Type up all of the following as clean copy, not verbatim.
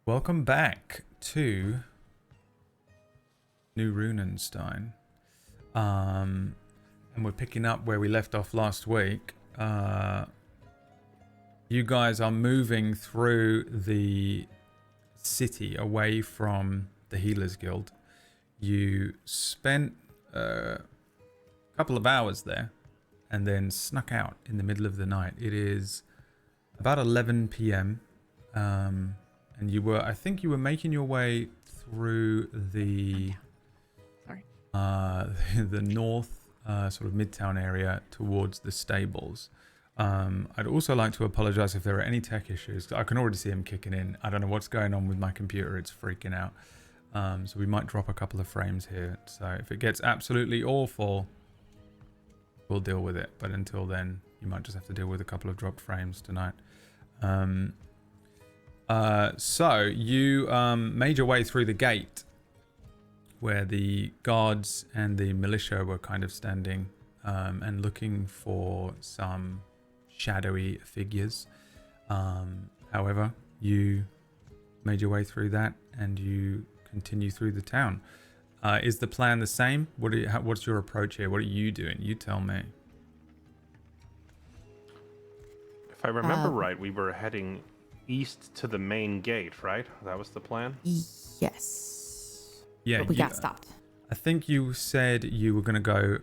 Welcome back to New Runenstein. And we're picking up where we left off last week. You guys are moving through the city away from the Healers Guild. You spent a couple of hours there and then snuck out in the middle of the night. It is about 11 p.m. And you were, I think you were making your way through the the north sort of midtown area towards the stables. I'd also like to apologize if there are any tech issues. I can already see them kicking in. I don't know what's going on with my computer. It's freaking out. So we might drop a couple of frames here. So if it gets absolutely awful, we'll deal with it. But until then, you might just have to deal with a couple of dropped frames tonight. So you made your way through the gate where the guards and the militia were kind of standing and looking for some shadowy figures. However, you made your way through that and you continue through the town. Is the plan the same? What's your approach here? What are you doing? You tell me. If I remember right, we were heading east to the main gate, right? That was the plan? Yes. Yeah, but we got stopped. I think you said you were going to go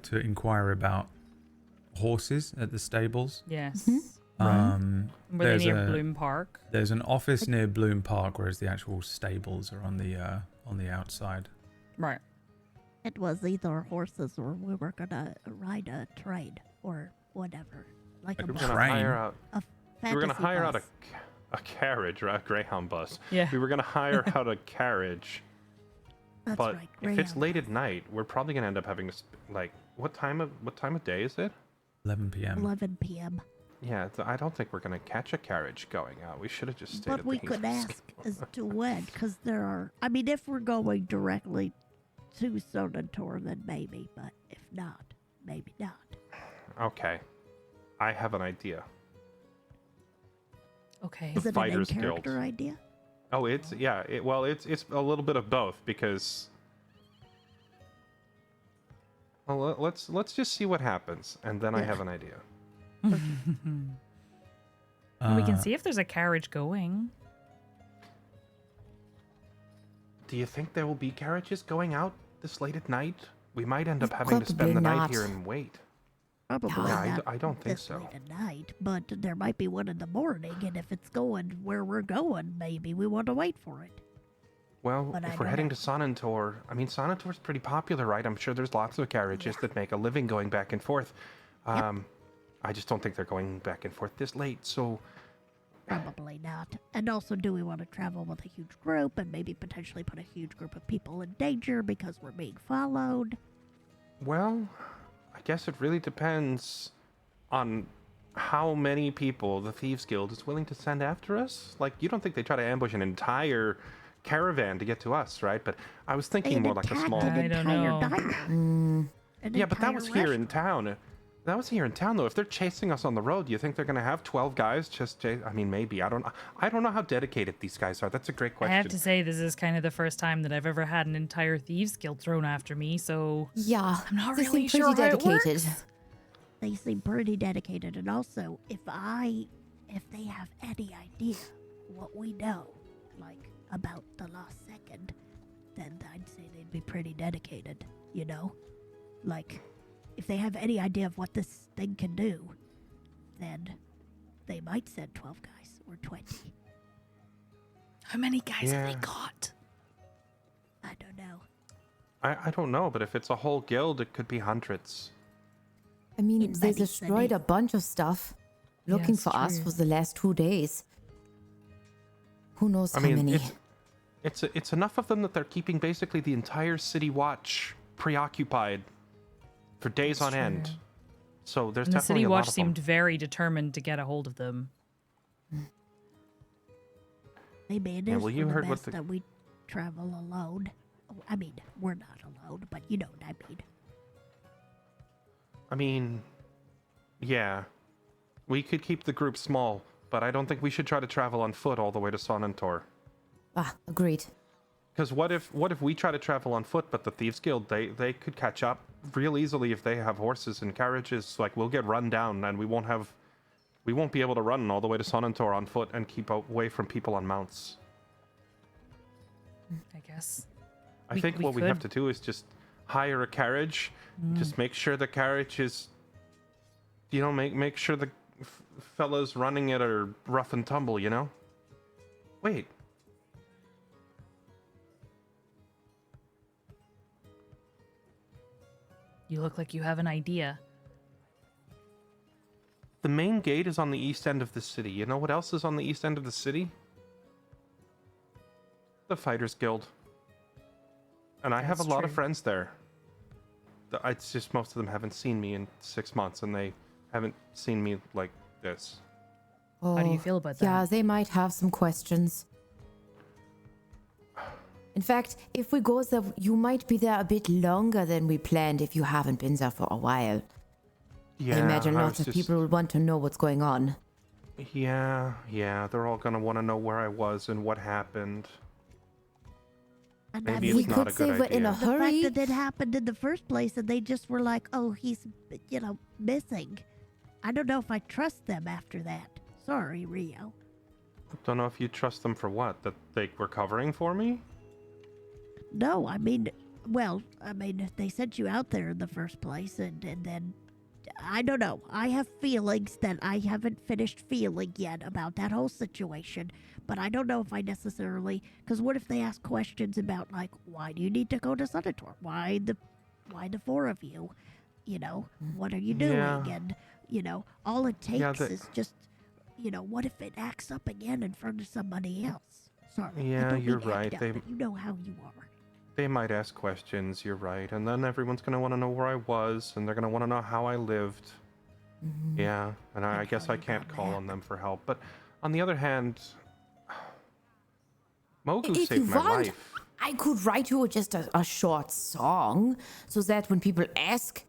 to inquire about horses at the stables. Yes. Mm-hmm. Were they near Bloom Park? There's an office near Bloom Park, whereas the actual stables are on the outside. Right. It was either horses or we were gonna ride a train or whatever, like a We were bus. gonna hire out. We were gonna Fantasy hire out bus. a carriage, or a Greyhound bus. Yeah. We were gonna hire out a carriage. That's But right, if it's Greyhound late bus. at night, we're probably gonna end up having to what time of day is it? 11 p.m. 11 p.m. Yeah, I don't think we're gonna catch a carriage going out. We should have just stayed. But at we the could Heathens ask Guild. as to when, because there are. I mean, if we're going directly to Sonator, then maybe. But if not, maybe not. Okay, I have an idea. Okay. Is it an Fighters in-character Guild. idea? Oh, it's it's a little bit of both because. Well, let's just see what happens, and then I have an idea. We can see if there's a carriage going. Do you think there will be carriages going out this late at night? We might end up having to spend Probably the night not. here and wait. Probably Yeah, not I don't think this so. late at night, but there might be one in the morning, and if it's going where we're going, maybe we want to wait for it. Well, But I if we're don't heading know. to Sonantor, I mean, Sonantor's pretty popular, right? I'm sure there's lots of carriages that make a living going back and forth. I just don't think they're going back and forth this late, so... Probably not. And also, do we want to travel with a huge group and maybe potentially put a huge group of people in danger because we're being followed? Well, I guess it really depends on how many people the Thieves Guild is willing to send after us. Like, you don't think they try to ambush an entire caravan to get to us, right? But I was thinking more like a small... I don't know. Yeah, but that was here in town. That was here in town, though. If they're chasing us on the road, do you think they're going to have 12 guys just chase? I mean, maybe. I don't know how dedicated these guys are. That's a great question. I have to say, this is kind of the first time that I've ever had an entire Thieves Guild thrown after me, so... Yeah, I'm not they really seem sure pretty how it works. dedicated. They seem pretty dedicated, and also, if they have any idea what we know, like, about the lost second, then I'd say they'd be pretty dedicated, you know? Like, if they have any idea of what this thing can do, then they might send 12 guys or 20. How many guys have Yeah. they got? I don't know. I don't know, but if it's a whole guild, it could be hundreds. I mean, In they many destroyed a cities. bunch of stuff looking Yes, for us true. for the last 2 days. Who knows I how mean, many? it's enough of them that they're keeping basically the entire city watch preoccupied for days That's on end. true. So there's And the definitely City a Watch lot of seemed them. very determined to get a hold of them. Maybe it Yeah, is well, for you the heard what best the- that we travel alone. Oh, I mean, we're not alone, but you know what I mean. I mean, yeah, we could keep the group small, but I don't think we should try to travel on foot all the way to Sonnentor. Ah, agreed. Because what if we try to travel on foot, but the Thieves Guild, they could catch up real easily if they have horses and carriages. Like, we'll get run down, and we won't be able to run all the way to Sonnentor on foot and keep away from people on mounts. I guess. I We- think we what we have to could- do is just hire a carriage. Just make sure the carriage is, make sure the fellas running it are rough and tumble, you know? Wait. You look like you have an idea. The main gate is on the east end of the city. You know what else is on the east end of the city? The Fighters Guild. And I have a That's lot of true. friends there. It's just most of them haven't seen me in 6 months, and they haven't seen me like this. Oh, How do you feel about that? Yeah, they might have some questions. In fact, if we go there, you might be there a bit longer than we planned if you haven't been there for a while. Yeah, I imagine I lots was of just- people will want to know what's going on. Yeah, they're all gonna want to know where I was and what happened. And Maybe I we it's mean, not could a say good we're in a idea. the hurry. fact that it happened in the first place and they just were like, oh, he's, missing. I don't know if I trust them after that. Sorry, Rio. Don't know if you trust them for what? That they were covering for me? No, I mean, they sent you out there in the first place, and then, I don't know. I have feelings that I haven't finished feeling yet about that whole situation, but I don't know if I necessarily, because what if they ask questions about, like, why do you need to go to Sunator? Why the four of you? What are you doing? Yeah. And, all it takes Yeah, is just, what if it acts up again in front of somebody else? Sorry. I Yeah, don't you're mean act right. up, They- but you know how you are. They might ask questions, you're right. And then everyone's going to want to know where I was, and they're going to want to know how I lived. Yeah, and I And guess how I you can't got call back. on them for help. But on the other hand, Mogu If you saved my want, life. I could write you just a short song so that when people ask,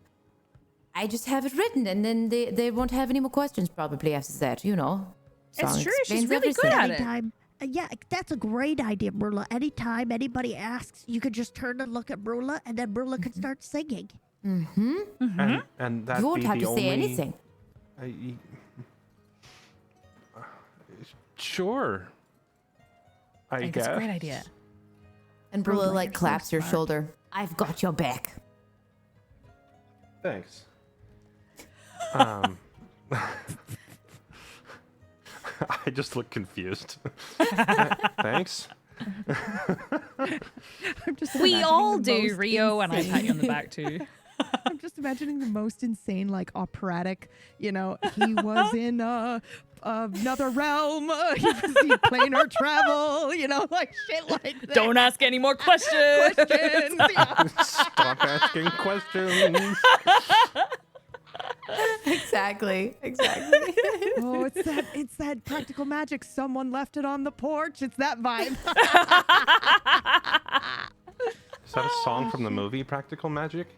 I just have it written and then they won't have any more questions probably after that, It's Song true, she's explains really good everything. at it. Anytime, yeah, that's a great idea, Brula. Anytime anybody asks, you could just turn and look at Brula, and then Brula could start singing. And that You won't be have the to only... say anything. Sure. I think guess. it's a great idea. And Brula, Brula you're so claps your smart. shoulder. I've got your back. Thanks. I just look confused. Thanks. I'm just We imagining all the do, most Rio, and I pat you on the insane- back too. I'm just imagining the most insane, like operatic. He was in another realm. He was planar travel. Like shit like that. Don't ask any more questions. Questions. Yeah. Stop asking questions. Exactly. Oh, it's that practical magic. Someone left it on the porch. It's that vibe. Is that a song from the movie Practical Magic?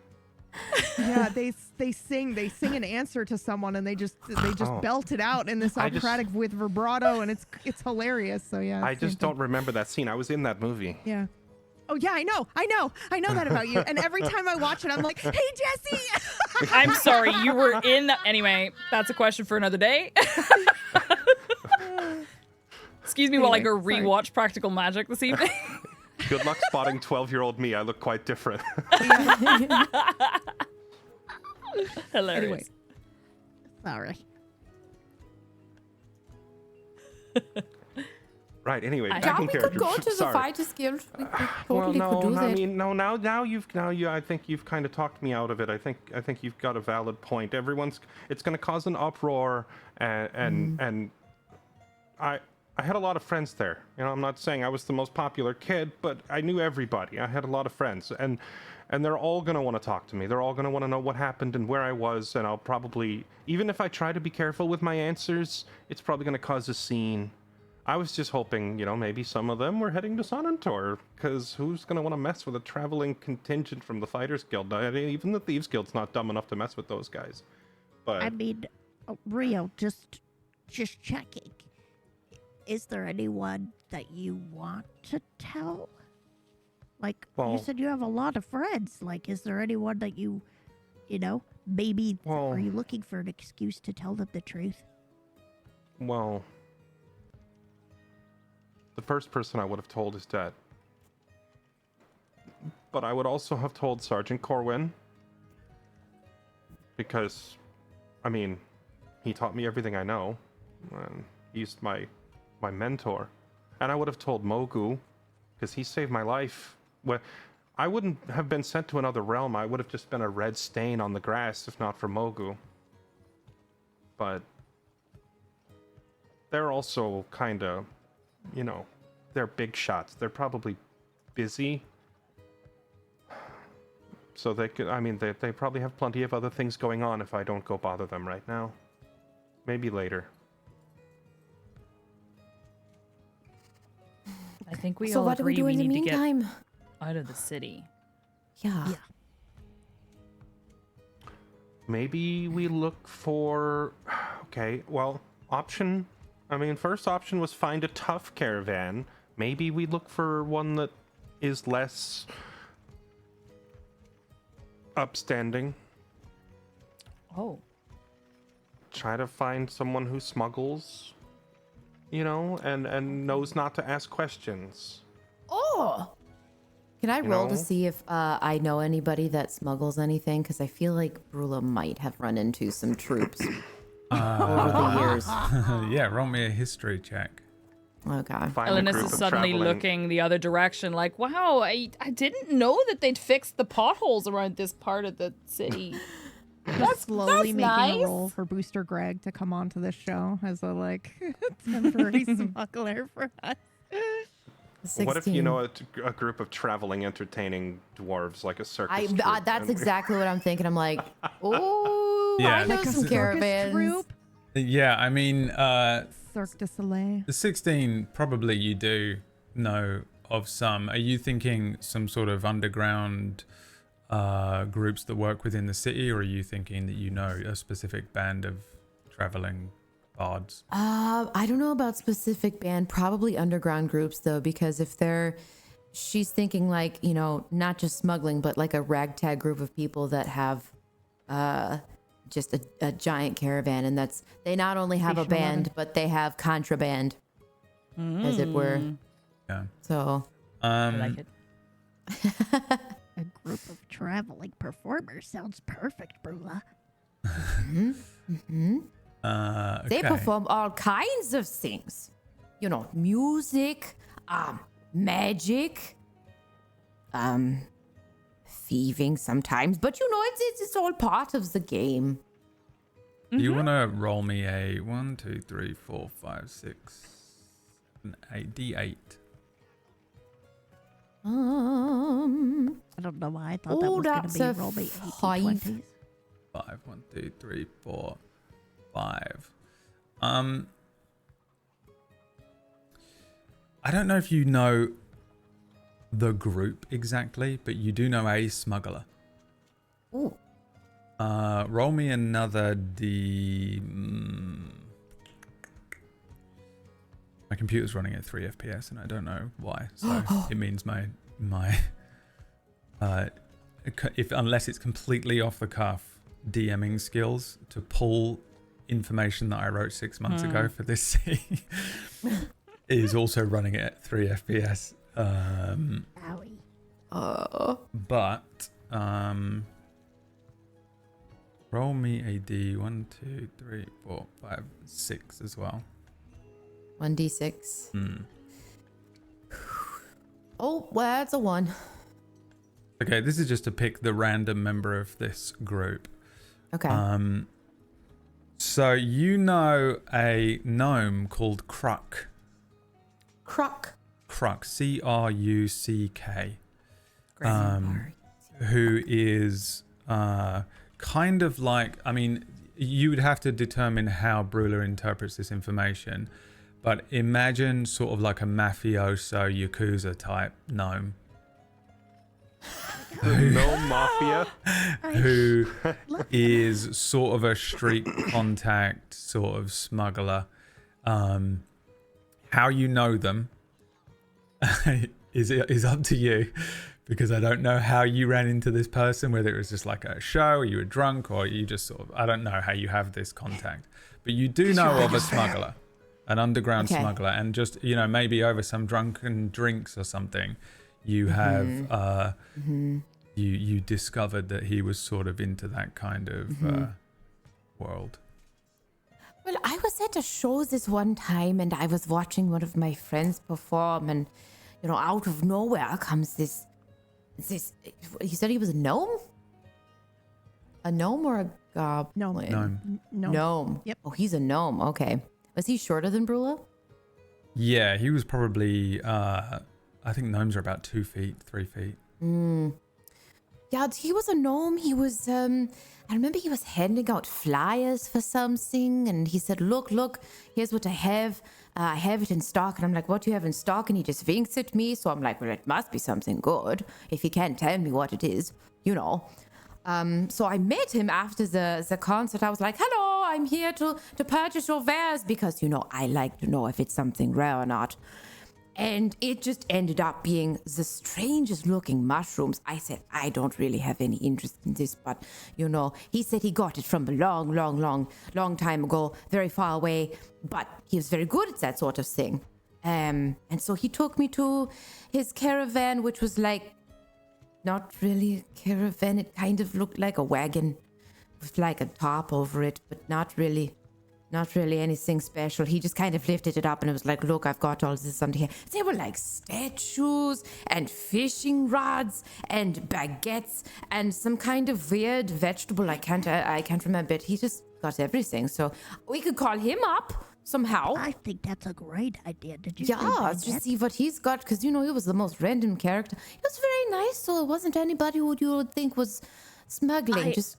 Yeah, they sing an answer to someone and they just Oh. belt it out in this I just- operatic with vibrato and it's hilarious. So yeah, I it's the just same don't remember that scene. I was in that movie. thing. Yeah. Oh yeah, I know that about you. And every time I watch it, I'm like, hey Jesse. I'm sorry, you were in. Anyway, that's a question for another day. Excuse me while I go Anyway, sorry. rewatch Practical Magic this evening. Good luck spotting 12-year-old me. I look quite different. Hilarious. Anyway. Sorry. Right. Anyway, Yeah, back Yeah, in we character. could go to the Sorry. Fighters Guild. We Well, totally no, could do I that. mean, no. I think you've kind of talked me out of it. I think you've got a valid point. It's going to cause an uproar, and I had a lot of friends there. You know, I'm not saying I was the most popular kid, but I knew everybody. I had a lot of friends, and they're all going to want to talk to me. They're all going to want to know what happened and where I was, and I'll probably, even if I try to be careful with my answers, it's probably going to cause a scene. I was just hoping, maybe some of them were heading to Sonantor, because who's going to want to mess with a traveling contingent from the Fighters Guild? I mean, even the Thieves Guild's not dumb enough to mess with those guys. But I mean, Rio, just checking. Is there anyone that you want to tell? Like, you Well- said you have a lot of friends. Like, is there anyone that maybe Well- are you looking for an excuse to tell them the truth? well, the first person I would have told is dead. But I would also have told Sergeant Corwin, because, I mean, he taught me everything I know, and he's my mentor. And I would have told Mogu, because he saved my life. Well, I wouldn't have been sent to another realm. I would have just been a red stain on the grass if not for Mogu. But they're also kind of, they're big shots. They're probably busy. So they could, they probably have plenty of other things going on if I don't go bother them right now. Maybe later. I think we So all what do we agree do we in the need to get meantime? out of the city. Yeah. Maybe we look for... Okay, well, first option was find a tough caravan. Maybe we look for one that is less upstanding. Oh. Try to find someone who smuggles, and knows not to ask questions. Oh! Can I roll to know? see if I know anybody that smuggles anything? Because I feel like Brula might have run into some troops over the years. Yeah, roll me a history check. Okay. Find a Elenis group is of suddenly traveling- looking the other direction like, wow, I didn't know that they'd fixed the potholes around this part of the city. Just slowly that's making nice. a roll for Booster Greg to come onto this show as a temporary smuggler for us. 16. What if you know a group of traveling, entertaining dwarves like a circus troupe? That's and- exactly what I'm thinking. I'm like, oh, Yeah. I know Like a some circus caravans. troupe? Yeah, I mean, Cirque du Soleil. the 16 probably you do know of some. Are you thinking some sort of underground groups that work within the city, or are you thinking that you know a specific band of traveling bards? I don't know about specific band, probably underground groups though, because if she's thinking like, not just smuggling, but like a ragtag group of people that have just a giant caravan, and they not only have a Station band, 11. but they have contraband, as it were. Yeah. So I like it. A group of traveling performers sounds perfect, Brula. Okay. they perform all kinds of things, music, magic, thieving sometimes, but it's all part of the game. Do you want to roll me a 1, 2, 3, 4, 5, 6, 7, 8, D8? I don't know why I thought that was going that's to be a roll me 5. 1820s. 5, 1, 2, 3, 4, 5. I don't know if you know the group exactly, but you do know a smuggler. Ooh. Roll me another D. My computer's running at 3 FPS, and I don't know why. So it means my unless it's completely off the cuff DMing skills to pull information that I wrote 6 months ago for this scene is also running at 3 FPS. Owie. But roll me a D. 1, 2, 3, 4, 5, 6 as well. 1d6. Oh, well, that's a 1. Okay, this is just to pick the random member of this group. Okay. So you know a gnome called Cruck. Cruck. Cruck, C-R-U-C-K. Who is kind of like, I mean, you would have to determine how Brula interprets this information, but imagine sort of like a mafioso Yakuza type gnome. No mafia. Who is sort of a street contact, sort of smuggler. How you know them is up to you, because I don't know how you ran into this person, whether it was just like a show, or you were drunk, or you just sort of, I don't know how you have this contact. But you do know of a smuggler, an underground smuggler, and just, you know, maybe over some drunken drinks or something, you have you discovered that he was sort of into that kind of world. Well, I was at a show this one time, and I was watching one of my friends perform, and, you know, out of nowhere comes this, you said he was a gnome? A gnome or a goblin? Gnome. Gnome. Yep. Oh, he's a gnome. Okay. Was he shorter than Brula? Yeah, he was probably, I think gnomes are about 2 feet, 3 feet. Yeah, he was a gnome. He was, I remember he was handing out flyers for something, and he said, look, here's what I have. I have it in stock. And I'm like, what do you have in stock? And he just winks at me. So I'm like, well, it must be something good if he can't tell me what it is, you know. So I met him after the concert. I was like, hello, I'm here to purchase your wares, because, you know, I like to know if it's something rare or not. And it just ended up being the strangest looking mushrooms. I said, I don't really have any interest in this, but, you know, he said he got it from a long time ago, very far away, but he was very good at that sort of thing. And so he took me to his caravan, which was like, not really a caravan. It kind of looked like a wagon with like a top over it, but not really anything special. He just kind of lifted it up and it was like, look, I've got all this under here. There were like statues and fishing rods and baguettes and some kind of weird vegetable. I can't remember it. He just got everything. So we could call him up somehow. I think that's a great idea. Did you? Yeah, let's just see what he's got, because, you know, he was the most random character. He was very nice, so it wasn't anybody who you would think was smuggling. Just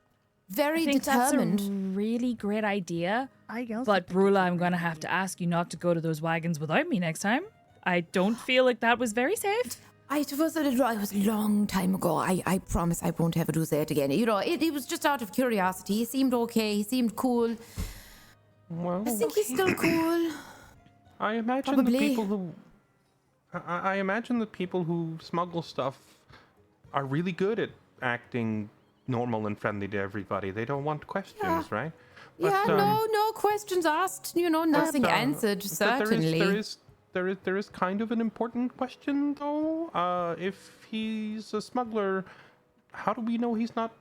very determined. That's a really great idea. also But think Brula, it's I'm going to have to ask you not to go to those wagons without me next time. I don't feel like that was very safe. It was a long time ago. I promise I won't ever do that again. You know, it was just out of curiosity. He seemed okay. He seemed cool. Well, I think he's still cool. I imagine Probably. the people who I imagine the people who smuggle stuff are really good at acting normal and friendly to everybody. They don't want questions, right? Yeah, But, no questions asked. You know, nothing answered. but Certainly. there is kind of an important question though. If he's a smuggler, how do we know he's not,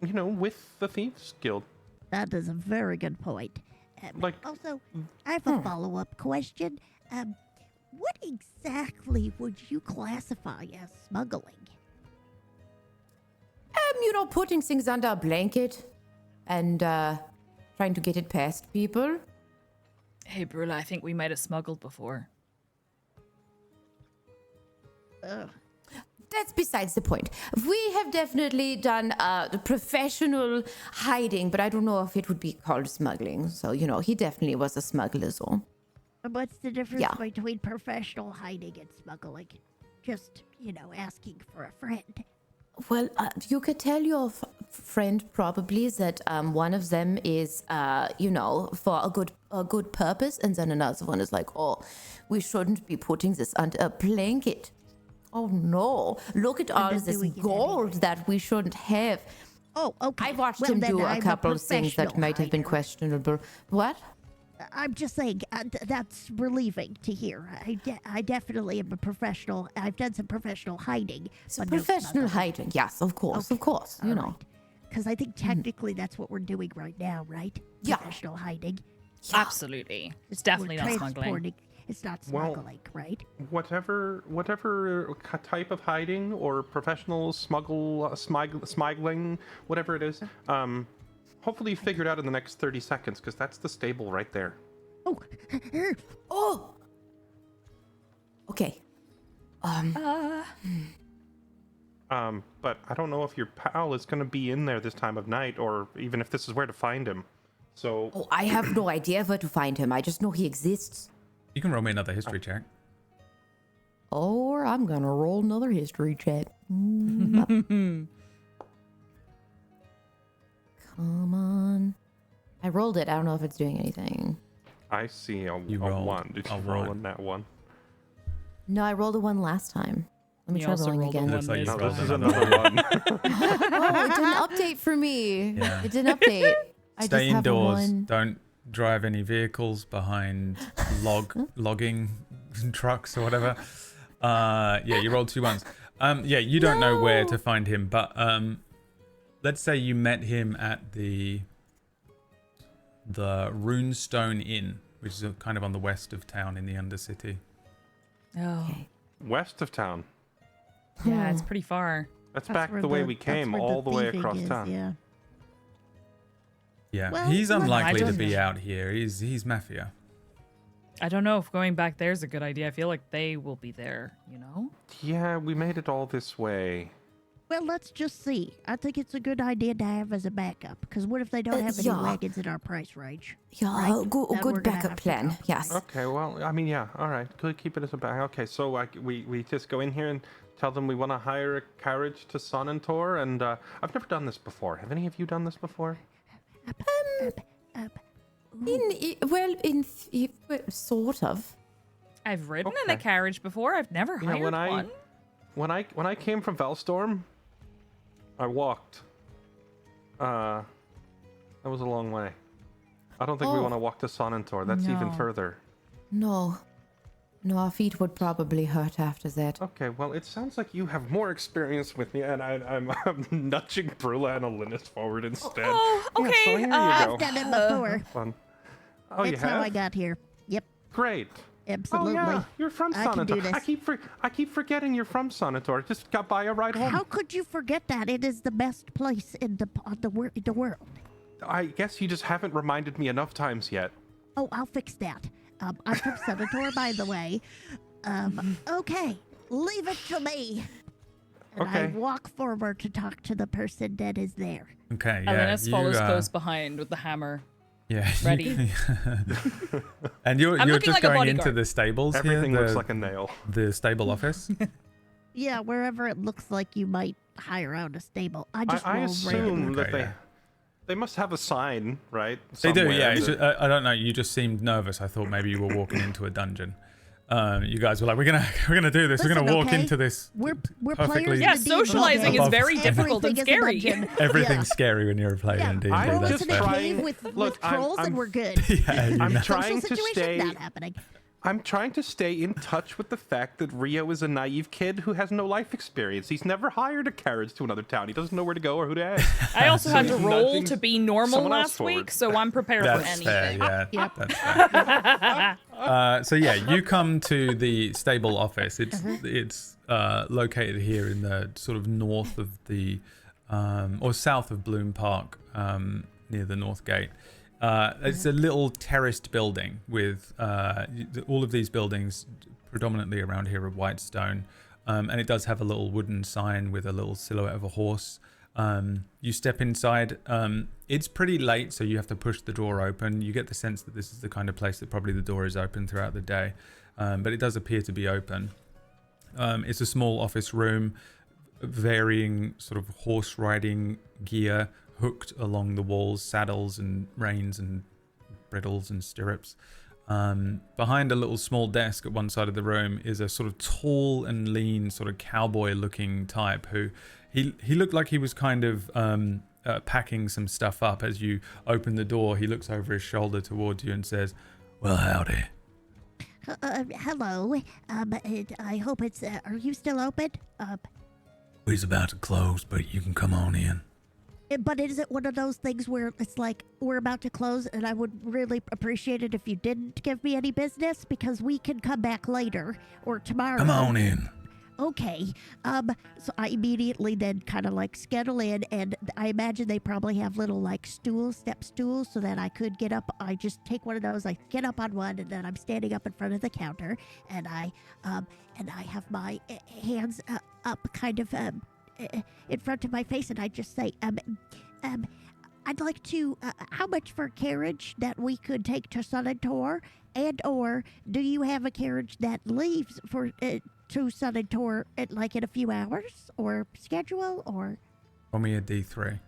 you know, with the Thieves Guild? that is a very good point. Also, I have a follow-up question. What exactly would you classify as smuggling? You know, putting things under a blanket and trying to get it past people. Hey, Brula, I think we might have smuggled before. That's besides the point. We have definitely done professional hiding, but I don't know if it would be called smuggling. So, you know, he definitely was a smuggler, so. What's the difference between professional hiding and smuggling? Just, you know, asking for a friend. Well, you could tell your friend probably that one of them is, you know, for a good purpose, and then another one is like, oh, we shouldn't be putting this under a blanket. Oh no! Look at all this gold that we shouldn't have. Oh, okay. I watched him do a couple of things that might have been questionable. What? I'm just saying, that's relieving to hear. I definitely am a professional. I've done some professional hiding. So professional hiding, yes, of course, you know. Because I think technically that's what we're doing right now, right? Yeah. Professional hiding. Yeah. Absolutely. It's definitely not smuggling. It's not Well- smuggling, right? Whatever type of hiding or professional smuggling, whatever it is, hopefully you figure it out in the next 30 seconds, because that's the stable right there. Oh, Oh. Okay. But I don't know if your pal is going to be in there this time of night, or even if this is where to find him. So, Oh, I have no idea where to find him. I just know he exists. You can roll me another history check. Or I'm gonna roll another history check. Come on. I rolled it. I don't know if it's doing anything. I see a You rolled 1. Did you a roll 1. on that one? No, I rolled a 1 last time. Let me You try also rolling rolled a again. one Looks like you No, rolled this is another another one. Oh, it didn't update for me. Yeah. It didn't update. I Stay just have a indoors. 1. Don't drive any vehicles behind logging trucks or whatever. Yeah, you rolled 2 ones. Yeah, you don't know where to find him, but let's say you met him at the Runenstein Inn, which is kind of on the west of town in the Undercity. Oh, Okay. West of town. yeah, it's pretty far. That's that's back where the way we came, that's where all the way thieving across is, town. Yeah. Yeah, Well, he's look, unlikely I to don't be know. out here. He's mafia. I don't know if going back there is a good idea. I feel like they will be there, you know? Yeah, we made it all this way. Well, let's just see. I think it's a good idea to have as a backup. Because what if they don't have any yeah. wagons in our price range? Yeah, Right, a good then we're gonna backup have to plan. go. Yes. Okay, well, I mean, yeah, all right. Good, keep it as a back. Okay, so we just go in here and tell them we want to hire a carriage to Sonnentor, and I've never done this before. Have any of you done this before? Sort of. I've ridden in a Okay. carriage before. I've never You know, hired one. when I came from Velstorm, I walked. That was a long way. I don't think we Oh. want to walk to Sonnentor. That's even No. further. No. No, our feet would probably hurt after that. Okay, well, it sounds like you have more experience with me, and I'm nudging Brula and Alinus forward instead. Oh, Yeah, okay. so here you I've go. done it before. Fun. Oh, you That's how I have? got here. Yep, Great. absolutely. Oh yeah, you're from I can do Sonnentor. this. I keep forgetting you're from Sonnentor. Just got by a ride home. How could you forget that? It is the best place in the world. I guess you just haven't reminded me enough times yet. Oh, I'll fix that. I'm from Senator, by the way. Okay, leave it to me. And I Okay. walk forward to talk to the person that is there. Okay, yeah. Alinus follows close behind with the hammer. Yeah. Ready. And you're I'm looking just like a going into bodyguard. the stables Everything here, looks like a nail. the stable office. Yeah, wherever it looks like you might hire out a stable. I just I roll assume random. that Okay, they yeah. they must have a sign, right? They do, somewhere yeah. It's that- just, I don't know. You just seemed nervous. I thought maybe you were walking into a dungeon. You guys were like, we're gonna do this. we're Listen, gonna walk okay? into this. We're perfectly players. Yeah, in the socializing D&D is game. very difficult and Everything is a scary. dungeon. Everything's scary when you're playing Yeah, in D&D. I'm Throw us That's in a fair. trying- cave with Look, trolls I'm- and we're good. Yeah, you I'm know. trying Social to situation stay. not happening. I'm trying to stay in touch with the fact that Rio is a naive kid who has no life experience. He's never hired a carriage to another town. He doesn't know where to go or who to ask. I also had to he's roll nudging to be normal someone else last forward. week, so I'm prepared for That's fair, anything. yeah. Yep. That's fair. So yeah, you come to the stable office. It's located here in the sort of north of the or south of Bloom Park, near the North Gate. It's a little terraced building with all of these buildings predominantly around here are white stone, and it does have a little wooden sign with a little silhouette of a horse. You step inside. It's pretty late, so you have to push the door open. You get the sense that this is the kind of place that probably the door is open throughout the day, but it does appear to be open. It's a small office room, varying sort of horse riding gear hooked along the walls, saddles and reins and bridles and stirrups. Behind a little small desk at one side of the room is a sort of tall and lean sort of cowboy looking type who he looked like he was kind of packing some stuff up. As you open the door, he looks over his shoulder towards you and says, "Well, howdy." Hello. I hope it's. Are you still open? He's about to close, but you can come on in. But is it one of those things where it's like we're about to close and I would really appreciate it if you didn't give me any business because we can come back later or tomorrow. Come on in. Okay. So I immediately then kind of like scuttle in, and I imagine they probably have little like step stools so that I could get up. I just take one of those, I get up on one, and then I'm standing up in front of the counter, and I have my hands up kind of in front of my face, and I just say, I'd like to, how much for a carriage that we could take to Soto, and or do you have a carriage that leaves for to Soto like in a few hours, or schedule, or? Roll me a D3.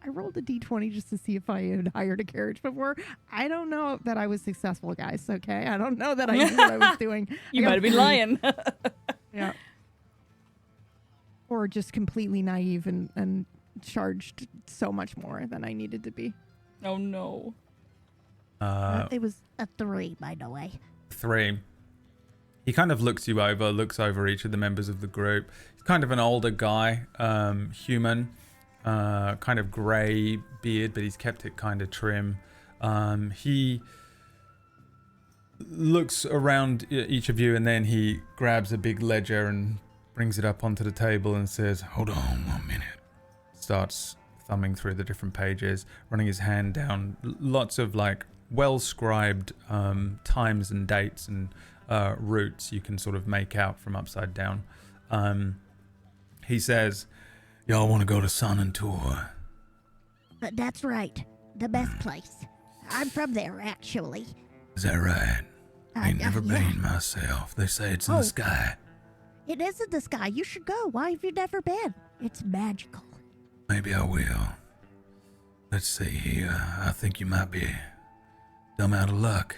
I rolled a d20 just to see if I had hired a carriage before. I don't know that I was successful, guys, okay? I don't know that I knew what I was doing. You I might got have been 3. lying. Yeah. Or just completely naive and charged so much more than I needed to be. Oh no. It was a 3, by the way. 3. He kind of looks over each of the members of the group. He's kind of an older guy, human, kind of grey beard, but he's kept it kind of trim. He looks around each of you, and then he grabs a big ledger and brings it up onto the table and says, "Hold on 1 minute." Starts thumbing through the different pages, running his hand down lots of like well-scribed times and dates and routes you can sort of make out from upside down. He says, Y'all want to go to Soto? That's right. The best place. I'm from there, actually. Is that right? Ain't never yeah. been myself. They say it's in Oh. the sky. It is in the sky. You should go. Why have you never been? It's magical. Maybe I will. Let's see here. I think you might be dumb out of luck.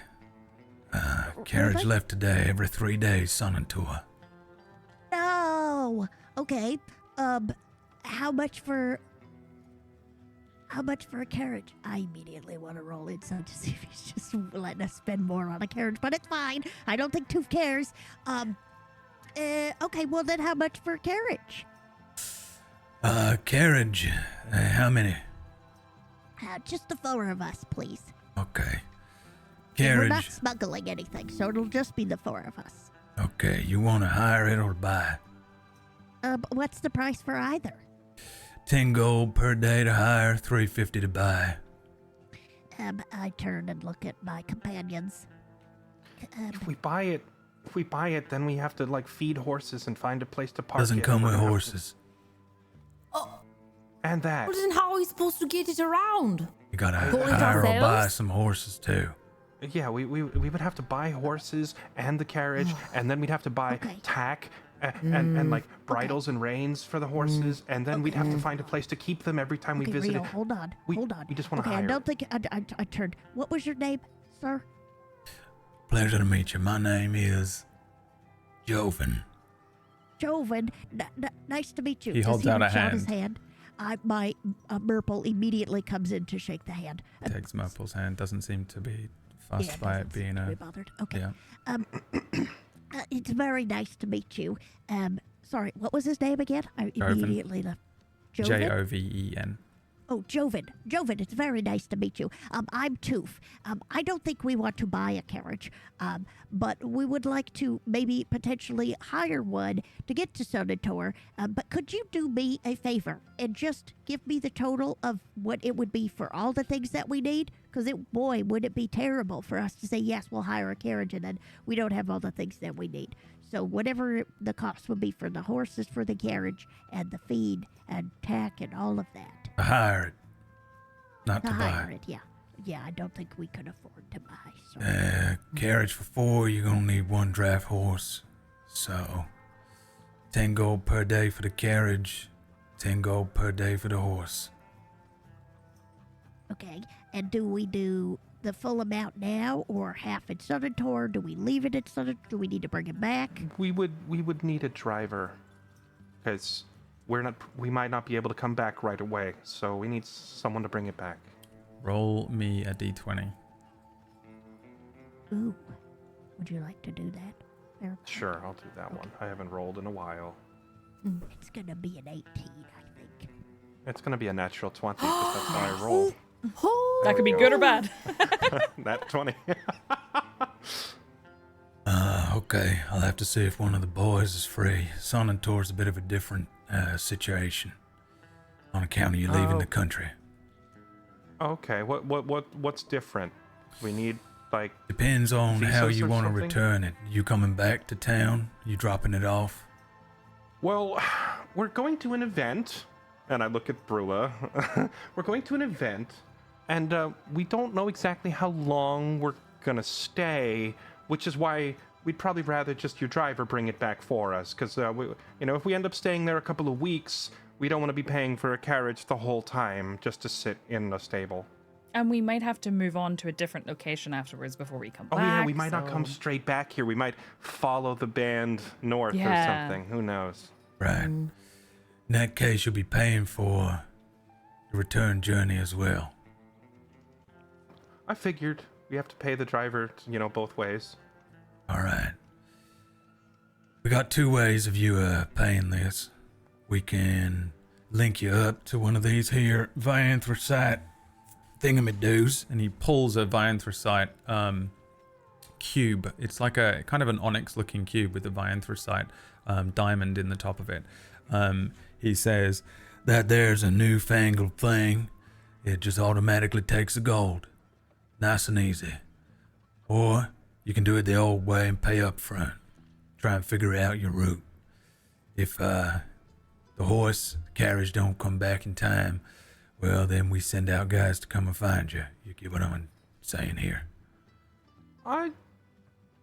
Carriage Really? left today. Every 3 days, Soto. No. Okay. How much for a carriage? I immediately want to roll inside to see if he's just letting us spend more on a carriage, but it's fine. I don't think Tooth cares. Okay, well then how much for a carriage? Carriage. How many? Just the 4 of us, please. Okay. And we're not Carriage. smuggling anything, so it'll just be the 4 of us. Okay, you want to hire it or buy? But what's the price for either? 10 gold per day to hire, 350 to buy. I turn and look at my companions. If we buy it, then we have to like feed horses and find a place to park. Doesn't it, come and we're with gonna have horses. And that. Well, then how are we supposed to get it around? You gotta Going hire or buy ourselves? some horses too. Yeah, we would have to buy horses and the carriage, and then we'd have to buy Okay. tack and like bridles and reins for the horses, and then we'd have to find a place to keep them every time we Okay, visited. Rio, hold on. We just want to Okay, hire. I don't think I turned. What was your name, sir? Pleasure to meet you. My name is Joven. Joven. Nice to meet you. He Does holds out a reach his hand. hand? My Merple immediately comes in to shake the hand. takes Murple's hand, doesn't seem to be fussed by it doesn't seem being to be a... bothered. Okay. Yeah. It's very nice to meet you. Sorry, what was his name again? I Joven. immediately left. Joven? Joven. Oh, Joven. Joven, it's very nice to meet you. I'm Toof. I don't think we want to buy a carriage, but we would like to maybe potentially hire one to get to Soto. But could you do me a favor and just give me the total of what it would be for all the things that we need? Because boy, would it be terrible for us to say, yes, we'll hire a carriage, and then we don't have all the things that we need. So whatever the cost would be for the horses, for the carriage, and the feed, and tack, and all of that. To hire it, not To to hire buy. it, yeah. Yeah, I don't think we could afford to buy. So. Carriage for 4, you're gonna need 1 draft horse. So, 10 gold per day for the carriage, 10 gold per day for the horse. Okay, and do we do the full amount now, or half at Soto? Do we leave it at Soto? Do we need to bring it back? We would need a driver, because we might not be able to come back right away. So we need someone to bring it back. Roll me a d20. Ooh, would you like to do that? Fair. Sure, I'll do that one. I haven't rolled in a while. It's gonna be an 18, I think. It's gonna be a natural 20 because that's how I roll. That could be good or bad. Nat 20. Okay. I'll have to see if one of the boys is free. Sonentor's a bit of a different situation on account of you leaving the country. Okay, what's different? We need, like... Depends on how visas you or want to something? return it. You coming back to town? You dropping it off? Well, we're going to an event, and I look at Brula. We're going to an event, and we don't know exactly how long we're gonna stay, which is why we'd probably rather just your driver bring it back for us, because, if we end up staying there a couple of weeks, we don't want to be paying for a carriage the whole time just to sit in a stable. And we might have to move on to a different location afterwards before we come back. Oh, yeah, we might not come straight back here. We might follow the band north or something. Who knows? Right. In that case, you'll be paying for the return journey as well. I figured we have to pay the driver, both ways. All right. We got two ways of you paying this. We can link you up to one of these here vianthracite thingamadoos. And he pulls a vianthracite cube. It's like a kind of an onyx-looking cube with a vianthracite diamond in the top of it. He says, That there's a newfangled thing. It just automatically takes the gold. Nice and easy. Or you can do it the old way and pay up front. Try and figure out your route. If the carriage don't come back in time, well, then we send out guys to come and find you. You get what I'm saying here? I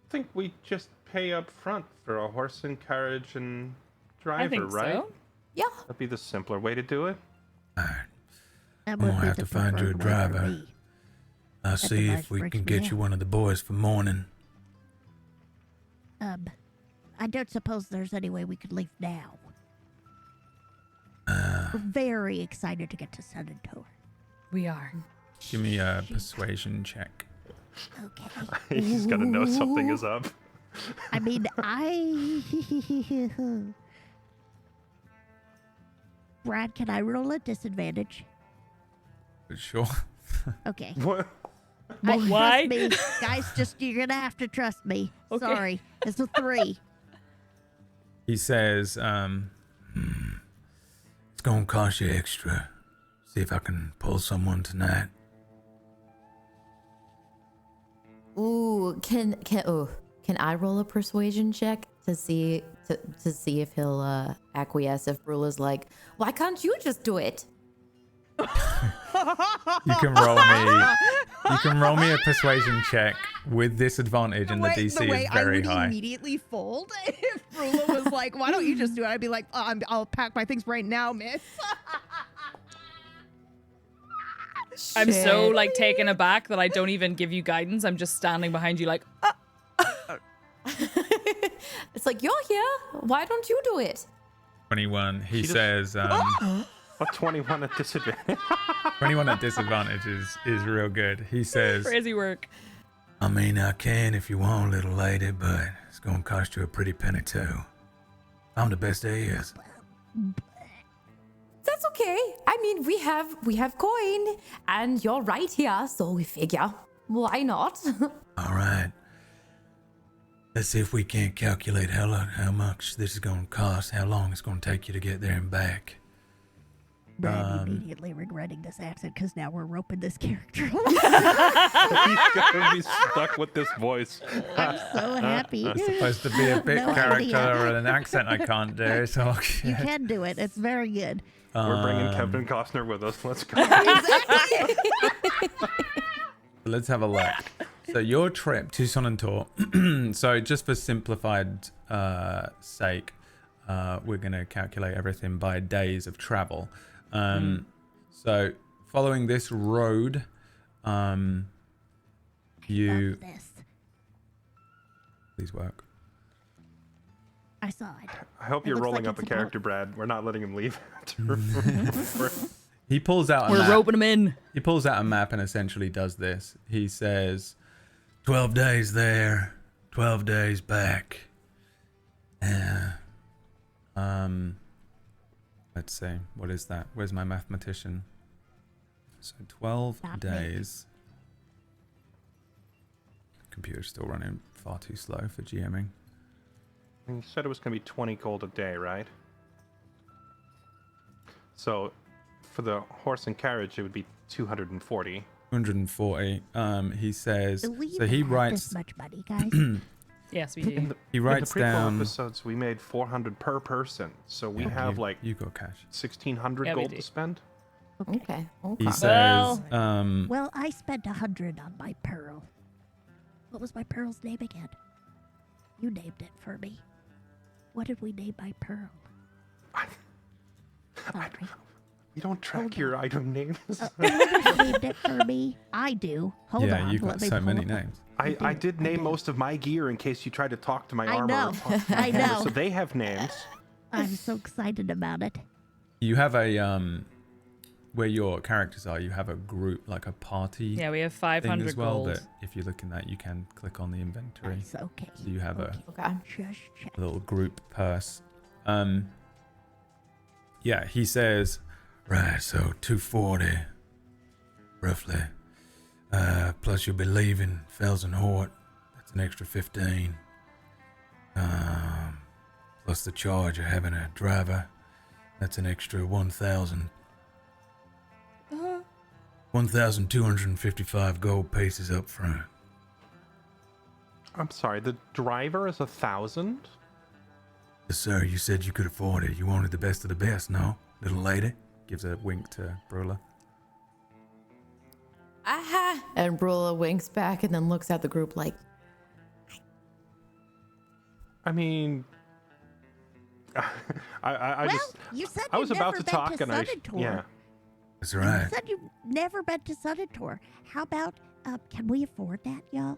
think we just pay up front for a horse and carriage and driver, I think right? so. Yeah. That'd be the simpler way to do it. All right. That I'm would gonna be have the to find you a preferred way for driver. me. I'll see if we freaks can me get you out. one of the boys for morning. I don't suppose there's any way we could leave now. We're very excited to get to Sunentor. We are. give me a persuasion check. Okay. He's gotta know something is up. I mean, Brad, can I roll a disadvantage? Sure. Okay. What? Why? Trust me. Guys, you're gonna have to trust me. Okay. Sorry. It's a 3. He says, It's gonna cost you extra. See if I can pull someone tonight. Ooh, can I roll a persuasion check to see if he'll acquiesce if Brula's like, why can't you just do it? you can roll me a persuasion check with disadvantage, and the DC is very I would high. immediately fold if Brula was like, why don't you just do it? I'd be like, I'll pack my things right now, miss. I'm so like taken aback that I don't even give you guidance. I'm just standing behind you like, It's like, you're here. Why don't you do it? 21. He She just- says, A 21 at disadvantage. 21 at disadvantage is real good. He says, crazy work. I mean, I can if you want, little lady, but it's gonna cost you a pretty penny too. I'm the best there is. That's okay. I mean, we have coin, and you're right here, so we figure, why not? All right. Let's see if we can't calculate how much this is gonna cost, how long it's gonna take you to get there and back. Brad immediately regretting this accent because now we're roping this character. He's gonna be stuck with this voice. I'm so happy. it's supposed to be a bit No character idea. or an accent I can't do, so You can do it. It's very good. We're bringing Kevin Costner with us. Let's go. let's have a look. So your trip to Sonentor, so just for simplified sake, we're going to calculate everything by days of travel. So following this road, you... Love this. Please work. I saw it. I hope It you're looks rolling like up a it's character, Brad. We're not letting him leave. He pulls out a We're map. roping him in. He pulls out a map and essentially does this. He says, 12 days there, 12 days back. Yeah. Let's see. What is that? Where's my mathematician? So 12 Not me. days. Computer's still running far too slow for GMing. And you said it was going to be 20 gold a day, right? So for the horse and carriage, it would be 240. 240. He says. Do we So even he have writes. this much money, guys? Yes, we In do. the, He in writes the prequel down. episodes, we made 400 per person. So we have like You got cash. 1,600 Yeah, we gold do. to spend. Okay. He Okay. says. Well, I spent 100 on my pearl. What was my pearl's name again? You named it for me. What did we name my pearl? Sorry. We don't track Hold your item names. Whoever named it for me, I do. Hold yeah, on. you've let got me so pull many up- names. I did name most of my gear in case you tried to talk to my I armor. know. I know. So they have names. I'm so excited about it. You have a where your characters are. You have a group, like a party Yeah, we have thing 500 as well. gold. That if you look in that, you can click on the inventory. Nice, okay. So you have a Okay. Just check. little group purse. Yeah, he says. Right, so 240, roughly. Plus you'll be leaving Felsen Hort. That's an extra 15. Plus the charge of having a driver. That's an extra 1,000. 1,255 gold pieces up front. I'm sorry, the driver is 1,000? Yes, sir, you said you could afford it. You wanted the best of the best, no? Little lady? Gives a wink to Brula. Aha! And Brula winks back and then looks at the group like, I mean, I Well, just you said I you'd was about never to been talk to and I Sudator. yeah. That's You right. said you've never been to Sudator. How about, can we afford that, y'all?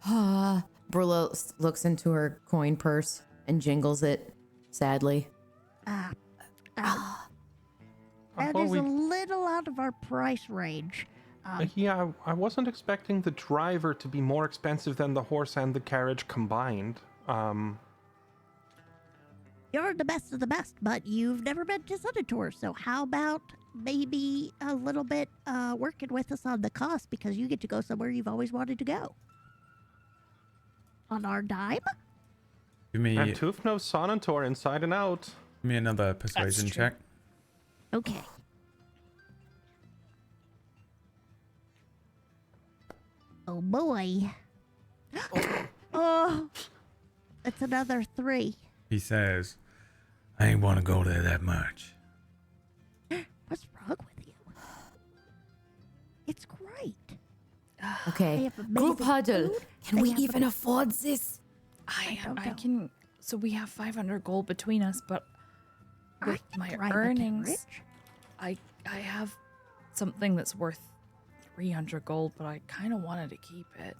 ah. Brula looks into her coin purse and jingles it sadly. That Although is we- a little out of our price range. Yeah, I wasn't expecting the driver to be more expensive than the horse and the carriage combined. You're the best of the best, but you've never been to Sudator, so how about maybe a little bit working with us on the cost because you get to go somewhere you've always wanted to go? On our dime? Give me And Toof knows Sonantor inside and out. give me another persuasion true. check. Okay. Oh boy. Oh, it's another 3. He says, I ain't want to go there that much. What's wrong with you? It's great. They Okay. have amazing Group huddle. food. Can They we have even the- afford this? I don't know. can. So we have 500 gold between us, but I with can my drive a earnings, carriage. I have something that's worth 300 gold, but I kind of wanted to keep it.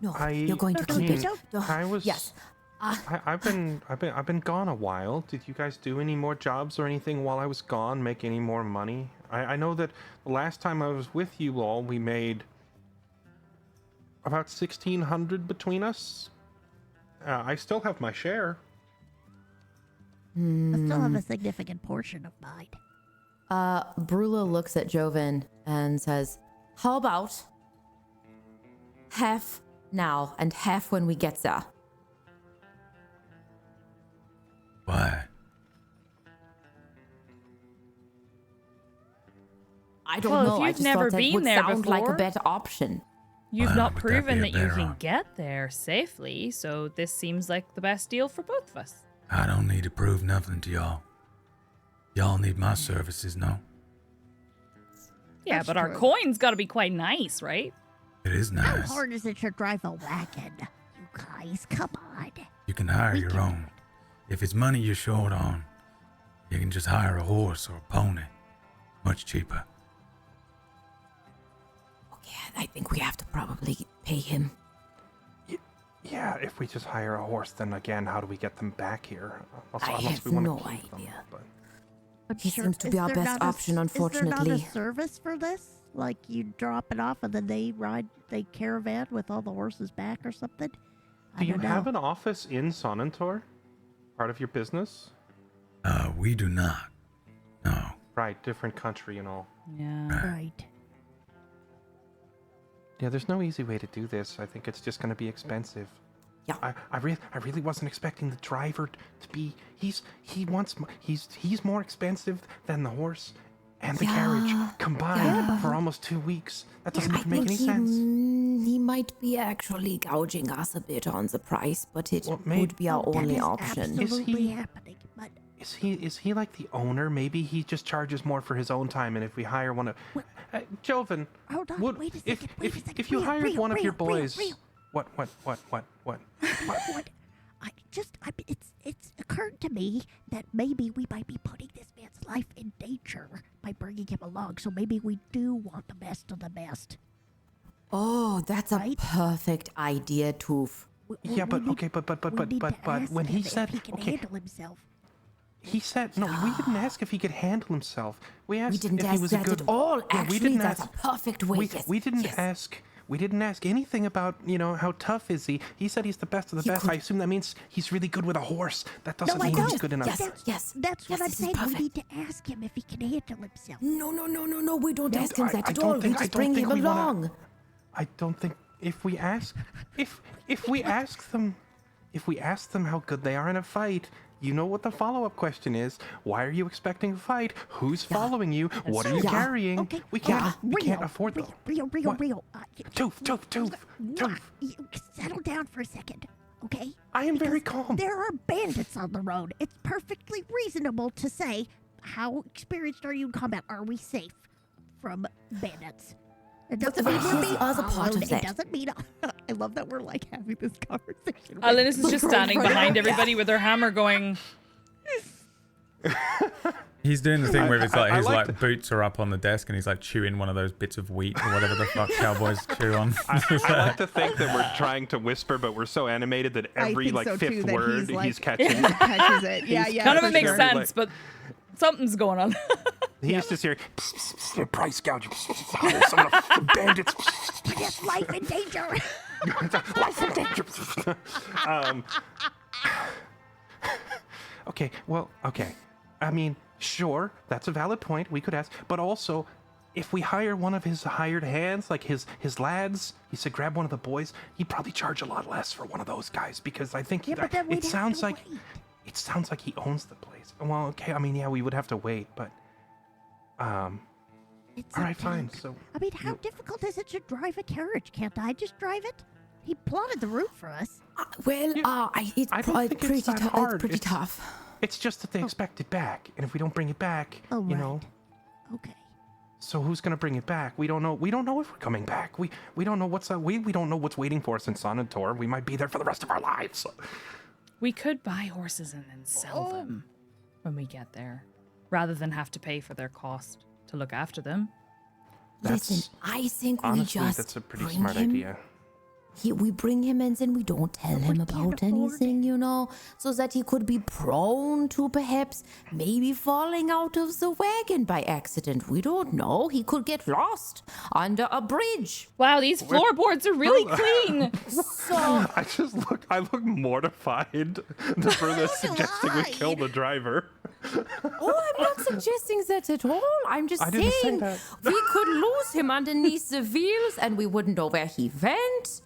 No, I you're going to No, keep no, it. no. Oh, I was Yes. I've been gone a while. Did you guys do any more jobs or anything while I was gone? Make any more money? I know that the last time I was with you all, we made about 1,600 between us. I still have my share. I still have a significant portion of mine. Brula looks at Joven and says, how about half now and half when we get there? Why? I don't Well, if know. I you've just never thought that been would there sound like a before- better option. You've Well, not would that proven be that a you better can op- get there safely, so this seems like the best deal for both of us. I don't need to prove nothing to y'all. Y'all need my services, no? Yeah, That's but our true. coin's got to be quite nice, right? It is How nice. hard is it to drive a wagon? You guys, come on. You can hire We your can do own. If it's money you're short on, you can just hire a horse or a pony. Much cheaper. Okay, I think we have to probably pay him. Yeah, if we just hire a horse, then again, how do we get them back here? I unless have we want no to keep them. idea. But I'm He seems to be is our there best not a option, Is there not unfortunately. a service for this? Like you drop it off and then they caravan with all the horses back or something? do you don't have know. an office in Sonantor? Part of your business? We do not. No. Right, different country and all. Yeah. Right. Yeah, there's no easy way to do this. I think it's just going to be expensive. Yeah. I really wasn't expecting the driver to be. He's more expensive than the horse and the carriage combined for almost 2 weeks. That doesn't I even make think any sense. he might be actually gouging us a bit on the price, but it Well, would be our That only is option. absolutely happening, but Is he like the owner? Maybe he just charges more for his own time, and if we hire one of Joven, hold on, would, wait a if second, wait a second. if you Rio, hired Rio, one of Rio, your Rio, boys, Rio. what? What? It's occurred to me that maybe we might be putting this man's life in danger by bringing him along. So maybe we do want the best of the best. Oh, that's a Right? perfect idea, Toof. Yeah, but we need- okay, but we need to ask when he him said if he can okay, handle himself. he said no. We didn't ask if he could handle himself. We asked We didn't if he ask was a that good. at all. Yeah, we Actually, didn't that's ask. a perfect way. We didn't yes. ask. We didn't ask anything about, how tough is he. He said he's the best of the He best. could- I assume that means he's really good with a horse. That doesn't I mean know. he's good enough. Yes. That's what I'm this is saying. We perfect. need to ask him if he can handle himself. No. We don't No, ask him I- that I at don't all. We think- I just don't bring think him we wanna- along. I don't think if we ask them how good they are in a fight, you know what the follow-up question is. Why are you expecting a fight? Who's following you? What are you true. Yeah. carrying? Okay, We can't Rio, afford Rio, them. Rio. What? Toof. You settle down for a second, okay? I am very Because calm. There are bandits on the road. It's perfectly reasonable to say, how experienced are you in combat? Are we safe from bandits? It doesn't mean we're here's being the other part of followed. It that. doesn't mean. I love that we're like having this conversation. Linus is just standing behind everybody with her hammer going, He's doing the thing where it's like I his like like boots are up on the desk and he's like chewing one of those bits of wheat or whatever the fuck cowboys chew on. I like to think that we're trying to whisper, but we're so animated that I every think so, too, fifth that word he's, like- he's catching. He catches it. Yeah. none of for it makes sure. sense. sense, but something's going on. He's just here. Price gouge. Some of the bandits. Put his life in danger. Life in danger. Okay. Well. Okay. I mean, sure, that's a valid point. We could ask, but also, if we hire one of his hired hands, like his lads, he said grab one of the boys. He'd probably charge a lot less for one of those guys because I think Yeah, but then we'd it have sounds to like wait. it sounds like he owns the place. Well, okay. I mean, yeah, we would have to wait, but It's all a right, fine. tank. So I mean, how difficult is it to drive a carriage? Can't I just drive it? He plotted the route for us. It's I don't think it's that hard. It's pretty It's- tough. it's just that they expect it back, and if we don't bring it back, Oh, you know. right. Okay. So who's gonna bring it back? We don't know. We don't know if we're coming back. We don't know what's we don't know what's waiting for us in Sanator. We might be there for the rest of our lives. We could buy horses and then sell them when we get there, rather than have to pay for their cost to look after them. Listen, That's- I think we Honestly, just that's a pretty bring smart him. idea. We bring him and then we don't tell him can't about afford anything, so that he could be prone to perhaps maybe falling out of the wagon by accident. We don't know. He could get lost under a bridge. Wow, these floorboards are really clean. So I look mortified for this suggesting we kill the driver. I'm not suggesting that at all. I'm just I didn't say saying that. we could lose him underneath the wheels and we wouldn't know where he went.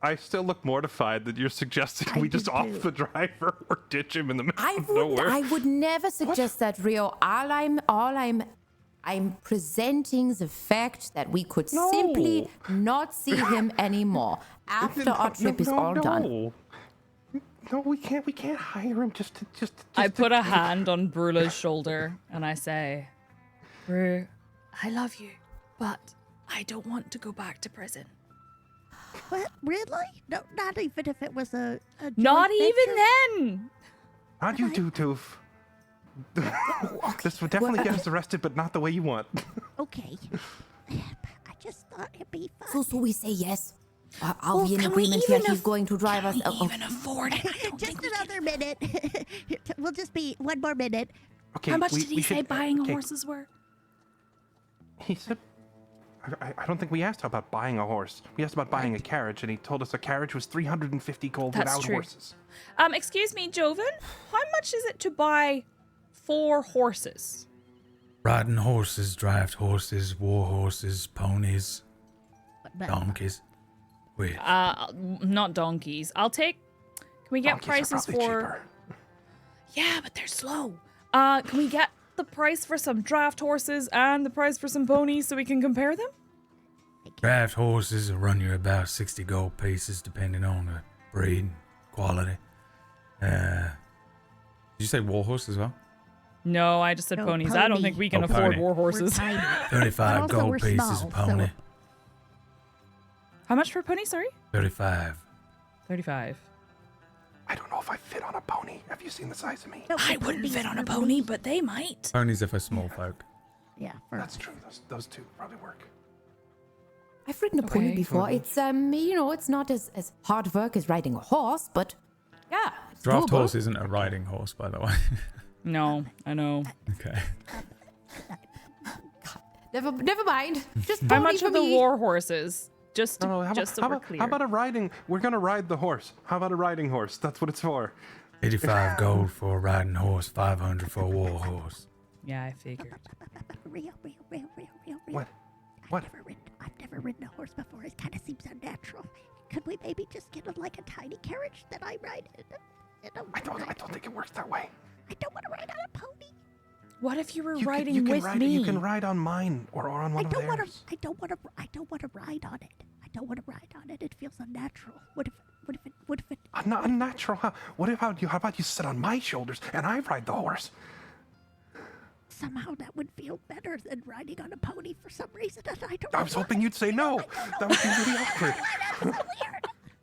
I still look mortified that you're suggesting we just do off too. the driver or ditch him in the middle I of would nowhere. I would never suggest that, Rio. I'm presenting the fact that we could simply not see him anymore after our trip is all done. No, we can't. We can't hire him just to. I put a hand on Brula's shoulder and I say, Bru, I love you, but I don't want to go back to prison. What? Really? No, not even if it was a Not joint even venture? then. How'd you do, Toof? This would definitely get us arrested, but not the way you want. Okay. I just thought it'd be fun. So we say yes. Are Well, we in can we agreement here? even He's going to drive us. afford it? I don't Just think we another minute. We'll just be one more minute. Okay. How much we- did he we say should- buying okay, horses were? He said. I don't think we asked about buying a horse. We asked about buying a carriage, and he told us a carriage was 350 gold That's without true. horses. Excuse me, Joven, how much is it to buy 4 horses. Riding horses, draft horses, war horses, ponies, But donkeys. Wait, Not donkeys. I'll take. Can we get Donkeys are prices probably for? cheaper. Yeah, but they're slow. Can we get the price for some draft horses and the price for some ponies so we can compare them? draft horses will run you about 60 gold pieces depending on the breed and quality. Did you say war horse as well? No, I just said No, ponies. I don't pony. think we can Oh, afford pony. war we're horses. tiny. 35 also gold we're pieces small, a pony. so- How much for a pony? Sorry, 35. 35. I don't know if I fit on a pony. Have you seen the size of me? No, I but wouldn't ponies fit on a are pony, big. but they might. Ponies are for small folk. Yeah, for That's true. Those two probably work. I've ridden a pony Okay. before. It's it's not as hard work as riding a horse, but yeah, it's Draft doable. horse isn't a riding horse, by the way. No, I know. Okay. Never mind. Just How pony much for are the me. war horses? Just No, how just so about, we're how about, clear. how about a riding? We're gonna ride the horse. How about a riding horse? That's what it's for. 85 gold for a riding horse, 500 for a war horse. Yeah, I figured. real. What? What? I've never ridden a horse before. It kind of seems unnatural. Could we maybe just get a tiny carriage that I ride in? I don't think it works that way. I don't want to ride on a pony. What if you were You riding can with ride, me? You can ride on mine or on one I of don't want theirs. to. I don't want to ride on it. I don't want to ride on it. It feels unnatural. What if it? Not unnatural. Huh? How about you sit on my shoulders and I ride the horse? Somehow that would feel better than riding on a pony for some reason. And I don't. I was hoping you'd say no. That would be really awkward. That's so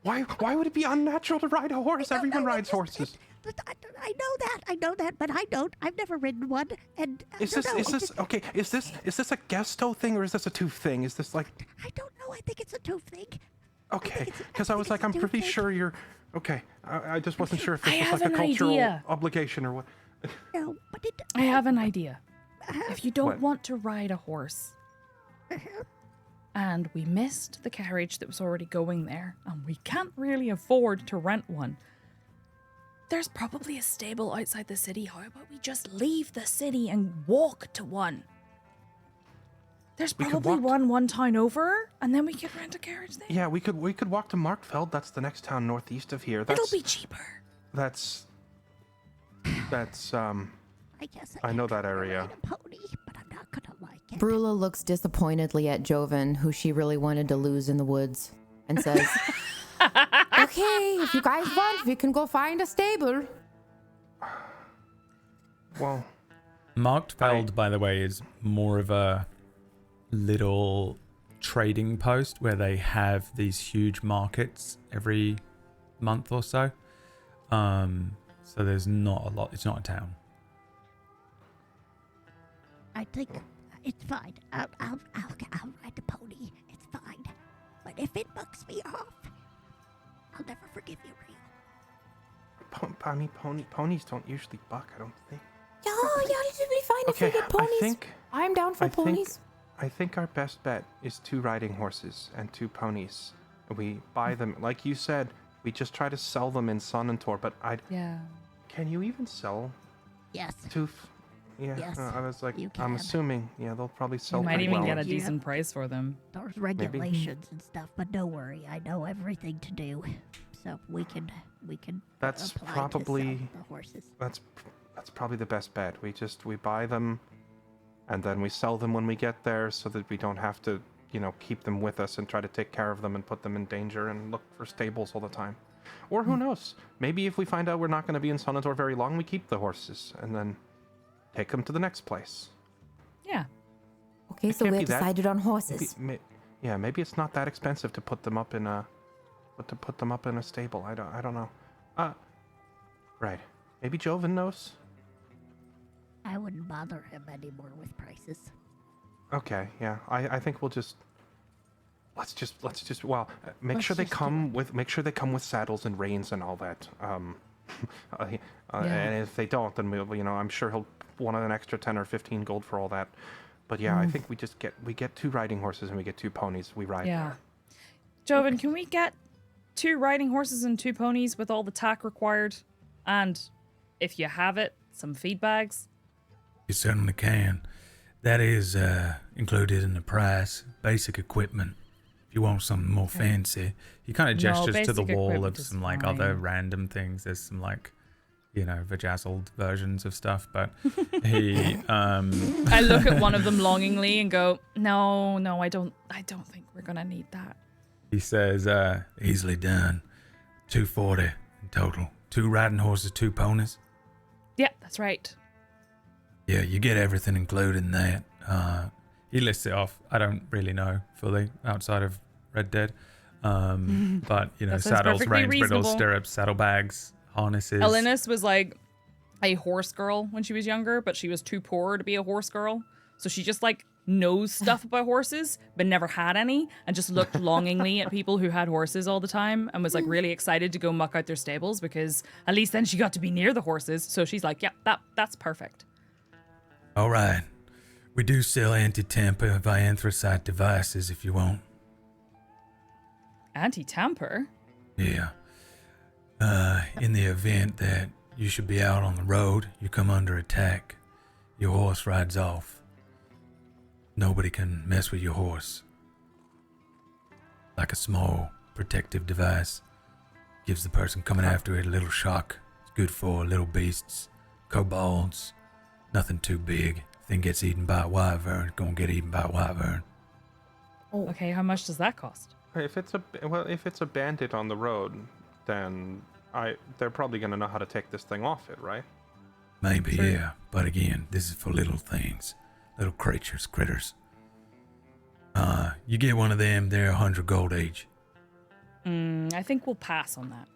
weird. Why would it be unnatural to ride a horse? Everyone rides horses. I know that, but I don't. I've never ridden one, and Is this okay? Is this a Gesto thing or is this a tooth thing? Is this like I don't know. I think it's a tooth thing. okay? it's- I Because I think was it's like, a I'm tooth pretty thing. sure you're okay. I just wasn't sure if this I was have like a an cultural idea. obligation or what. No, but it. I have an idea. If you don't What? want to ride a horse, and we missed the carriage that was already going there, and we can't really afford to rent one, there's probably a stable outside the city. How about we just leave the city and walk to one? There's We could probably walk- one town over, and then we could rent a carriage there. Yeah, we could walk to Markfeld. That's the next town northeast of here. It'll be cheaper. That's I guess I know can that try to area. ride a pony, but I'm not gonna like it. Brula looks disappointedly at Joven, who she really wanted to lose in the woods, and says, "Okay, if you guys want, we can go find a stable." well. Markfeld, by the way, is more of a little trading post where they have these huge markets every month or so. So there's not a lot. It's not a town. I think it's fine. I'll ride the pony. It's fine. But if it bucks me off, I'll never forgive you, Rio. Ponies don't usually buck. I don't think. Yeah, it should be fine if Okay, we get ponies. I'm down for ponies. I think our best bet is 2 riding horses and 2 ponies. We buy them, like you said. We just try to sell them in Sonnentor, but Yeah. can you even sell Yes. tooth? Yeah, Yes, I was like, you I'm can. assuming, yeah, they'll probably sell You might pretty even well. get a Yeah. decent price for them. There's regulations and stuff, but don't worry. I know everything to do, so we can. That's apply to probably- sell the horses. That's probably the best bet. We buy them, and then we sell them when we get there, so that we don't have to, keep them with us and try to take care of them and put them in danger and look for stables all the time. Or who knows? Maybe if we find out we're not going to be in Sonnentor very long, we keep the horses and then take them to the next place. Yeah. Okay, It so can't we're be that- decided on horses. Maybe it's not that expensive to put them up in a, stable. I don't know. Right. Maybe Joven knows. I wouldn't bother him anymore with prices. Okay, yeah. I think we'll just let's just make Let's sure they just do come with saddles and reins and all that. And if they don't, then we'll, I'm sure he'll want an extra 10 or 15 gold for all that. But yeah, I think we get 2 riding horses and we get 2 ponies. We ride. Yeah. Joven, can we get 2 riding horses and 2 ponies with all the tack required? And if you have it, some feed bags? You certainly can. That is included in the price. Basic equipment. If you want something more fancy. He kind of gestures to the basic wall of equipment is some like other fine. random things. There's some like, you know, vajazzled versions of stuff, but he I look at one of them longingly and go, no, I don't think we're gonna need that. he says, easily done. 240 in total. 2 riding horses, 2 ponies. Yeah, that's right. Yeah, you get everything included in that. He lists it off. I don't really know fully outside of Red Dead. But, you know, That sounds saddles, perfectly reins, bridles, reasonable. stirrups, saddlebags, harnesses. Elenis was like a horse girl when she was younger, but she was too poor to be a horse girl. So she just like knows stuff about horses, but never had any, and just looked longingly at people who had horses all the time and was like really excited to go muck out their stables because at least then she got to be near the horses. So she's like, yeah, that's perfect. All right. We do sell anti-tamper via anthracite devices if you want. Anti-tamper? Yeah. In the event that you should be out on the road, you come under attack, your horse rides off. Nobody can mess with your horse. Like a small protective device. Gives the person coming after it a little shock. It's good for little beasts, kobolds, nothing too big. Thing gets eaten by a wyvern, it's gonna get eaten by a wyvern. Okay, how much does that cost? If it's a bandit on the road, then they're probably gonna know how to take this thing off it, right? Maybe, True. yeah. But again, this is for little things. Little critters. You get one of them, they're 100 gold each. I think we'll pass on that.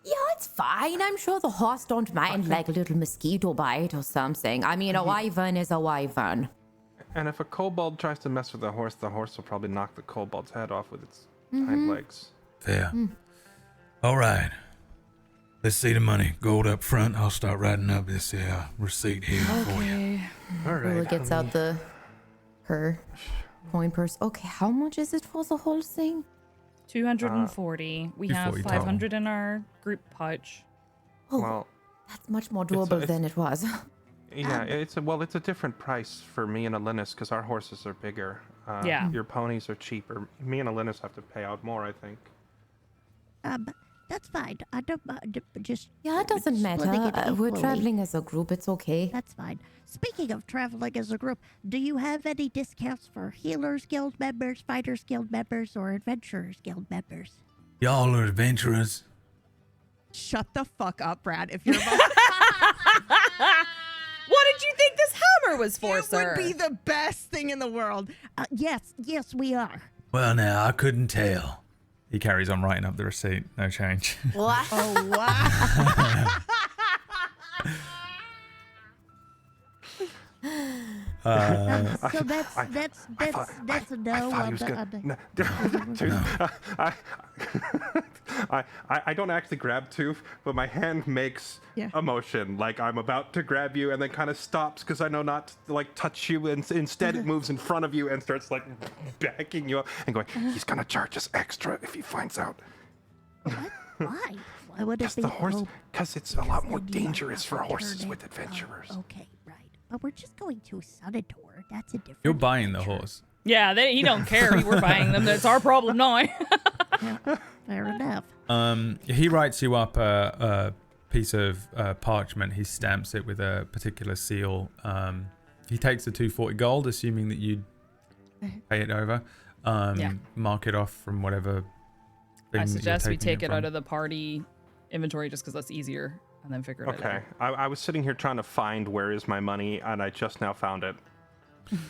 Yeah, it's fine. I'm sure the horse don't mind like a little mosquito bite or something. I mean, a wyvern is a wyvern. And if a kobold tries to mess with the horse will probably knock the kobold's head off with its hind legs. Fair. All right. Let's see the money. Gold up front. I'll start writing up this receipt here for you. All Lula right. gets out her coin purse. Okay, how much is it for the whole thing? 240. We have 240 500 in our group pouch. Oh, Well, that's much more doable it's- than it was. yeah, it's a different price for me and Elenis because our horses are bigger. Yeah. Your ponies are cheaper. Me and Elenis have to pay out more, I think. That's fine. I don't mind. Just Yeah, it doesn't splitting matter. it We're equally. traveling as a group. It's okay. That's fine. Speaking of traveling as a group, do you have any discounts for Healers Guild members, Fighters Guild members, or Adventurers Guild members? Y'all are adventurers. Shut the fuck up, Brad. If you're about What did you think this hammer was for, it sir? would be the best thing in the world. Yes, we are. Well, now, I couldn't tell. He carries on writing up the receipt. No change. What? Oh wow. So that's a no I thought he on was the. gonna. I don't actually grab Tooth, but my hand makes Yeah. a motion like I'm about to grab you, and then kind of stops because I know not to like touch you, and instead it moves in front of you and starts like backing you up and going. He's gonna charge us extra if he finds out. Why? Why would it Because be? the horse, Oh, because it's a lot more then you might dangerous have for to horses turn with it. adventurers. Oh, okay, right. But we're just going to Sonator. That's a different. You're buying the adventure. horse. Yeah, he don't care. We're buying them. That's our problem now. Yeah, fair enough. He writes you up a piece of parchment. He stamps it with a particular seal. He takes the 240 gold, assuming that you'd pay it over. Yeah. Mark it off from whatever thing I that you're suggest we taking take it from. out of the party inventory just because that's easier, and then figure it out. Okay, later. I was sitting here trying to find where is my money, and I just now found it.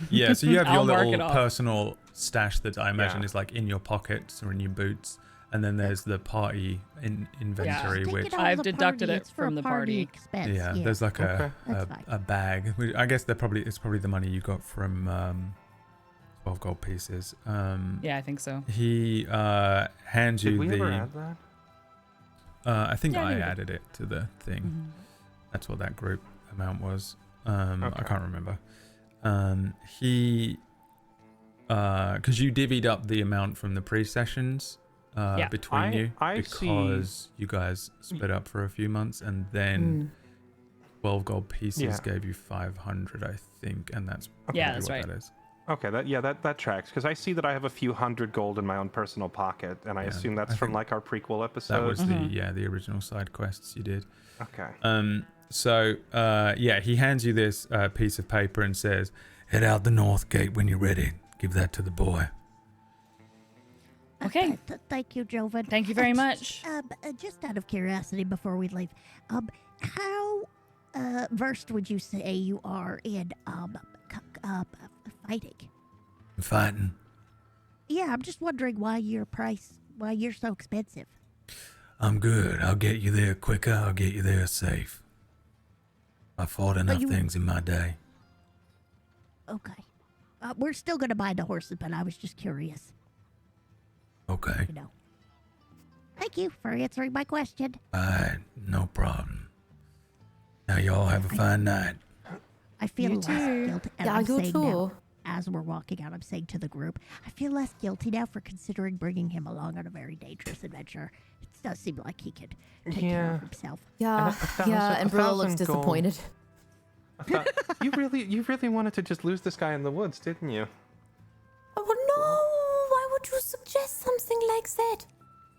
Yeah, so you have your I'll mark little it off. personal stash that I imagine Yeah. is like in your pockets or in your boots. And then there's the party inventory, Take which it out of I've the deducted party. it It's for from a the party. expense. yeah, there's like Okay. That's fine. a bag. I guess it's probably the money you got from 12 gold pieces. Yeah, I think so. He hands Did you we the. ever add that? I think Yeah, I I think we did. added it to the thing. Mhm. That's what that group amount was. I Okay. can't remember. He, because you divvied up the amount from the pre-sessions Yeah. between you I see- because you guys split up for a few months, and then 12 gold pieces Yeah. gave you 500, I think, and that's Yeah, probably that's what right. that is. Okay, that tracks because I see that I have a few hundred gold in my own personal pocket, and I Yeah, assume that's I from think like our prequel That episode. was the original side quests you did. Okay. He hands you this piece of paper and says, Head out the north gate when you're ready. Give that to the boy. Okay. Thank you, Joven. Thank you very much. Just out of curiosity before we leave, how versed would you say you are in fighting? Fighting. Yeah, I'm just wondering why you're so expensive. I'm good. I'll get you there quicker. I'll get you there safe. I fought enough things in my day. Okay. We're still gonna buy the horses, but I was just curious. Okay. You know. Thank you for answering my question. Alright, no problem. Now y'all have a fine night. I feel You less too. guilty. And Yeah, I'm you saying too. now, as we're walking out, I'm saying to the group, I feel less guilty now for considering bringing him along on a very dangerous adventure. It does seem like he could take care Yeah. of himself. Yeah, and Brilla looks 1,000 gold. disappointed. I thought, you really wanted to just lose this guy in the woods, didn't you? Oh no! Why would you suggest something like that?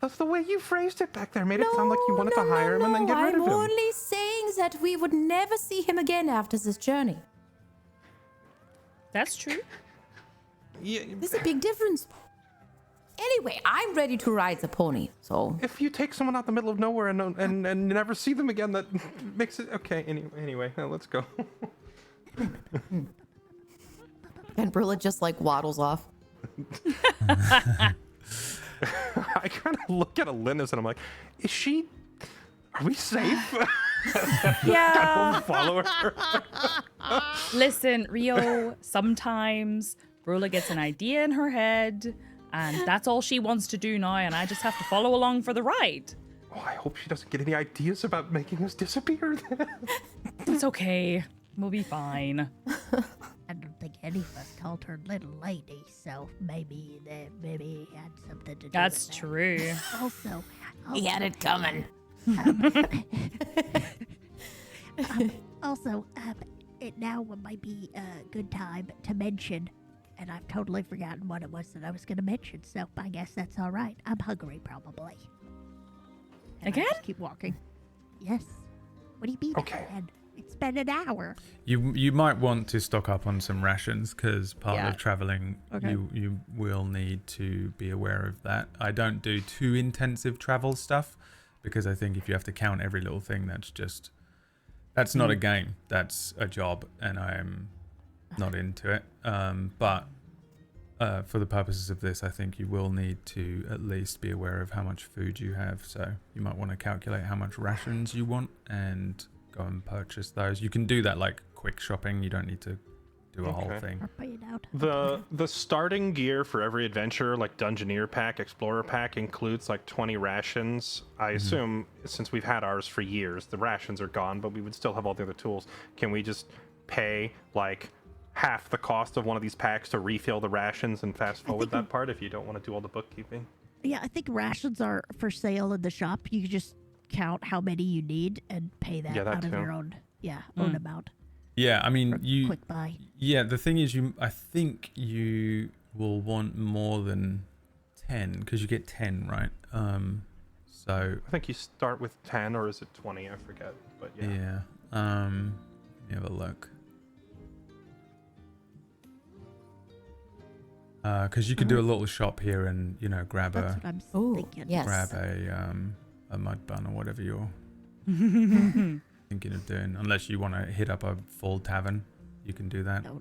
That's the way you phrased it back there. Made it sound like you wanted to hire him and then get rid I'm of him. only saying that we would never see him again after this journey. That's true. Yeah, There's a big difference. Anyway, I'm ready to ride the pony, so... if you take someone out the middle of nowhere and never see them again, that makes it okay. Anyway, now let's go. And Brilla just, like, waddles off. I kind of look at Alinus and I'm like, are we safe? Yeah. Don't follow her. Listen, Rio, sometimes Brula gets an idea in her head, and that's all she wants to do now, and I just have to follow along for the ride. Oh, I hope she doesn't get any ideas about making us disappear. It's okay. We'll be fine. I don't think any of us called her little lady, so maybe it had something to do That's with that. true. Also, He had it coming. it now might be a good time to mention, and I've totally forgotten what it was that I was going to mention, so I guess that's all right. I'm hungry, probably. And I Again? just keep walking. Yes. What do you mean? Okay. Again? It's been an hour. You might want to stock up on some rations because part Yeah. of traveling, Okay. you will need to be aware of that. I don't do too intensive travel stuff because I think if you have to count every little thing, that's not a game. That's a job, and I'm not into it. But for the purposes of this, I think you will need to at least be aware of how much food you have. So you might want to calculate how much rations you want and go and purchase those. You can do that like quick shopping. You don't need to do a whole Okay. thing. Or pay it out. The starting gear for every adventure, like Dungeoneer pack, Explorer pack, includes like 20 rations. I assume since we've had ours for years, the rations are gone, but we would still have all the other tools. Can we just pay like half the cost of one of these packs to refill the rations and fast forward that part if you don't want to do all the bookkeeping? Yeah, I think rations are for sale in the shop. You can just count how many you need and pay that, Yeah, that out of too. your own amount. Yeah, I mean, For quick buy. Yeah, the thing is, I think you will want more than 10 because you get 10, right? So I think you start with 10, or is it 20? I forget. But yeah. yeah. Let me have a look. Because you could do a little shop here and grab That's what I'm Ooh, thinking. yes. grab a mud bun or whatever you're thinking of doing. Unless you want to hit up a full tavern, you can do that. No.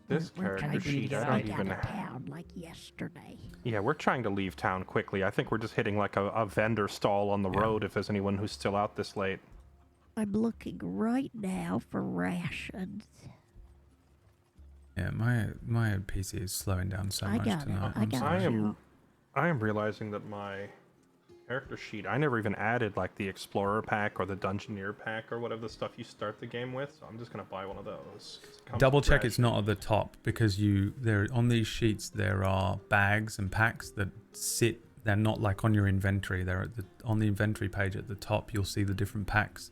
This We're character trying to sheet, get I don't out even. of town like yesterday. Yeah, we're trying to leave town quickly. I think we're just hitting like a vendor stall on the Yeah. road if there's anyone who's still out this late. I'm looking right now for rations. Yeah, my PC is slowing down so I much got it. tonight. I I'm got it. sorry. I am realizing that my character sheet, I never even added like the Explorer pack or the Dungeoneer pack or whatever the stuff you start the game with. So I'm just gonna buy one of those. 'cause it comes Double with check it's rations. not at the top because there on these sheets there are bags and packs that sit. They're not like on your inventory. They're on the inventory page at the top. You'll see the different packs.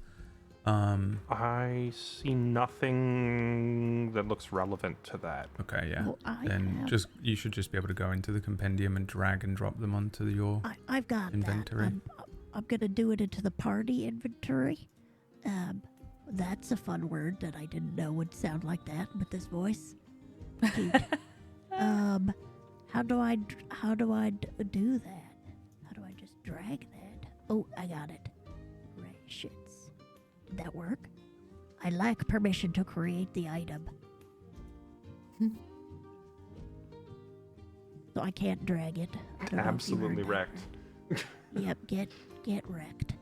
I see nothing that looks relevant to that. Okay, yeah. Well, Then you should just be able to go into the compendium and drag and drop them onto your I've got inventory. that. I'm gonna do it into the party inventory. That's a fun word that I didn't know would sound like that with this voice. Cute. How do I do that? How do I just drag that? Oh, I got it. Rations. Did that work? I lack permission to create the item. So I can't drag it. I don't know if you Absolutely heard that. wrecked. Yep, get wrecked.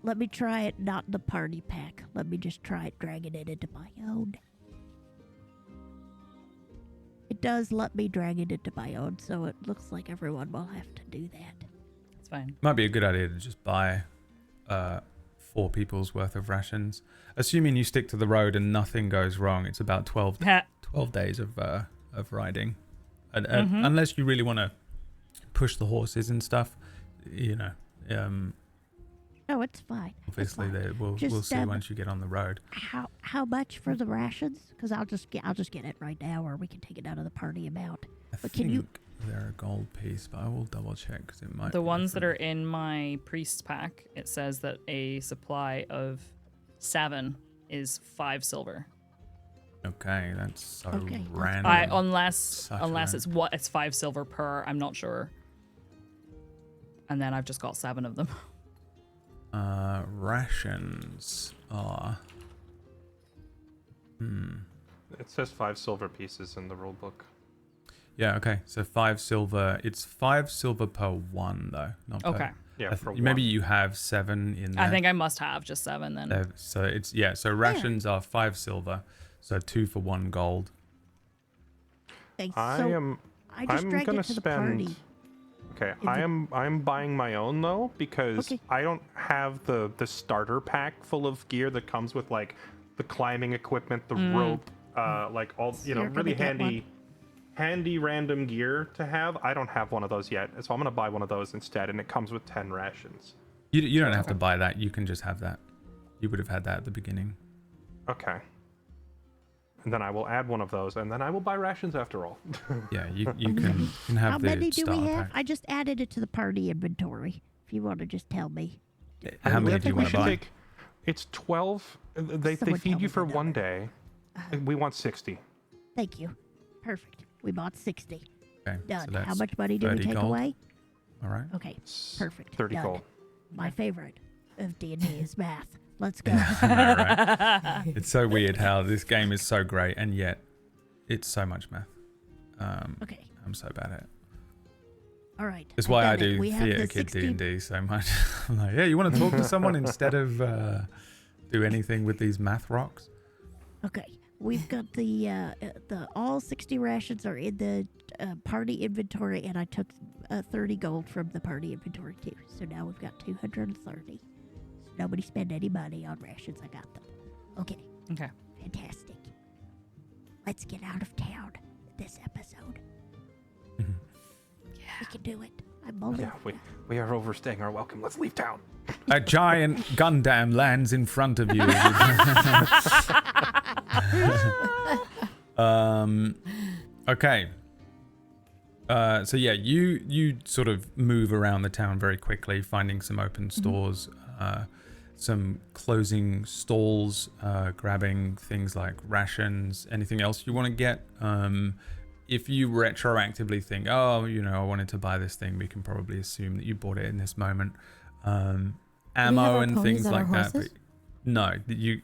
Let me try it not in the party pack. Let me just try it dragging it into my own. It does let me drag it into my own, so it looks like everyone will have to do that. It's fine. Might be a good idea to just buy 4 people's worth of rations. Assuming you stick to the road and nothing goes wrong, it's about 12 days of riding. And, unless you really want to push the horses and stuff, you know. No, it's fine. Obviously, we'll see once you get on the road. How much for the rations? Because I'll just get it right now, or we can take it out of the party amount. I think they're a gold piece, but I will double check because it might. The be ones that are different. in my priest's pack, it says that a supply of 7 is 5 silver. Okay, that's so Okay, that's random. Unless Such it's 5 silver per. I'm not sure. And then I've just got 7 of them. Rations are. It says 5 silver pieces in the rule book. Yeah. Okay. So 5 silver. It's 5 silver per 1 though. Not per, Okay. Yeah, for maybe one. you have 7 in there. I think I must have just 7 then. So it's So rations are 5 silver. So 2 for 1 gold. Thanks. I So am. I just I'm dragged gonna it to the spend. party. Okay, Is it- I'm buying my own though because Okay. I don't have the starter pack full of gear that comes with like the climbing equipment, the rope, like all You're really gonna get handy random gear to have. I don't have one of those yet, so I'm gonna buy one of those instead, and it comes with 10 rations. You don't have to buy that. You can just have that. You would have had that at the beginning. Okay. And then I will add one of those, and then I will buy rations after all. Yeah, you can have How the many do we starter have? pack. I just added it to the party inventory. If you want to just tell me. How many I do you think we want to should buy? take. It's 12. They Someone feed tell you me for the 1 number. day. We want 60. Thank you. Perfect. We bought 60. Okay, Done. so How that's much money did we 30 take gold. away? All right. Okay. Perfect. 30 Done. gold. My favorite of D&D is math. Let's go. Right. It's so weird how this game is so great and yet it's so much math. Okay. I'm so bad at it. All right. It's why I done it. do We have Theatre the Kid 60 D&D so much. I'm like, yeah, you want to talk to someone instead of do anything with these math rocks? Okay. We've got the all 60 rations are in the party inventory, and I took 30 gold from the party inventory too. So now we've got 230. So nobody spend any money on rations. I got them. Okay. Okay. Fantastic. Let's get out of town this episode. We can do it. I'm believing. Yeah, we are overstaying our welcome. Let's leave town. A giant Gundam lands in front of you. Okay. So yeah, you sort of move around the town very quickly, finding some open stores, some closing stalls, grabbing things like rations, anything else you want to get. If you retroactively think, oh, you know, I wanted to buy this thing, we can probably assume that you bought it in this moment. Ammo our and ponies things and our like that. horses? No,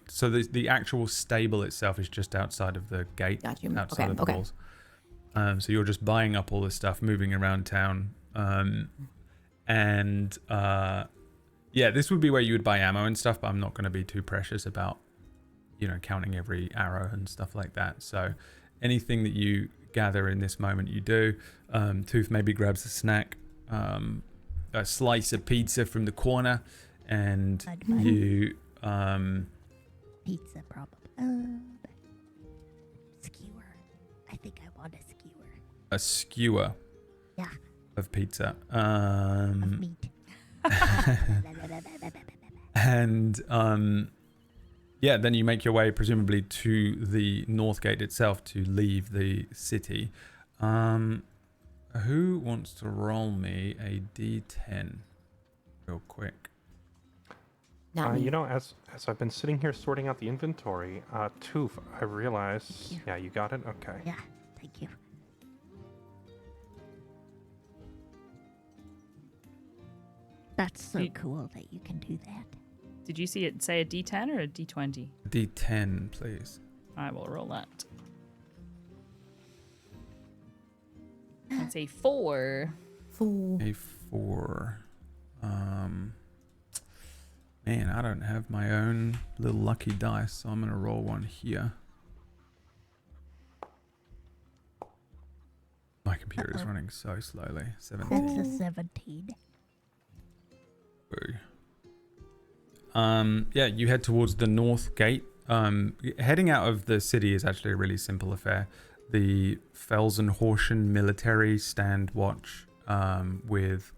so the actual stable itself is just outside of the gate, Got you. outside Okay, of the okay. walls. So you're just buying up all this stuff, moving around town, yeah, this would be where you would buy ammo and stuff. But I'm not going to be too precious about, you know, counting every arrow and stuff like that. So anything that you gather in this moment, you do. Tooth maybe grabs a snack, a slice of pizza from the corner, and you Pizza, probably. Skewer. I think I want a skewer. a skewer Yeah, of pizza. of meat. And yeah, then you make your way presumably to the north gate itself to leave the city. Who wants to roll me a d10 real quick? Not me. You know, as I've been sitting here sorting out the inventory, Toof, I realize... Yeah, you got it? Okay. Yeah, thank you. That's so cool that you can do that. Did you see it say a D10 or a D20? D10, please. I will roll that. That's a 4. Fool. A 4. Man, I don't have my own little lucky dice, so I'm going to roll one here. My computer is running so slowly. 17. That's a 17. Boo. Yeah, you head towards the north gate. Heading out of the city is actually a really simple affair. The Felsenhorschen military stand watch with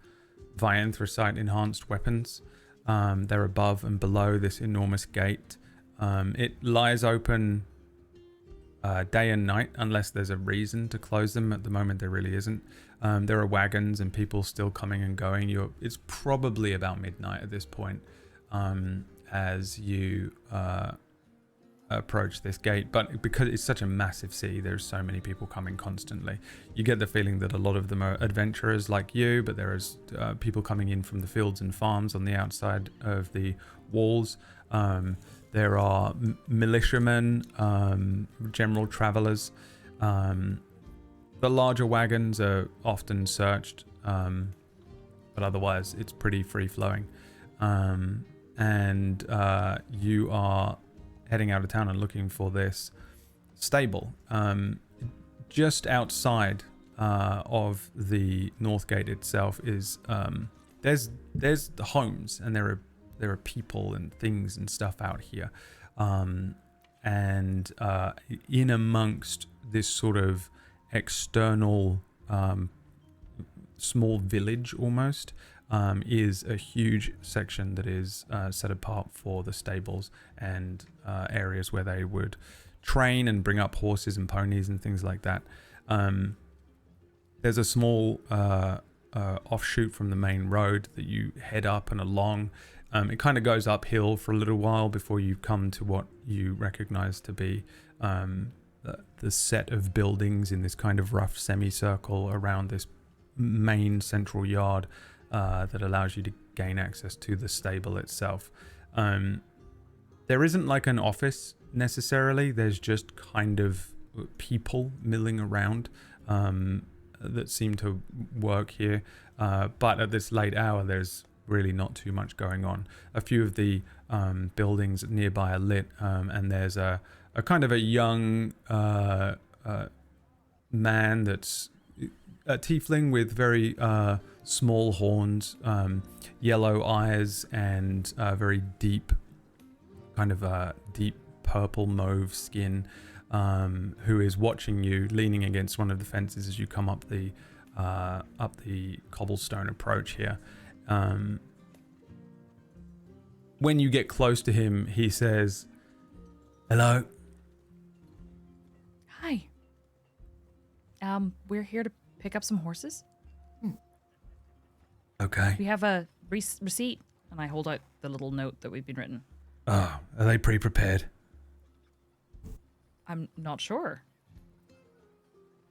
Vianthracite enhanced weapons. They're above and below this enormous gate. It lies open day and night unless there's a reason to close them. At the moment there really isn't. There are wagons and people still coming and going. It's probably about midnight at this point as you approach this gate, but because it's such a massive city, there's so many people coming constantly. You get the feeling that a lot of them are adventurers like you, but there is people coming in from the fields and farms on the outside of the walls. There are militiamen, general travelers. The larger wagons are often searched, but otherwise it's pretty free flowing. And you are heading out of town and looking for this stable. Just outside of the North Gate itself is there's the homes, and there are people and things and stuff out here, and in amongst this sort of external small village almost is a huge section that is set apart for the stables and areas where they would train and bring up horses and ponies and things like that. There's a small offshoot from the main road that you head up and along. It kind of goes uphill for a little while before you come to what you recognize to be the set of buildings in this kind of rough semicircle around this main central yard that allows you to gain access to the stable itself. There isn't like an office necessarily. There's just kind of people milling around that seem to work here. But at this late hour, there's really not too much going on. A few of the buildings nearby are lit, and there's a kind of a young man that's a tiefling with very small horns, yellow eyes, and very deep, kind of a deep purple mauve skin, who is watching you, leaning against one of the fences as you come up the cobblestone approach here. When you get close to him, he says, "Hello." Hi. We're here to pick up some horses. Okay. We have a receipt, and I hold out the little note that we've been written. Oh, are they pre-prepared? I'm not sure.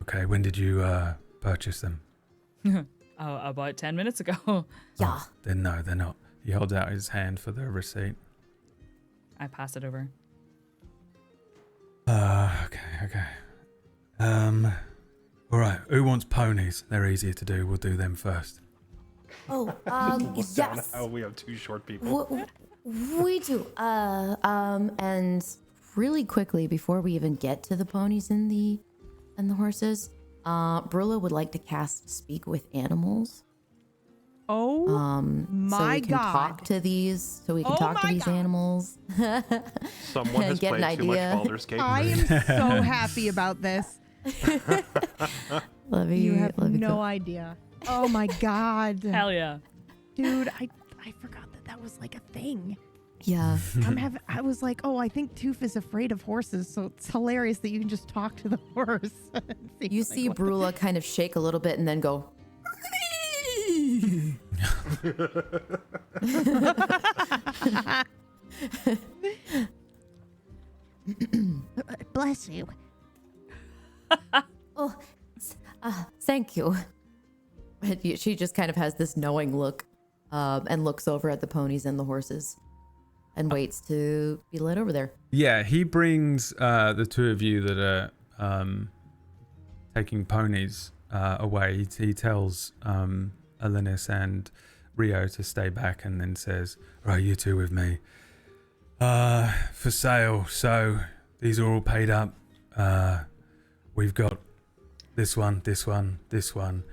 Okay, when did you purchase them? About 10 minutes ago. Yeah. Oh, then no, they're not. He holds out his hand for the receipt. I pass it over. Okay. All right. Who wants ponies? They're easier to do. We'll do them first. Oh, Look down yes. how we have two short people. We do. And really quickly before we even get to the ponies and the horses, Brilla would like to cast Speak with Animals. Oh So my we can god. talk to these. So we can Oh talk to my these God. animals. Someone has Get an played too much idea. Baldur's Gate. I am so happy about this. Love you. You have love you, no Cool. idea. Oh my god. Hell yeah. Dude, I forgot that was like a thing. Yeah. I was like, oh, I think Toof is afraid of horses, so it's hilarious that you can just talk to the horse. You see Brula kind of shake a little bit and then go. Bless you. Oh, thank you. And she just kind of has this knowing look and looks over at the ponies and the horses and waits to be led over there. Yeah, he brings the two of you that are taking ponies away. He tells Alanis and Rio to stay back and then says, right, you two with me. For sale. So these are all paid up. We've got this one, this one, this one.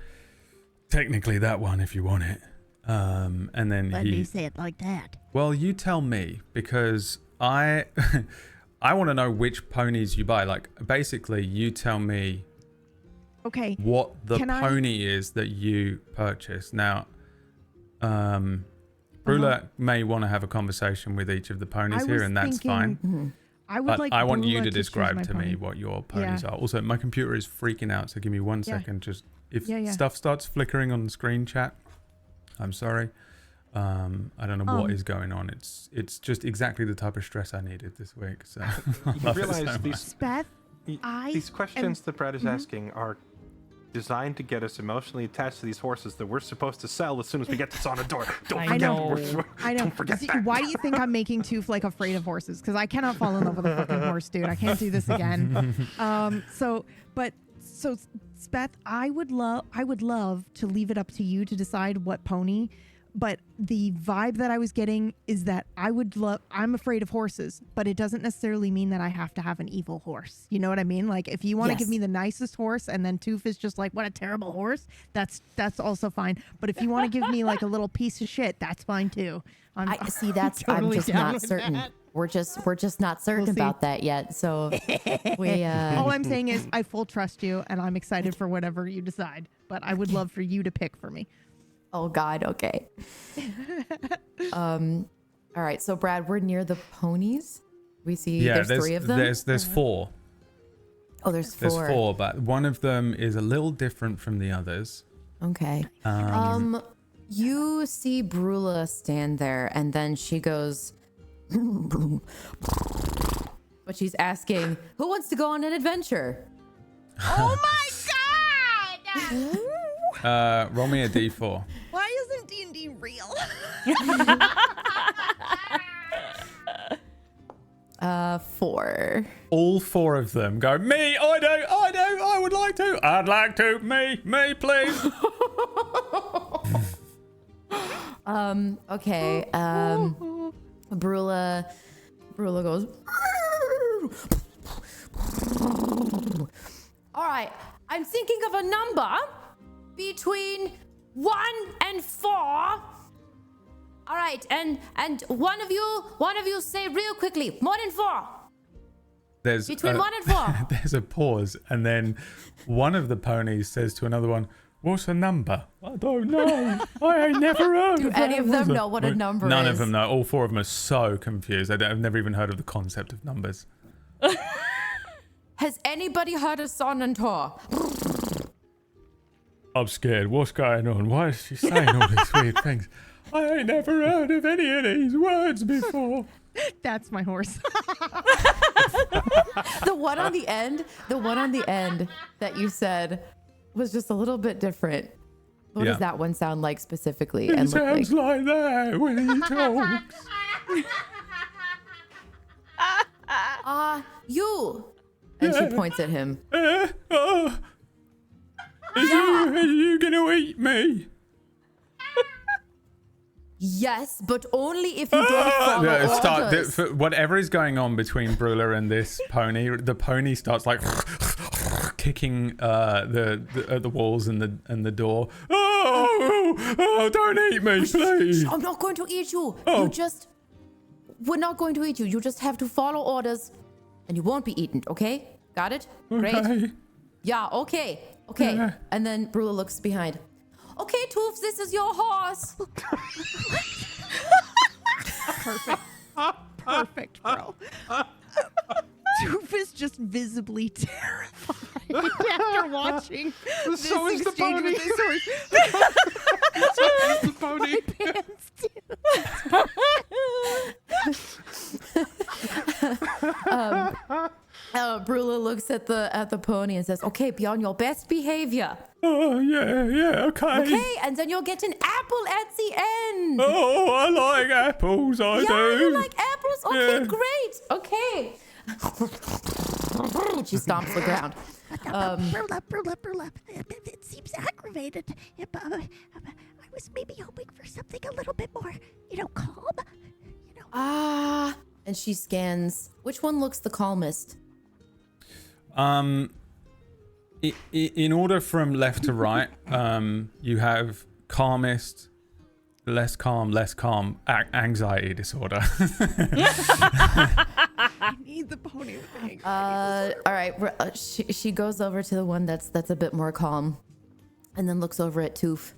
Technically that one if you want it. And then Let me say it like that. Well, you tell me, because I I want to know which ponies you buy. Like, basically, you tell me Okay. what the pony is that you purchase. Now, Brula may want to have a conversation with each of the ponies here, and that's fine. I would But like I want Brula you to choose describe my to me pony. what your ponies are. Also, my computer is freaking out, so give me 1 second. Just if stuff starts flickering on the screen chat, I'm sorry. I don't know what is going on. It's just exactly the type of stress I needed this week. So You realize these questions that Brad is asking are designed to get us emotionally attached to these horses that we're supposed to sell as soon as we get this on a door. Don't forget. I know. Don't forget that. Why do you think I'm making Toof like afraid of horses? Because I cannot fall in love with a fucking horse, dude. I can't do this again. So Speth, I would love to leave it up to you to decide what pony. But the vibe that I was getting is that I'm afraid of horses, but it doesn't necessarily mean that I have to have an evil horse. You know what I mean? Like, if you want to give me the nicest horse and then Toof is just like, what a terrible horse, that's also fine. But if you want to give me like a little piece of shit, that's fine too. I'm totally just down not with certain. that. We're just not certain about that yet. So we all I'm saying is I full trust you and I'm excited for whatever you decide, but I would love for you to pick for me. Oh God, okay. All right, so Brad, we're near the ponies. We see there's 3 of them. There's 4. Oh, there's 4. There's 4, but one of them is a little different from the others. Okay. You see Brula stand there, and then she goes, but she's asking, "Who wants to go on an adventure?" Oh my God! Roll me a d4. Why isn't D&D real? 4. All 4 of them go, me, I would like to, I'd like to, me, please. Okay. Brula goes. All right. I'm thinking of a number between 1 and 4. All right, and one of you say real quickly, more than 4. There's between 1 and 4. There's a pause, and then one of the ponies says to another one, "What's a number?" "I don't know. I ain't never heard Do of that." any of them know what a number None is? of them know. All 4 of them are so confused. I've never even heard of the concept of numbers. Has anybody heard of Sonnentor? I'm scared. What's going on? Why is she saying all these weird things? I ain't never heard of any of these words before. That's my horse. The one on the end that you said was just a little bit different. What does that one sound like specifically? It sounds like that when he talks. You. And she points at him. Are you gonna eat me? Yes, but only if you don't follow orders. Whatever is going on between Brula and this pony, the pony starts like kicking the walls and the door. Oh, don't eat me, please. I'm not going to eat you. Oh. We're not going to eat you. You just have to follow orders and you won't be eaten, okay? Got it? Great. Okay. Yeah, okay. Yeah. And then Brula looks behind. Okay, Toofs, this is your horse. Perfect. Perfect, bro. Toof is just visibly terrified after watching this So is the exchange pony. with this horse. So is the pony. Brula looks at the pony and says, "Okay, be on your best behavior. Oh, yeah, okay. Okay, and then you'll get an apple at the end. Oh, I like apples, I yeah, do. you like apples? Okay, Yeah. great. Okay." She stomps the ground. Brula. It seems aggravated. I was maybe hoping for something a little bit more, calm. And she scans. Which one looks the calmest? In order from left to right, you have calmest, less calm, anxiety disorder. I need the pony with the anxiety. All right. She goes over to the one that's a bit more calm, and then looks over at Toof.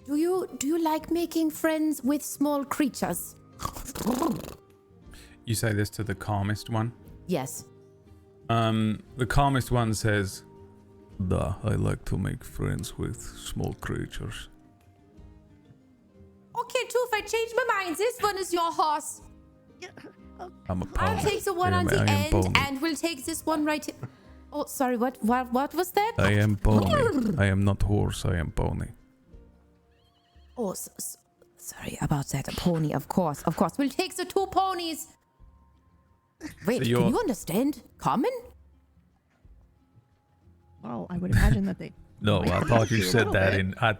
Do you like making friends with small creatures? You say this to the calmest one. Yes. The calmest one says, Duh, I like to make friends with small creatures. Okay, Toof, I changed my mind. This one is your horse. I'm a pony. I'll take the one I on am- the I am end, pony. and we'll take this one right here. Oh, sorry. What was that? I am pony. I am not horse, I am pony. Oh, sorry about that. A pony, of course. We'll take the two ponies. Wait, So can you're- you understand common? Well, I would imagine that they. No, I thought you A said little that bit. in. I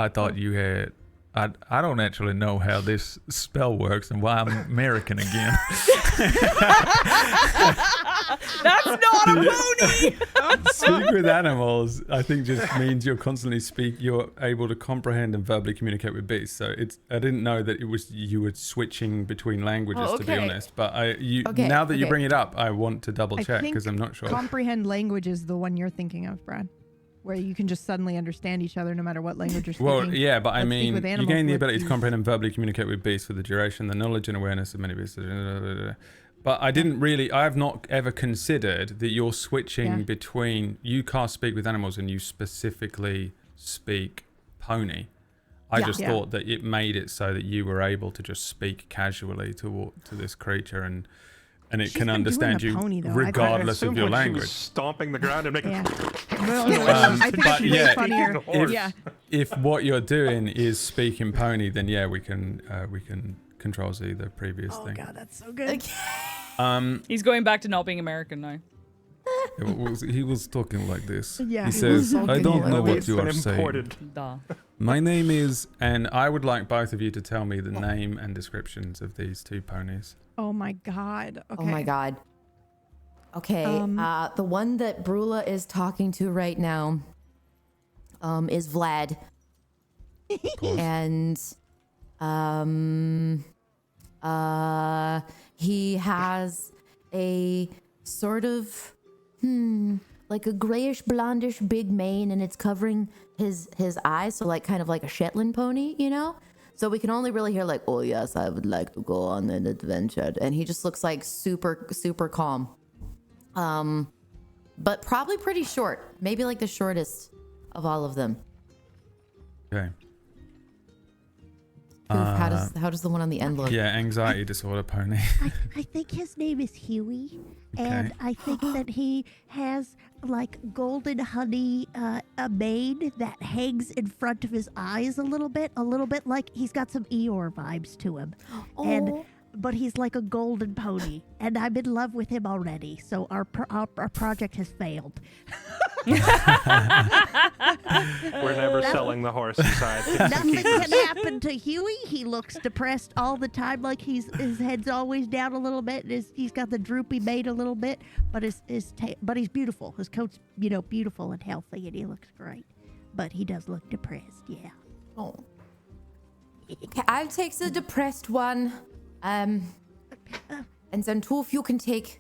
thought you had. I don't actually know how this spell works and why I'm American again. That's not a pony. speak with animals, I think just means you're able to comprehend and verbally communicate with beasts. So I didn't know that you were switching between languages, Oh, to be okay. honest. But Okay, now that you okay. bring it up, I want to double I check think because I'm not sure. Comprehend language is the one you're thinking of, Brad, where you can just suddenly understand each other no matter what language you're speaking. Well, yeah, but I Let's speak mean, with you animals, gain the let's ability to use- comprehend and verbally communicate with beasts for the duration, the knowledge and awareness of many beasts. But I have not ever considered that you're switching Yeah. between, you can't speak with animals and you specifically speak pony. I Yeah. just Yeah. thought that it made it so that you were able to just speak casually to this creature and it She's can been understand doing you a pony, though. I regardless I of your assumed when she was language. stomping the ground and making. Yeah. No, I think but she's yeah, funnier. Horse. Yeah. If what you're doing is speaking pony, then yeah, we can control Z, the previous Oh thing. god, that's so good. He's going back to not being American now. He was talking like this. Yeah, He he says, was I don't talking know like what It's you been are saying. imported. Duh. My name is, and I would like both of you to tell me the name and descriptions of these two ponies. Oh my god. Okay. Oh my god. Okay, Um, the one that Brula is talking to right now is Vlad. And he has a sort of like a grayish blondish big mane, and it's covering his eyes, so like kind of like a Shetland pony, you know? So we can only really hear like, "Oh yes, I would like to go on an adventure," and he just looks like super calm. But probably pretty short, maybe like the shortest of all of them. Okay. How does the one on the end look? Yeah, anxiety disorder pony. I think his name is Huey, and I think that he has like golden honey, a mane that hangs in front of his eyes a little bit like he's got some Eeyore vibes to him. But he's like a golden pony, and I'm in love with him already. So our project has failed. We're never selling the horse inside. Nothing can happen to Huey. He looks depressed all the time, like his head's always down a little bit. And he's got the droopy mane a little bit, but but he's beautiful. His coat's beautiful and healthy, and he looks great. But he does look depressed. Yeah. Oh. Okay, I'll take the depressed one. And then Toof, you can take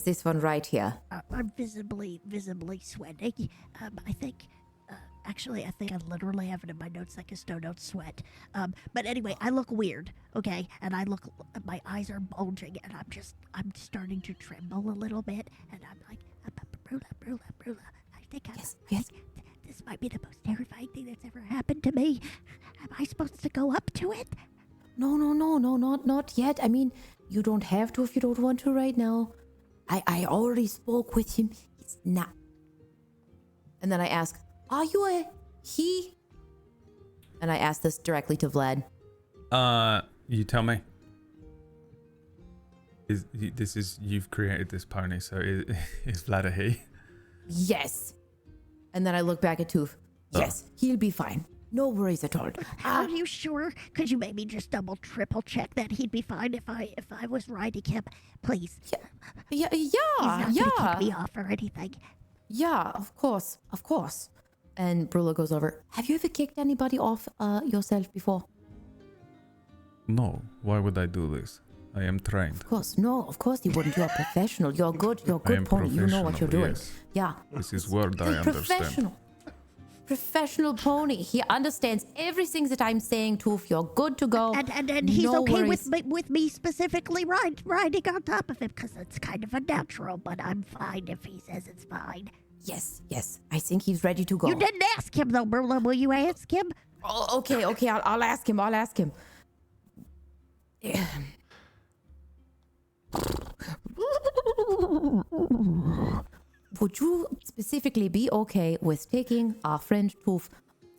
this one right here. I'm visibly sweating. I think Actually, I think I literally have it in my notes like a snow don't sweat. But anyway, I look weird, okay? And my eyes are bulging, and I'm starting to tremble a little bit, and I'm like, Brula. I think this might be the most terrifying thing that's ever happened to me. Am I supposed to go up to it? No, not yet. I mean, you don't have to if you don't want to right now. I already spoke with him. It's not. And then I ask, are you a he? And I ask this directly to Vlad. You tell me. You've created this pony, so is Vlad a he? Yes. And then I look back at Toof. Yes, he'll be fine. No worries at all. Are you sure? Could you maybe just triple check that he'd be fine if I was riding him, please? Yeah. He's not gonna kick me off or anything. Yeah, of course. And Brula goes over. Have you ever kicked anybody off yourself before? No. Why would I do this? I am trained. Of course. No, of course you wouldn't. You're a professional. You're good pony. You know what you're doing. Yes. Yeah. This is word I understand. Professional pony. He understands everything that I'm saying, Toof. You're good to go. And he's no okay worries. with me specifically riding on top of him because it's kind of unnatural, but I'm fine if he says it's fine. Yes. I think he's ready to go. You didn't ask him though, Brula. Will you ask him? Oh, okay. I'll ask him. Yeah. Would you specifically be okay with taking our friend Toof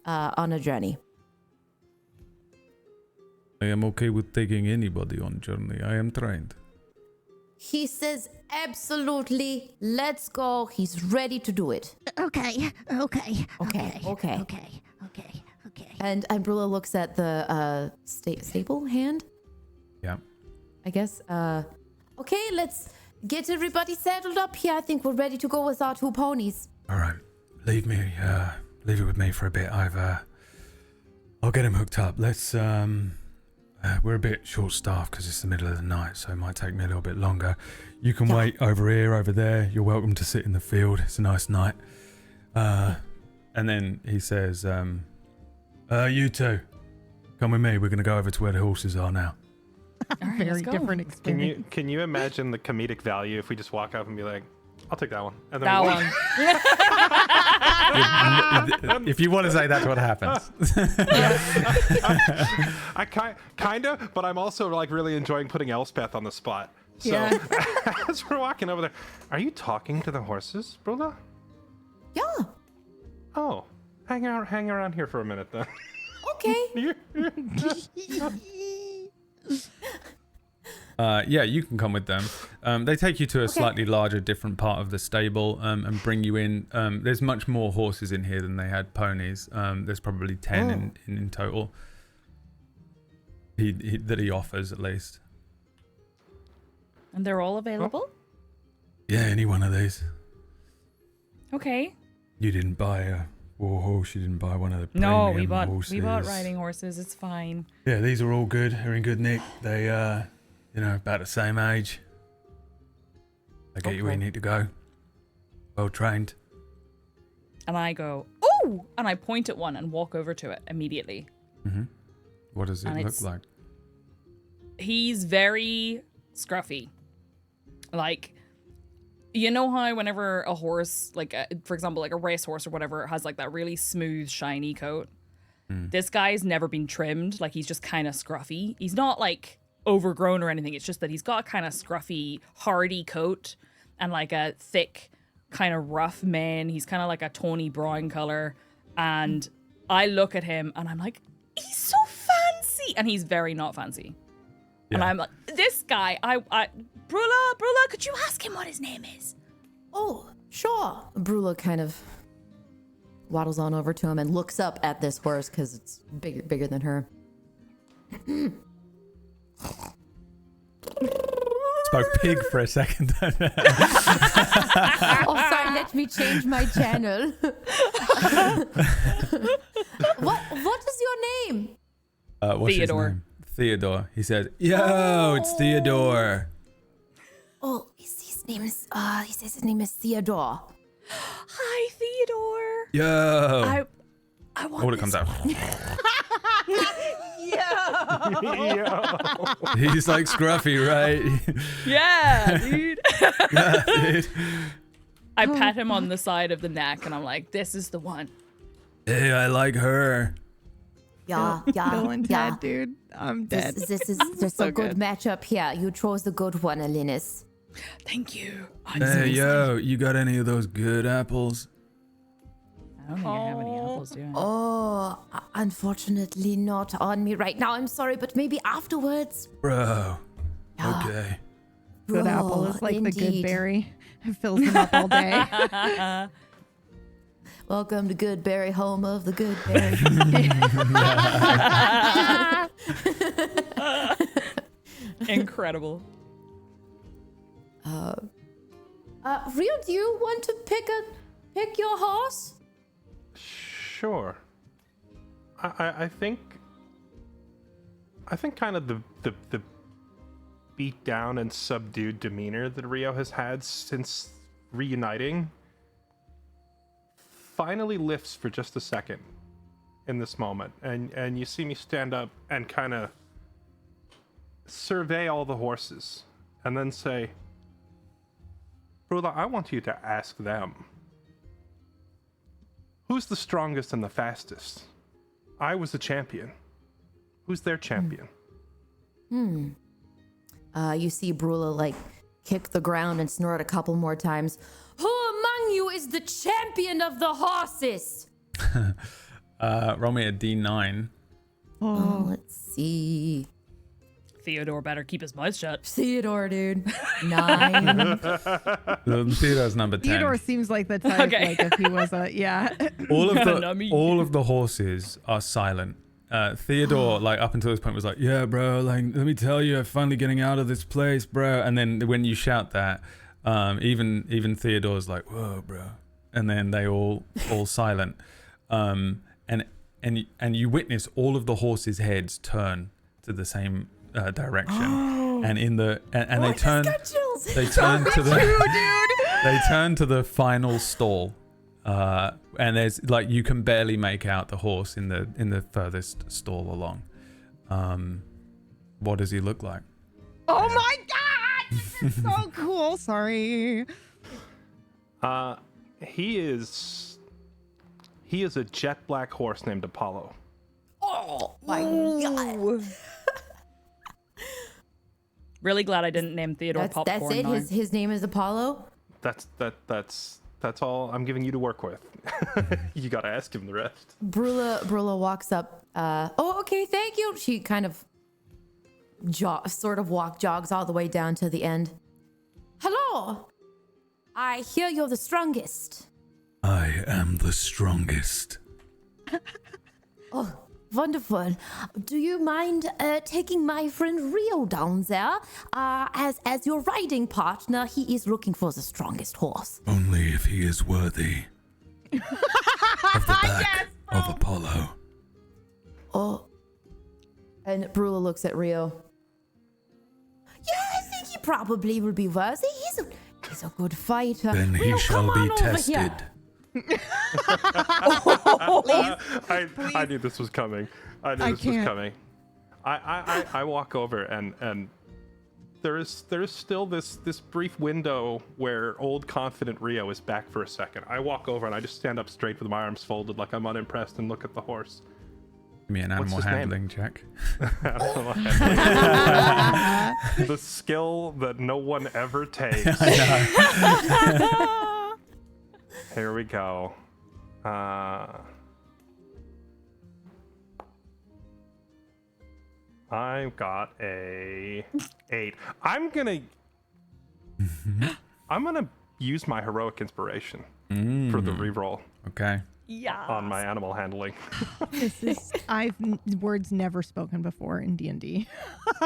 on a journey? I am okay with taking anybody on journey. I am trained. He says absolutely. Let's go. He's ready to do it. Okay. And Brula looks at the staple hand. Yeah. I guess. Okay, let's get everybody saddled up here. I think we're ready to go with our 2 ponies. All right, leave it with me for a bit. I'll get him hooked up. Let's we're a bit short-staffed because it's the middle of the night, so it might take me a little bit longer. You can wait over here, over there. You're welcome to sit in the field. It's a nice night. And then he says, you two, come with me. We're going to go over to where the horses are now. Right, Very let's go. different experience. Can you imagine the comedic value if we just walk up and be like, I'll take that one. And then If you want to say that's what happens. I kind of, but I'm also like really enjoying putting Elspeth on the spot. So as we're walking over there, are you talking to the horses, Brula? Yeah. Oh, hang around here for a minute then. Okay. Yeah, you can come with them. They take you to a slightly larger, different part of the stable and bring you in. There's much more horses in here than they had ponies. There's probably 10 in total. That he offers, at least. And they're all available? Yeah, any one of these. Okay. You didn't buy a war horse. You didn't buy one of the No, premium horses. we bought riding horses. It's fine. Yeah, these are all good. They're in good nick. They, about the same age. They get you where you need to go. Well trained. And I go, ooh! And I point at one and walk over to it immediately. Mm-hmm. What does it And look like? He's very scruffy. Like, you know how whenever a horse, like, for example, like a racehorse or whatever, has like that really smooth, shiny coat? This guy's never been trimmed. Like, he's just kind of scruffy. He's not like overgrown or anything. It's just that he's got a kind of scruffy, hardy coat and like a thick, kind of rough mane. He's kind of like a tawny brown color. And I look at him and I'm like, he's so fancy. And he's very not fancy. Yeah. And I'm like, this guy, Brula, could you ask him what his name is? Oh, sure. Brula kind of waddles on over to him and looks up at this horse because it's bigger than her. Spoke pig for a second. Oh, sorry, let me change my channel. What is your name? What's Theodore. His name? Theodore. He said, "Yo, it's Theodore." Oh, his name is he says his name is Theodore. Hi, Theodore. Yo. I want All that comes out. He's like Scruffy, right? Yeah, dude. Yeah, dude. I pat him on the side of the neck and I'm like, this is the one. Hey, I like her. Yeah, Bill and yeah. Ted, dude. I'm dead. This is just So a good good. matchup here. You chose the good one, Linus. Thank you. I'm Hey, so excited. yo, you got any of those good apples? I don't think I have any apples, do I? Oh, unfortunately not on me right now. I'm sorry, but maybe afterwards. Bro. Yeah. Okay. Good apple Bro, is like the good indeed. berry. It fills them up all day. Welcome to Goodberry, home of the Goodberry. Incredible. Rio, do you want to pick your horse? Sure. I think kind of the beat down and subdued demeanor that Rio has had since reuniting finally lifts for just a second in this moment, and you see me stand up and kind of survey all the horses and then say, Brula, I want you to ask them, who's the strongest and the fastest? I was the champion. Who's their champion? You see Brula like kick the ground and snort a couple more times. Who among you is the champion of the horses? Roll me a D9. Oh, let's see. Theodore better keep his mouth shut. Theodore, dude. 9. Theodore's number 10. Theodore seems like the type, Okay. like if he was a, yeah. All of the horses are silent. Theodore, like up until this point, was like, "Yeah, bro. Like, let me tell you, I'm finally getting out of this place, bro." And then when you shout that, even Theodore's like, "Whoa, bro!" And then they all silent. And you witness all of the horses' heads turn to the same direction, and they turn to the final stall. And there's like you can barely make out the horse in the furthest stall along. What does he look like? Oh my god! This is so cool. Sorry. He is a jet black horse named Apollo. Oh my god. Really glad I didn't name Theodore Popcorn. That's it. now. His name is Apollo. That's all I'm giving you to work with. You gotta ask him the rest. Brula walks up. Oh, okay, thank you. She kind of jogs all the way down to the end. Hello. I hear you're the strongest. I am the strongest. Oh, wonderful. Do you mind taking my friend Rio down there? As your riding partner, he is looking for the strongest horse. Only if he is worthy of the back of Apollo. Oh. And Brula looks at Rio. Yeah, I think he probably will be worthy. He's a good fighter. Then he Rio, shall come be on over tested. here. I knew this was coming. I walk over and there is still this brief window where old confident Rio is back for a second. I walk over and I just stand up straight with my arms folded like I'm unimpressed and look at the horse. Give me an What's animal his name? handling check. The skill that no one ever takes. Here we go. I got a 8. I'm gonna use my heroic inspiration for the reroll Okay. Yeah. on my animal handling. This is words never spoken before in D&D.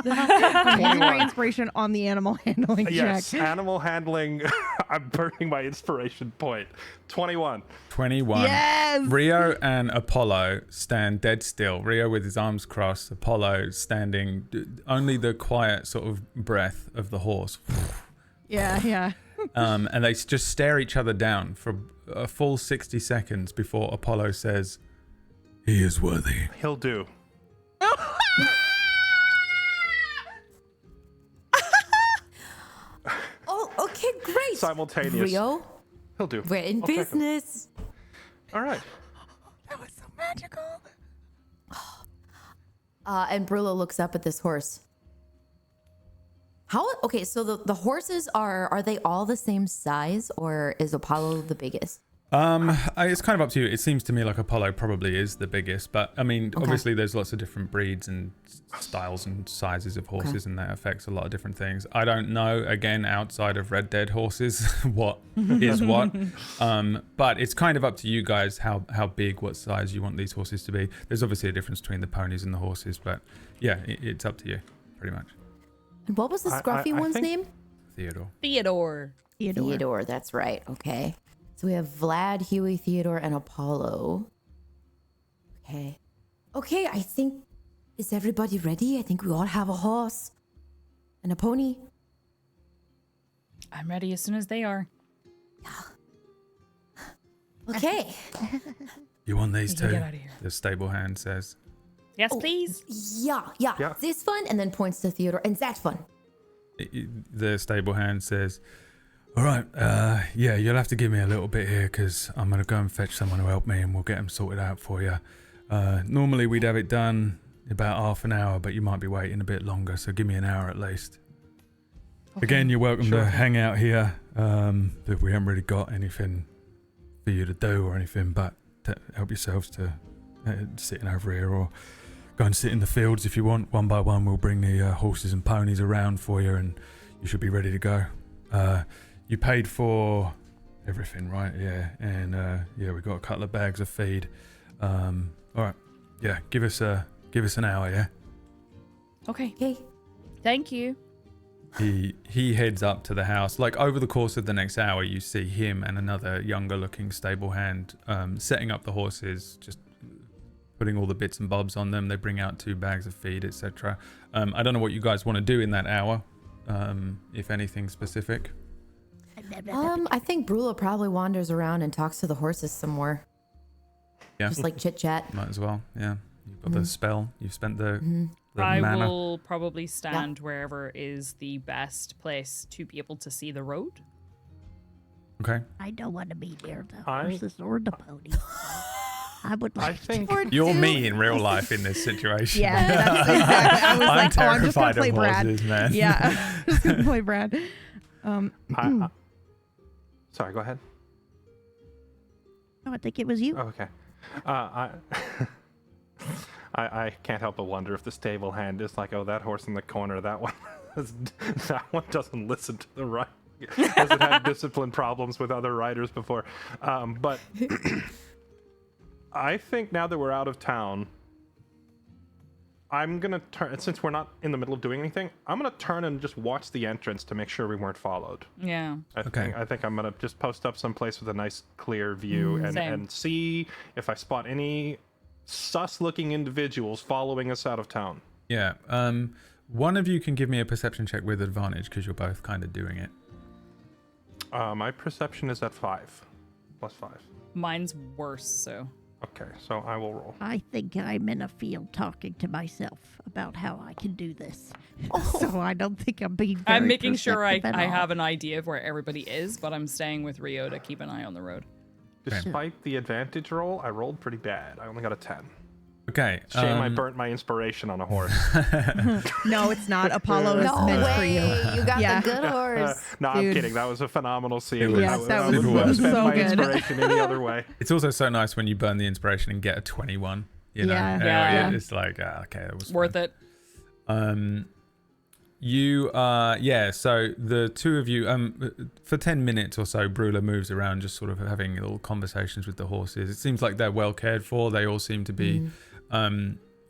I'm using my inspiration on the animal handling Yes, check. animal handling. I'm burning my inspiration point. 21. 21. Yes! Rio and Apollo stand dead still. Rio with his arms crossed. Apollo standing, only the quiet sort of breath of the horse. Yeah. And they just stare each other down for a full 60 seconds before Apollo says, He is worthy. He'll do. Oh, okay, great. Simultaneous. Rio, He'll do. we're in I'll take him. business. All right. That was so magical. And Brullo looks up at this horse. Okay, so the horses are they all the same size, or is Apollo the biggest? It's kind of up to you. It seems to me like Apollo probably is the biggest, but I mean, obviously there's lots of different breeds and styles and sizes of horses, and that affects a lot of different things. I don't know, again, outside of Red Dead horses, what is what. But it's kind of up to you guys how big, what size you want these horses to be. There's obviously a difference between the ponies and the horses, but yeah, it's up to you, pretty much. And what was the scruffy one's name? Theodore. Theodore, that's right. Okay. So we have Vlad, Huey, Theodore, and Apollo. Okay. Okay, I think... Is everybody ready? I think we all have a horse. And a pony. I'm ready as soon as they are. Okay. You want these We can two? get out of here. The stable hand says. Yes, please. Yeah. This one, and then points to Theodore, and that one. The stable hand says, All right. Yeah, you'll have to give me a little bit here because I'm going to go and fetch someone to help me and we'll get them sorted out for you. Normally we'd have it done in about half an hour, but you might be waiting a bit longer, so give me an hour at least. Okay. Again, you're welcome to hang out here. If we haven't really got anything for you to do or anything, but to help yourselves to sitting over here, or go and sit in the fields if you want. One by one, we'll bring the horses and ponies around for you, and you should be ready to go. You paid for everything, right? Yeah, and yeah, we got a couple of bags of feed. All right, yeah, give us an hour, yeah. Okay. Okay. Thank you. He heads up to the house. Like, over the course of the next hour, you see him and another younger looking stable hand setting up the horses, just putting all the bits and bobs on them. They bring out 2 bags of feed, etc. I don't know what you guys want to do in that hour, if anything specific. I think Brullo probably wanders around and talks to the horses some more. Yeah, Just like chit chat. might as well. Yeah, you've got the spell. You've spent the I mana. will probably stand wherever is the best place to be able to see the road. Okay. I don't want to be near the I- horses or the pony. I would I like think You're me in real life in this situation. Yeah, that's exactly. I was I'm like, oh, I'm just gonna terrified play of Brad. horses, man. Yeah, I'm just gonna play Brad. Sorry, go ahead. No, I think it was you. Oh, okay. I can't help but wonder if the stable hand is like, oh, that horse in the corner, that one doesn't listen to the right. Hasn't had discipline problems with other riders before. But I think now that we're out of town, I'm gonna turn. Since we're not in the middle of doing anything, I'm gonna turn and just watch the entrance to make sure we weren't followed. Yeah. I think I'm gonna just post up someplace with a nice clear view Same. and see if I spot any sus-looking individuals following us out of town. Yeah. One of you can give me a perception check with advantage because you're both kind of doing it. My perception is at 5, +5. Mine's worse, so. Okay, so I will roll. I think I'm in a field talking to myself about how I can do this. So I don't think I'm being very I'm making sure I perceptive at all. have an idea of where everybody is, but I'm staying with Rio to keep an eye on the road. Despite the advantage roll, I rolled pretty bad. I only got a 10. Okay. Shame I burnt my inspiration on a horse. No, it's not. Apollo is No meant for you. way. You got Yeah. the good horse. No, I'm Dude. kidding. That was a phenomenal scene. It was Yes, that was super well spent so my good. inspiration any other way. It's also so nice when you burn the inspiration and get a 21. You know? Yeah. Yeah. It's like, okay, that was Worth fun. it. So the two of you, for 10 minutes or so, Brula moves around just sort of having little conversations with the horses. It seems like they're well cared for. They all seem to be,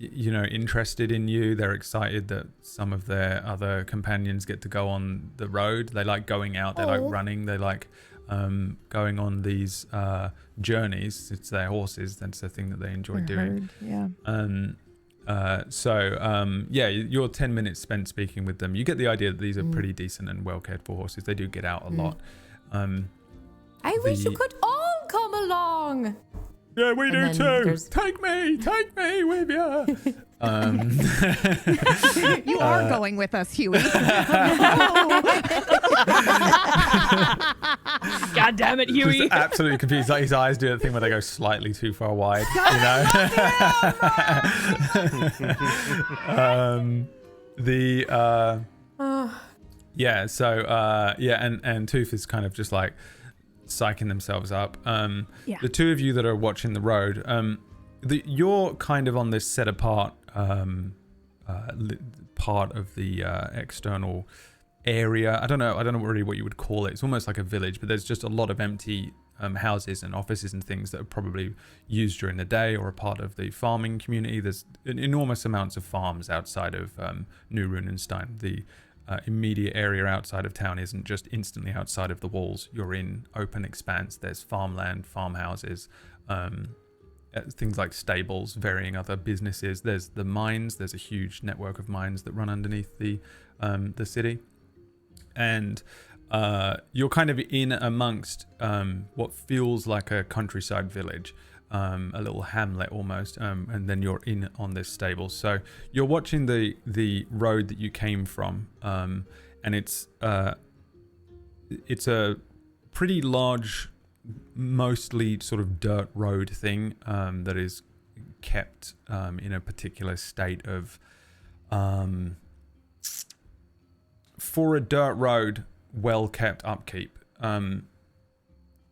interested in you. They're excited that some of their other companions get to go on the road. They like going out. They like running. They like going on these journeys. It's their horses. That's the thing that they enjoy doing. Yeah. Your 10 minutes spent speaking with them, you get the idea that these are pretty decent and well cared for horses. They do get out a lot. I wish you could all come along. Yeah, we And do then too. there's- Take me with you. You are going with us, Huey. God damn it, Huey. Just absolutely confused. Like his eyes do that thing where they go slightly too far wide. And Tooth is kind of just like psyching themselves up. Yeah. The two of you that are watching the road, you're kind of on this set apart part of the external area. I don't know really what you would call it. It's almost like a village, but there's just a lot of empty houses and offices and things that are probably used during the day or a part of the farming community. There's enormous amounts of farms outside of New Runenstein. The immediate area outside of town isn't just instantly outside of the walls. You're in open expanse. There's farmland, farmhouses, things like stables, varying other businesses. There's the mines. There's a huge network of mines that run underneath the city. And you're kind of in amongst what feels like a countryside village, a little hamlet almost, and then you're in on this stable. So you're watching the road that you came from, and it's a pretty large, mostly sort of dirt road thing that is kept in a particular state of, for a dirt road, well kept upkeep.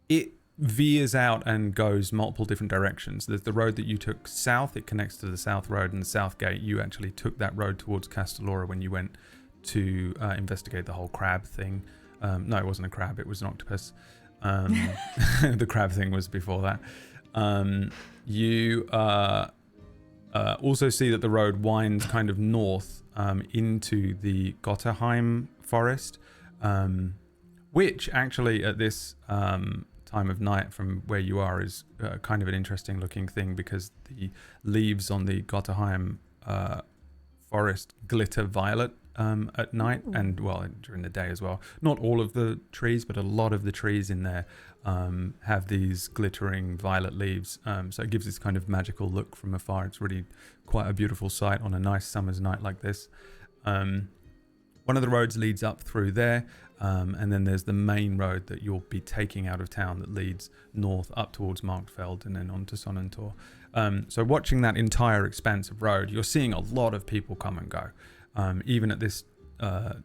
It veers out and goes multiple different directions. There's the road that you took south. It connects to the south road and the south gate. You actually took that road towards Castellora when you went to investigate the whole crab thing. No, it wasn't a crab. It was an octopus. The crab thing was before that. You also see that the road winds kind of north into the Gotterheim forest, which actually at this time of night from where you are is kind of an interesting looking thing, because the leaves on the Gotterheim forest glitter violet at night. Ooh. And well, during the day as well. Not all of the trees, but a lot of the trees in there have these glittering violet leaves, so it gives this kind of magical look from afar. It's really quite a beautiful sight on a nice summer's night like this. One of the roads leads up through there, and then there's the main road that you'll be taking out of town that leads north up towards Markfeld and then on to Sonnentor. So watching that entire expanse of road, you're seeing a lot of people come and go. Even at this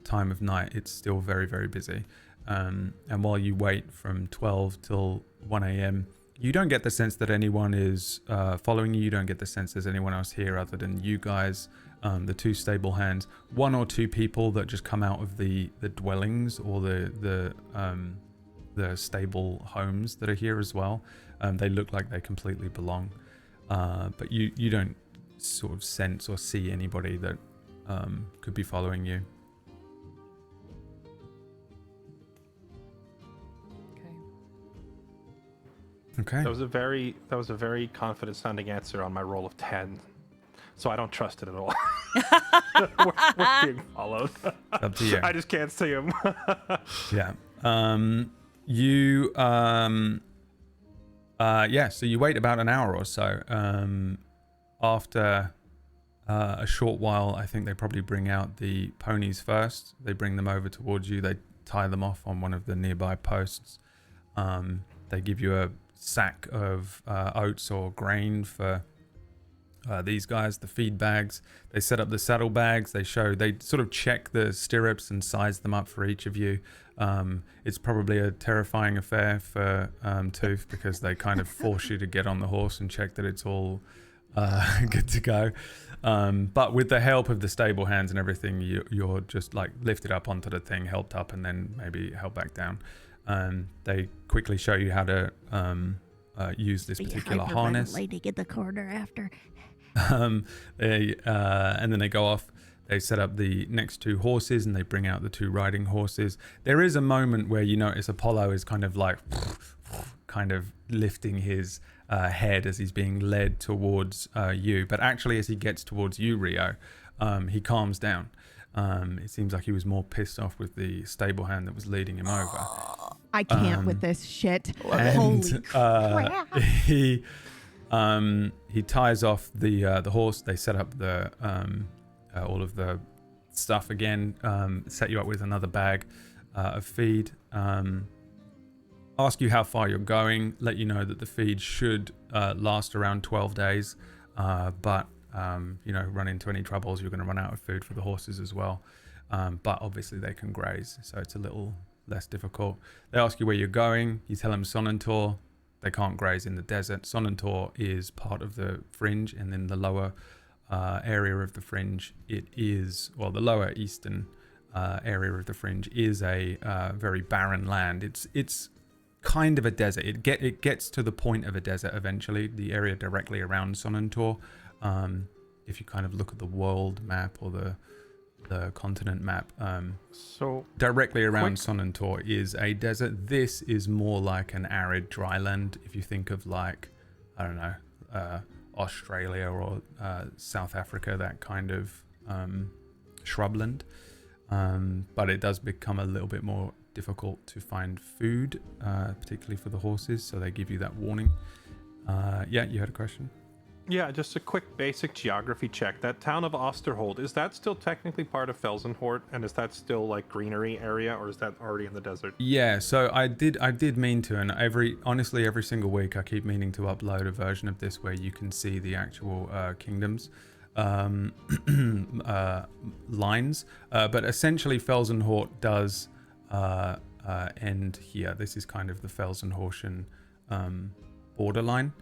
time of night, it's still very, very busy. And while you wait from 12 till 1 a.m., you don't get the sense that anyone is following you. You don't get the sense there's anyone else here other than you guys, the two stable hands, one or two people that just come out of the dwellings or the stable homes that are here as well. They look like they completely belong, but you don't sort of sense or see anybody that could be following you. Okay. That was a very confident sounding answer on my roll of 10. So I don't trust it at all. we're being followed. It's up to you. I just can't see him. Yeah. So you wait about an hour or so. After a short while, I think they probably bring out the ponies first. They bring them over towards you. They tie them off on one of the nearby posts. They give you a sack of oats or grain for these guys, the feed bags. They set up the saddle bags. They sort of check the stirrups and size them up for each of you. It's probably a terrifying affair for Tooth, because they kind of force you to get on the horse and check that it's all good to go. But with the help of the stable hands and everything, you're just like lifted up onto the thing, helped up, and then maybe held back down. They quickly show you how to use this particular harness. Lady in the corner after. And then they go off. They set up the next two horses and they bring out the two riding horses. There is a moment where you notice Apollo is kind of like kind of lifting his head as he's being led towards you. But actually, as he gets towards you, Rio, he calms down. It seems like he was more pissed off with the stable hand that was leading him over. I can't with this shit. And, Holy crap. He ties off the horse. They set up the all of the stuff again. Set you up with another bag of feed. Ask you how far you're going. Let you know that the feed should last around 12 days. But run into any troubles, you're going to run out of food for the horses as well. But obviously they can graze, so it's a little less difficult. They ask you where you're going. You tell them Sonnentor. They can't graze in the desert. Sonnentor is part of the fringe, and then the lower area of the fringe, the lower eastern area of the fringe is a very barren land. It's kind of a desert. It gets to the point of a desert eventually. The area directly around Sonnentor, if you kind of look at the world map or the continent map, So directly around Sonnentor is a desert. This is more like an arid dry land. If you think of like, I don't know, Australia or South Africa, that kind of shrubland. But it does become a little bit more difficult to find food, particularly for the horses. So they give you that warning. Yeah, you had a question? Yeah, just a quick basic geography check. That town of Osterhold, is that still technically part of Felsenhort? And is that still like greenery area, or is that already in the desert? Yeah, so I did mean to, and every single week I keep meaning to upload a version of this where you can see the actual kingdoms lines. But essentially Felsenhort does end here. This is kind of the Felsenhortian borderline.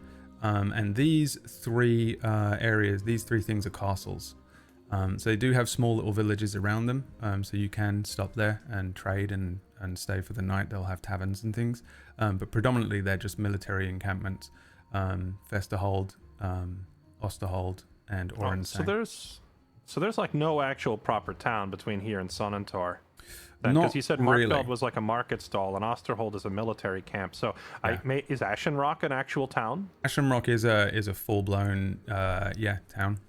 And these three areas, these three things are castles. So they do have small little villages around them. So you can stop there and trade and stay for the night. They'll have taverns and things. But predominantly they're just military encampments. Vesterhold, Osterhold, and Runenstein. So there's like no actual proper town between here and Sonnentor. Because Not you said really. Markfeld was like a market stall, and Osterhold is a military camp. So Yeah. is Ashenrock an actual town? Ashenrock is a full blown town.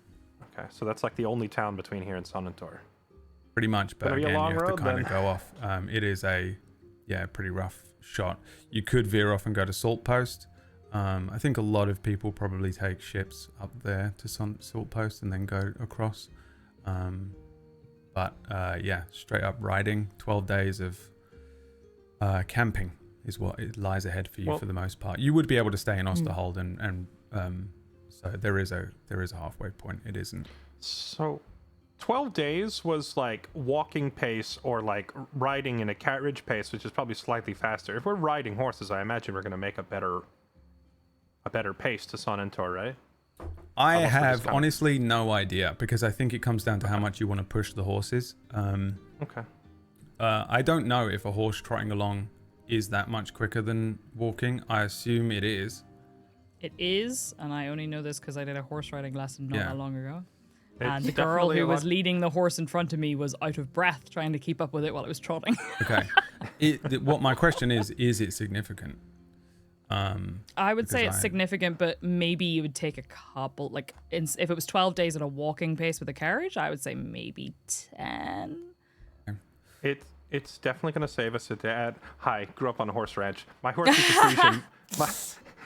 Okay, so that's like the only town between here and Sonnentor. Pretty much, but Gonna be a again, long you have to road, kind then. of go off. It is a pretty rough shot. You could veer off and go to Salt Post. I think a lot of people probably take ships up there to Salt Post and then go across. But straight up riding, 12 days of camping is what it lies ahead for you for the most part. You would be able to stay in Osterhold and so there is a halfway point. It isn't. So 12 days was like walking pace or like riding in a carriage pace, which is probably slightly faster. If we're riding horses, I imagine we're going to make a better pace to Sonnentor, right? I Unless we're just have kinda- honestly no idea, because I think it comes down to how much you want to push the horses. Okay. I don't know if a horse trotting along is that much quicker than walking. I assume it is. It is, and I only know this because I did a horse riding lesson not Yeah. that long ago. It's And the girl definitely who a was lot- leading the horse in front of me was out of breath trying to keep up with it while it was trotting. Okay. What my question is it significant? I would say Because it's significant, but maybe you would take a couple, like if it was 12 days at a walking pace with a carriage, I would say maybe 10. It's definitely going to save us a dad. Hi, grew up on a horse ranch. My horse is a Frisian.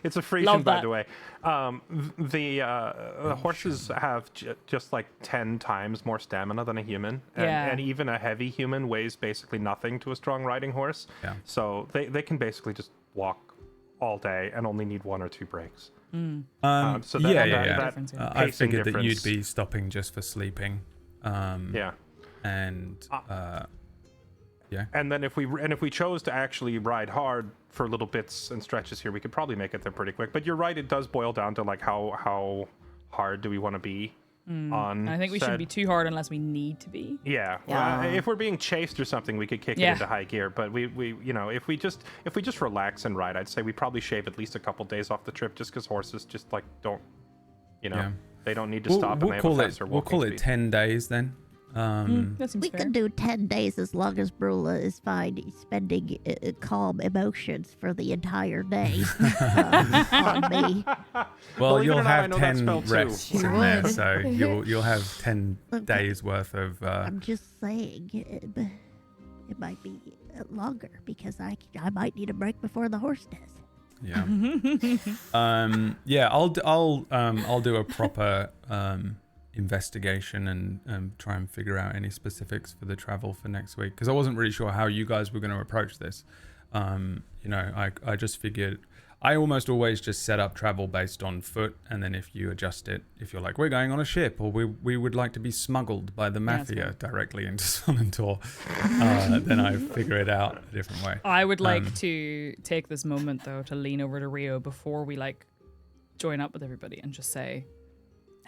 It's a Frisian, Love by that. the way. The horses have just like 10 times more stamina than a human. Yeah. And even a heavy human weighs basically nothing to a strong riding horse. Yeah. So they can basically just walk all day and only need 1 or 2 breaks. So that Difference, yeah. I pacing figured that you'd difference- be stopping just for sleeping. Yeah. And And then if we chose to actually ride hard for little bits and stretches here, we could probably make it there pretty quick. But you're right, it does boil down to like how hard do we want to be on. And I think we shouldn't be too hard unless we need to be. Yeah. Yeah. If we're being chased or something, we could kick it Yeah. into high gear. But we if we just relax and ride, I'd say we probably shave at least a couple days off the trip, just because horses just like don't, Yeah. they don't need to stop. And they have a faster we'll call walking it speed. 10 days then. That seems We fair. can do 10 days as long as Brula is fine spending calm emotions for the entire day on me. Well, Believe it you'll or not, I have know that 10 spell too. rests She in there, would. so you'll have 10 Okay. days worth of. I'm just saying it might be longer because I might need a break before the horse does. Yeah. Yeah, I'll do a proper investigation and try and figure out any specifics for the travel for next week, because I wasn't really sure how you guys were going to approach this. I just figured I almost always just set up travel based on foot, and then if you adjust it, if you're like, we're going on a ship, or we would like to be smuggled by the mafia directly into Sonentor, then I figure it out a different way. I would like to take this moment though to lean over to Rio before we like join up with everybody and just say,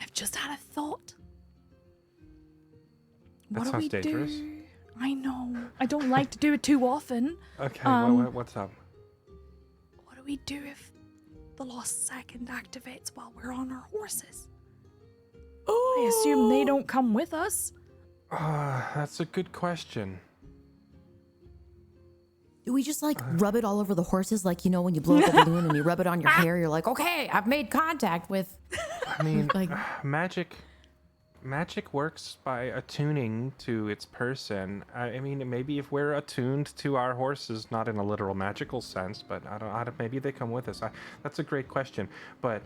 I've just had a thought. That What do sounds we dangerous. do? I know. I don't like to do it too often. Okay, what's up? What do we do if the lost second activates while we're on our horses? I assume they don't come with us. That's a good question. Do we just like rub it all over the horses? Like, you know, when you blow up a balloon and you rub it on your hair, you're like, okay, I've made contact with. I mean, Like- magic works by attuning to its person. I mean, maybe if we're attuned to our horses, not in a literal magical sense, but I don't maybe they come with us. That's a great question, but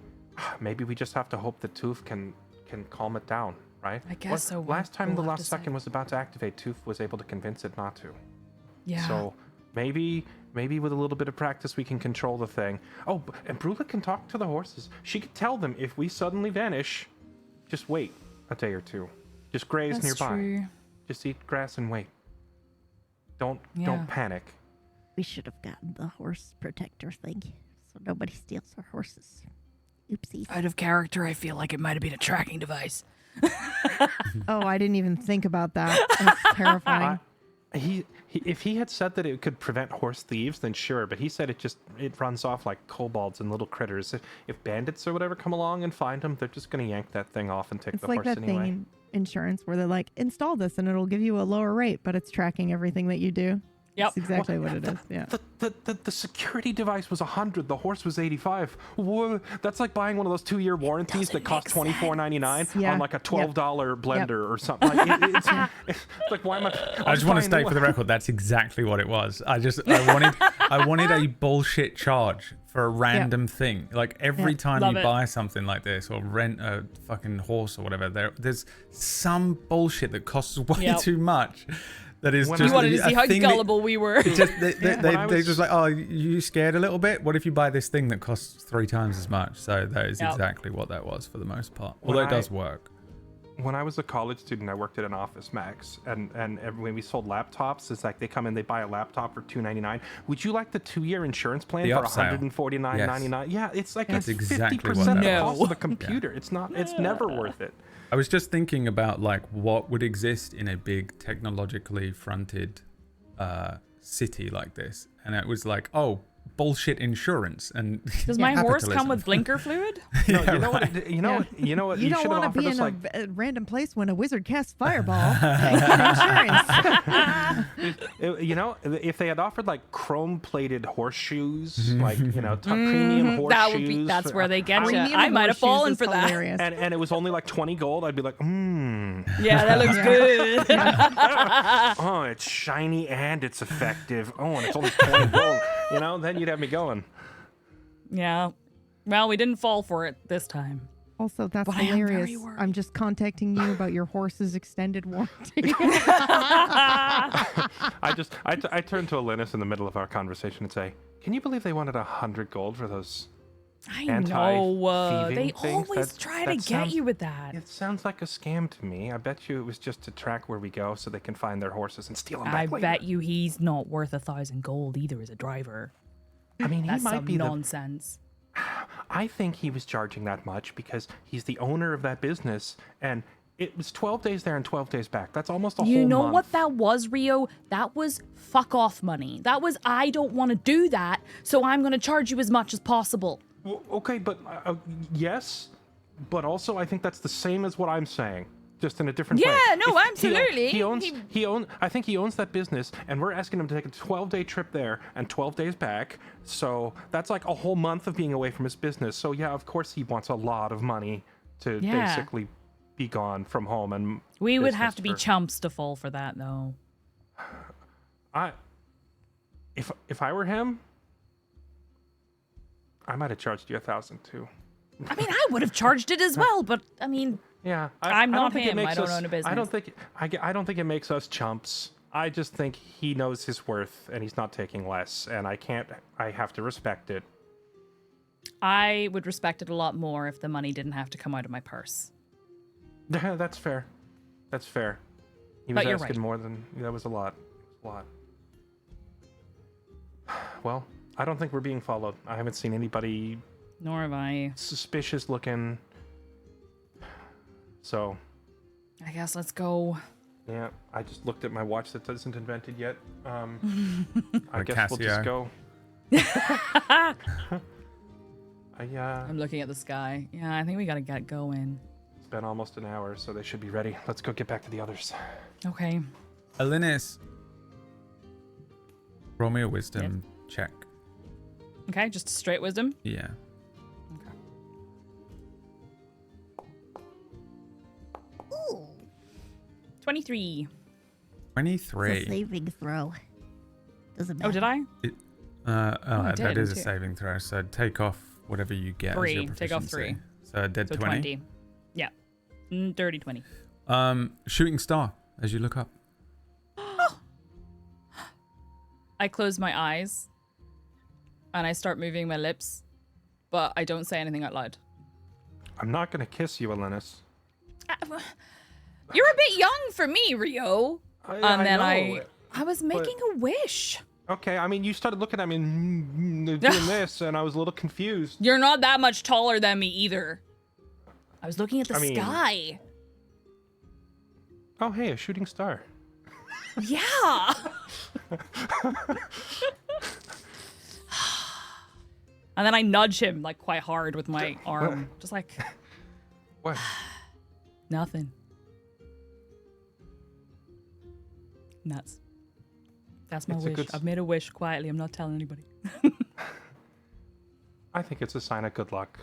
maybe we just have to hope that Tooth can calm it down, right? I guess so. Last time the We'll have last to second was about to activate, Tooth was able to convince it not to. Yeah. So maybe with a little bit of practice we can control the thing. Oh, and Brula can talk to the horses. She could tell them if we suddenly vanish, just wait a day or two. Just graze That's nearby. true. Just eat grass and wait. Don't panic. We should have gotten the horse protector thing so nobody steals our horses. Oopsies. Out of character, I feel like it might have been a tracking device. Oh, I didn't even think about that. That's terrifying. If he had said that it could prevent horse thieves, then sure. But he said it runs off like kobolds and little critters. If bandits or whatever come along and find them, they're just gonna yank that thing off and take It's the like horse that anyway. thing in insurance where they're like, install this and it'll give you a lower rate, but it's tracking everything that you do. Yep. That's exactly what it is. Yeah. The security device was 100. The horse was 85. Whoa, that's like buying one of those 2-year warranties that cost $24.99 Yeah. on like a $12 blender Yep. or something. Like, it's like, why am I? I just want to state for the record, that's exactly what it was. I wanted a bullshit charge for a random thing. Like every time Love you it. buy something like this or rent a fucking horse or whatever, there's some bullshit that costs way Yep. too much. That is When just You wanted to a see how thing that- gullible we were. It just, When I they was- just like, oh, you scared a little bit? What if you buy this thing that costs 3 times as much? So that is Yep. exactly what that was for the most part. When Although it I- does work. When I was a college student, I worked at an office, Max, and when we sold laptops, it's like they come in, they buy a laptop for $299. Would you like the 2-year insurance plan The for upsell. $149.99? Yeah, it's like That's it's exactly 50% what the that cost was. of a computer. It's not. It's never worth it. I was just thinking about like what would exist in a big technologically fronted city like this, and it was like, oh, bullshit insurance and Does my horse come capitalism. with blinker fluid? No, Yeah, you know right. what? You know what? You know what? You don't should have want to offered be us in like. a random place when a wizard casts fireball. Insurance. You know, if they had offered like chrome-plated horseshoes, like premium horseshoes, That would be. That's where they get you. Premium I might have horseshoes fallen is for that. hilarious. and it was only like 20 gold, I'd be like, Yeah, that looks good. oh, it's shiny and it's effective. Oh, and it's only 20 gold. Then you'd have me going. Yeah. Well, we didn't fall for it this time. Also, that's But I am very hilarious. worried. I'm just contacting you about your horse's extended warranty. I turned to Alinus in the middle of our conversation and say, "Can you believe they wanted 100 gold for those?" I know. They Anti-thieving things? always That- try that to get sounds- you with that. It sounds like a scam to me. I bet you it was just to track where we go so they can find their horses and steal them I back later. bet you he's not worth 1,000 gold either as a driver. I mean, he That's might some be nonsense. I think he was charging that much because he's the owner of that business, and it was 12 days there and 12 days back. That's almost a whole You know month. what that was, Rio? That was fuck off money. That was, I don't want to do that, so I'm going to charge you as much as possible. Well, okay, but yes, but also I think that's the same as what I'm saying, just in a different way. Yeah, no, If absolutely. He owns. I think he owns that business, and we're asking him to take a 12-day trip there and 12 days back. So that's like a whole month of being away from his business. So yeah, of course he wants a lot of money to Yeah. basically be gone from home and. We would business have to be for- chumps to fall for that, though. If I were him, I might have charged you 1,000 too. I mean, I would have charged it as well, but I mean, Yeah, I'm I don't not think it him. makes I don't us- own a business. I don't think it makes us chumps. I just think he knows his worth and he's not taking less, and I have to respect it. I would respect it a lot more if the money didn't have to come out of my purse. Yeah, that's fair. That's fair. He was But you're asking right. more than that was a lot. A lot. Well, I don't think we're being followed. I haven't seen anybody Nor have I. suspicious looking. So, I guess let's go. yeah, I just looked at my watch that isn't invented yet. I Or guess we'll just Casio. go. I'm looking at the sky. Yeah, I think we gotta get going. It's been almost an hour, so they should be ready. Let's go get back to the others. Okay. Alinis, roll me a wisdom check. Okay, just straight wisdom. Yeah. Okay. Ooh, 23. 23. it's a saving throw. Doesn't matter. Oh, did I? That did, is a too. saving throw. So take off whatever you get. As your 3. Take off proficiency. 3. So a dead So 20. 20. Yeah. Dirty 20. Shooting star as you look up. I close my eyes and I start moving my lips, but I don't say anything out loud. I'm not gonna kiss you, Elenis. You're a bit young for me, Rio. And then know, I was making a wish. Okay, I mean, you started looking at me and doing this, and I was a little confused. You're not that much taller than me either. I was looking at the I mean- sky. Oh, hey, a shooting star. Yeah. And then I nudge him like quite hard with my arm. Just like, What? nothing. Nuts. That's my It's a wish. good I've made a wish quietly. I'm not telling anybody. I think it's a sign of good luck.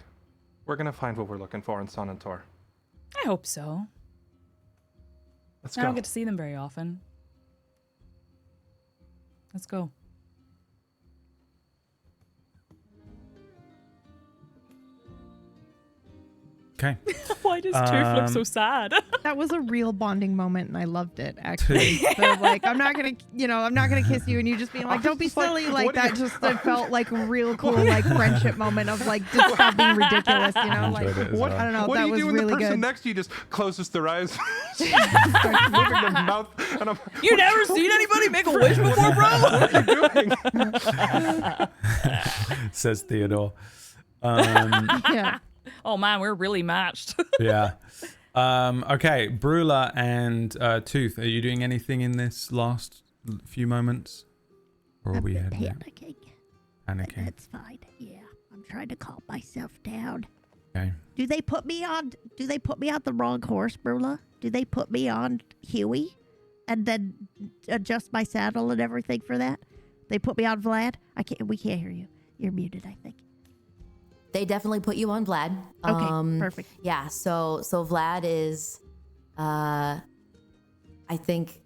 We're gonna find what we're looking for in Sun and Tor. I hope so. Let's I go. don't get to see them very often. Let's go. Okay. Why does Tooth look so Um, sad? That was a real bonding moment, and I loved it. Actually, so, like, I'm not gonna kiss you, and you just being like, "Don't be just like, silly," like what do that. you- Just it felt like a real cool, like, friendship moment of like, just stop being ridiculous, you know? Like, enjoyed it as What, well. I don't know. what that do you was do when really the person good. next to you just closes their eyes, starts moving their mouth, and I'm You never seen anybody make a wish before, bro? what are you doing? Says Theodore. Yeah. Oh man, we're really matched. Yeah. Okay, Brula and Tooth, are you doing anything in this last few moments? Or are I'm we heading out? panicking. Panicking. That's fine. Yeah, I'm trying to calm myself down. Okay. Do they put me on the wrong horse, Brula? Do they put me on Huey and then adjust my saddle and everything for that? They put me on Vlad? We can't hear you. You're muted, I think. They definitely put you on Vlad. Okay, perfect. Yeah, so Vlad is I think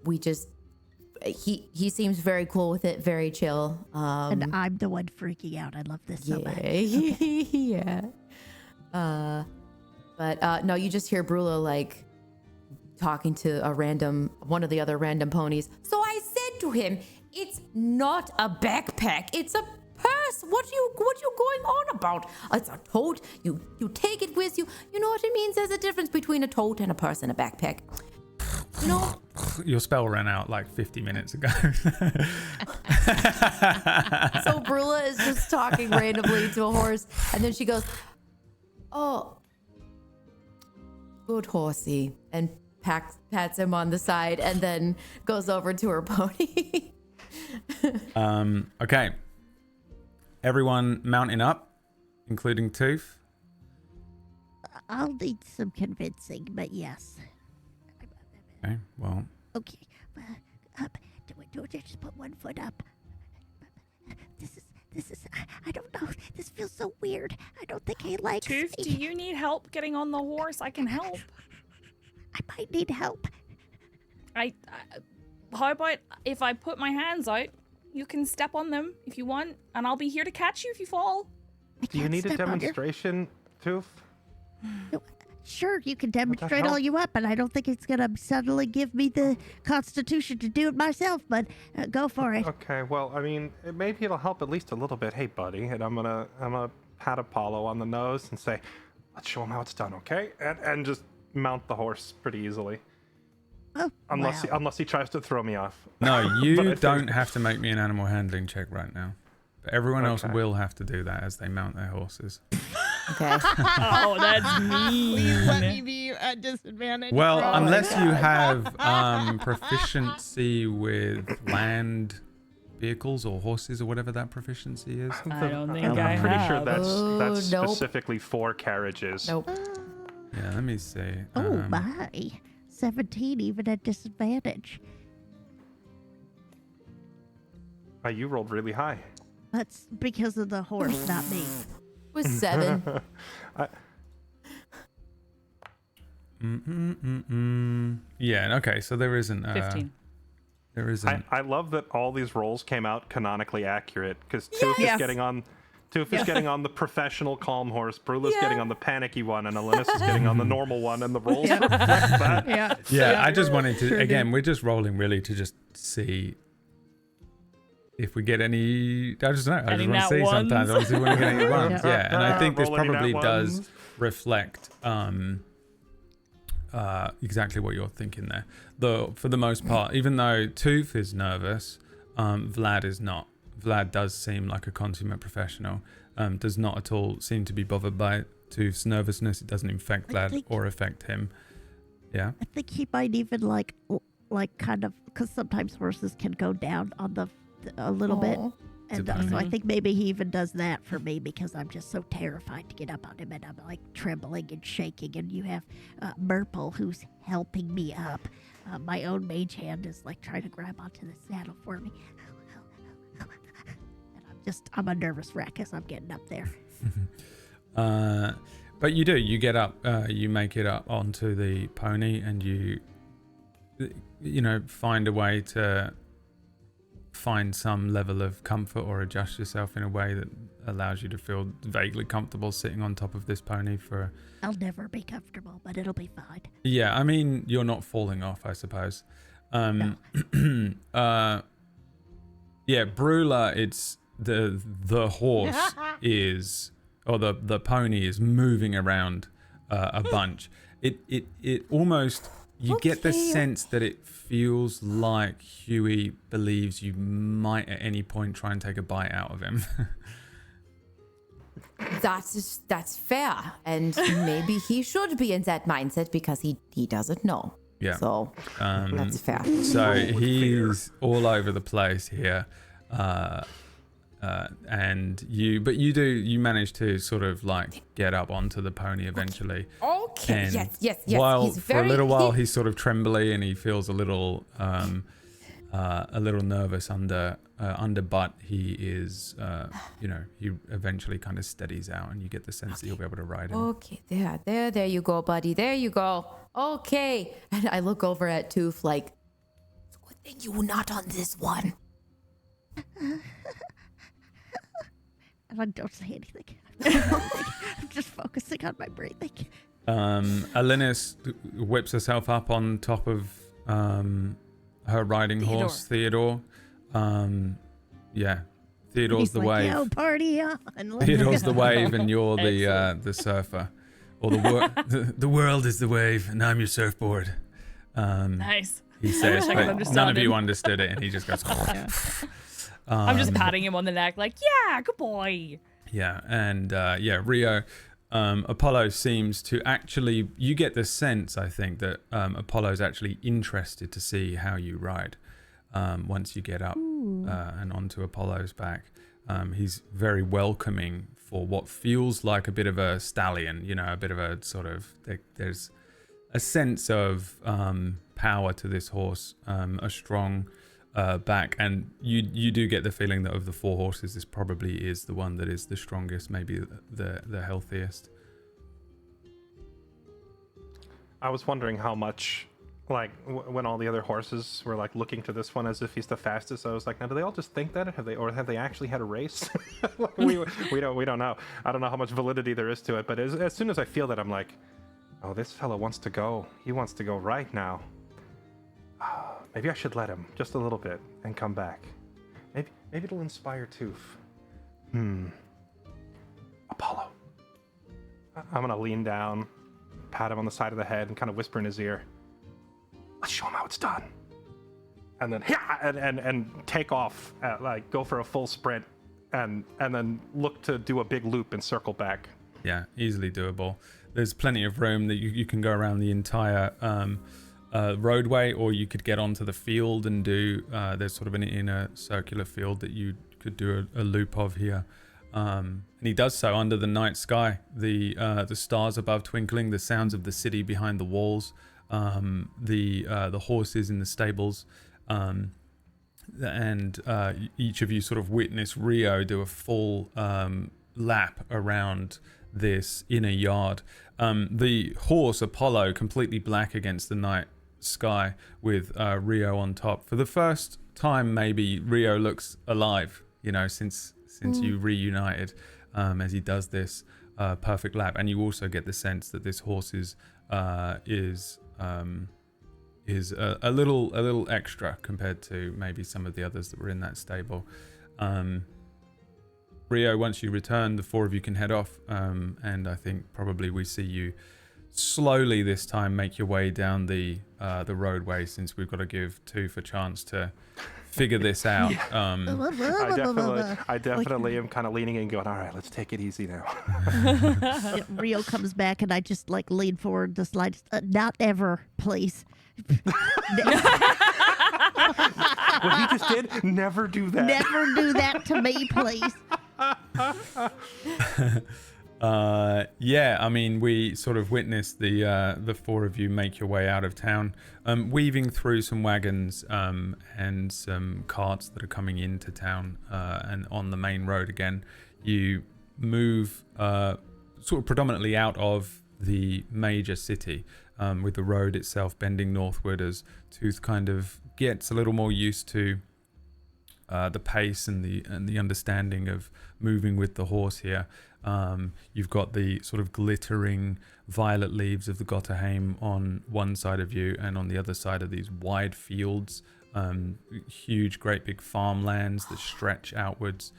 we just he seems very cool with it, very chill. And I'm the one freaking out. I love this so much. yeah. But no, you just hear Brula like talking to one of the other random ponies. So I said to him, "It's not a backpack. It's a purse. What you going on about? It's a tote. You take it with you. You know what it means? There's a difference between a tote and a purse and a backpack. You know." Your spell ran out like 50 minutes ago. So Brula is just talking randomly to a horse, and then she goes, "Oh, good horsey," and pats him on the side, and then goes over to her pony. Okay. Everyone mounting up, including Tooth. I'll need some convincing, but yes. Okay, well, Okay. Up. Do I just put one foot up? This is. I don't know. This feels so weird. I don't think he likes Tooth, me. do you need help getting on the horse? I can help. I might need help. How about if I put my hands out, You can step on them if you want, and I'll be here to catch you if you fall. Do you need a demonstration, Tooth? Sure, you can demonstrate all you want, but I don't think it's gonna suddenly give me the constitution to do it myself. But go for it. Okay, well, I mean, maybe it'll help at least a little bit. Hey, buddy, and I'm gonna pat Apollo on the nose and say, "Let's show him how it's done, okay?" And just mount the horse pretty easily. Oh, Unless he tries to throw me off. No, you don't have to make me an animal handling check right now. But everyone else will have to do that as they mount their horses. Okay. Oh, that's mean. Please let me be at disadvantage. Well, bro. unless you have proficiency with land vehicles or horses or whatever that proficiency is. I don't think I'm I pretty have. sure that's nope. specifically for carriages. Nope. Yeah, let me see. Oh my, 17 even at disadvantage. You rolled really high. That's because of the horse, not me. It was 7. Yeah, okay, so there isn't 15. there isn't I love that all these rolls came out canonically accurate because Tooth is Yes. getting on. Tooth is getting on the professional calm horse. Brula's getting on the panicky one, and Alinus is getting on the normal one. And the rolls reflect that. Yeah. I just wanted to Sure again, do. we're just rolling really to just see if we get any. I just know. I Any just want to nat see sometimes. I want to see when we get any ones. Yeah. Yeah, and I think this Roll any nat probably does ones. reflect exactly what you're thinking there. Though for the most part, even though Tooth is nervous, Vlad is not. Vlad does seem like a consummate professional. Does not at all seem to be bothered by Tooth's nervousness. It doesn't infect Vlad or affect him. Yeah. I think he might even like kind of, because sometimes horses can go down on a little bit. And so I think maybe he even does that for me because I'm just so terrified to get up on him and I'm like trembling and shaking. And you have Merple who's helping me up. My own mage hand is like trying to grab onto the saddle for me. And I'm a nervous wreck as I'm getting up there. But you get up, you make it up onto the pony and you find a way to find some level of comfort or adjust yourself in a way that allows you to feel vaguely comfortable sitting on top of this pony for... I'll never be comfortable, but it'll be fine. Yeah, I mean, you're not falling off, I suppose. No. Yeah, Brula, it's the horse is, or the pony is moving around a bunch. It almost... You get the sense that it feels like Huey believes you might at any point try and take a bite out of him. That's fair. And maybe he should be in that mindset because he doesn't know. Yeah. So that's fair. So he's all over the place here. And you manage to sort of like get up onto the pony eventually. Okay. And Yes. While He's for a little while he's sort of trembly and he feels a little nervous under but he is he eventually kind of steadies out and you get the sense that you'll be able to ride him. Okay, there you go, buddy. There you go. Okay. And I look over at Tooth like, it's a good thing you were not on this one. And I don't say anything. I'm just focusing on my breathing. Alinus whips herself up on top of her riding horse, Theodore. Theodore's the wave. Yo, party on. Theodore's the wave, and you're the surfer. Or the world is the wave, and I'm your surfboard. Nice. He says, I but none of you understood it, and he just goes. I'm just patting him on the neck, like, yeah, good boy. Yeah, and Rio. Apollo seems to actually, you get the sense, I think, that Apollo's actually interested to see how you ride once you get up and onto Apollo's back. He's very welcoming for what feels like a bit of a stallion, a bit of a sort of, there's a sense of power to this horse, a strong back, and you do get the feeling that of the four horses, this probably is the one that is the strongest, maybe the healthiest. I was wondering how much Like when all the other horses were like looking to this one as if he's the fastest, I was like, now do they all just think that? Have they actually had a race? we don't know. I don't know how much validity there is to it, but as soon as I feel that, I'm like, oh, this fellow wants to go. He wants to go right now. Maybe I should let him just a little bit and come back. Maybe it'll inspire Toof. Apollo. I'm gonna lean down, pat him on the side of the head, and kind of whisper in his ear. Let's show him how it's done. And then and take off, like go for a full sprint, and then look to do a big loop and circle back. Yeah, easily doable. There's plenty of room that you can go around the entire roadway, or you could get onto the field and do. There's sort of an inner circular field that you could do a loop of here. And he does so under the night sky. The stars above twinkling, the sounds of the city behind the walls. The horses in the stables, and each of you sort of witness Rio do a full lap around this inner yard. The horse Apollo completely black against the night sky with Rio on top. For the first time, maybe Rio looks alive. Since you reunited, as he does this perfect lap, and you also get the sense that this horse is a little extra compared to maybe some of the others that were in that stable. Rio, once you return, the four of you can head off, and I think probably we see you slowly this time make your way down the roadway, since we've got to give Toof a chance to figure this out. I definitely am kind of leaning in, going, all right, let's take it easy now. Rio comes back, and I just like lean forward, just like, not ever, please. What he just did, never do that. Never do that to me, please. Yeah, I mean, we sort of witnessed the four of you make your way out of town, weaving through some wagons and some carts that are coming into town, and on the main road again. You move sort of predominantly out of the major city, with the road itself bending northward as Tooth kind of gets a little more used to the pace and the understanding of moving with the horse here. You've got the sort of glittering violet leaves of the Gotterheim on one side of you, and on the other side are these wide fields, huge, great big farmlands that stretch outwards.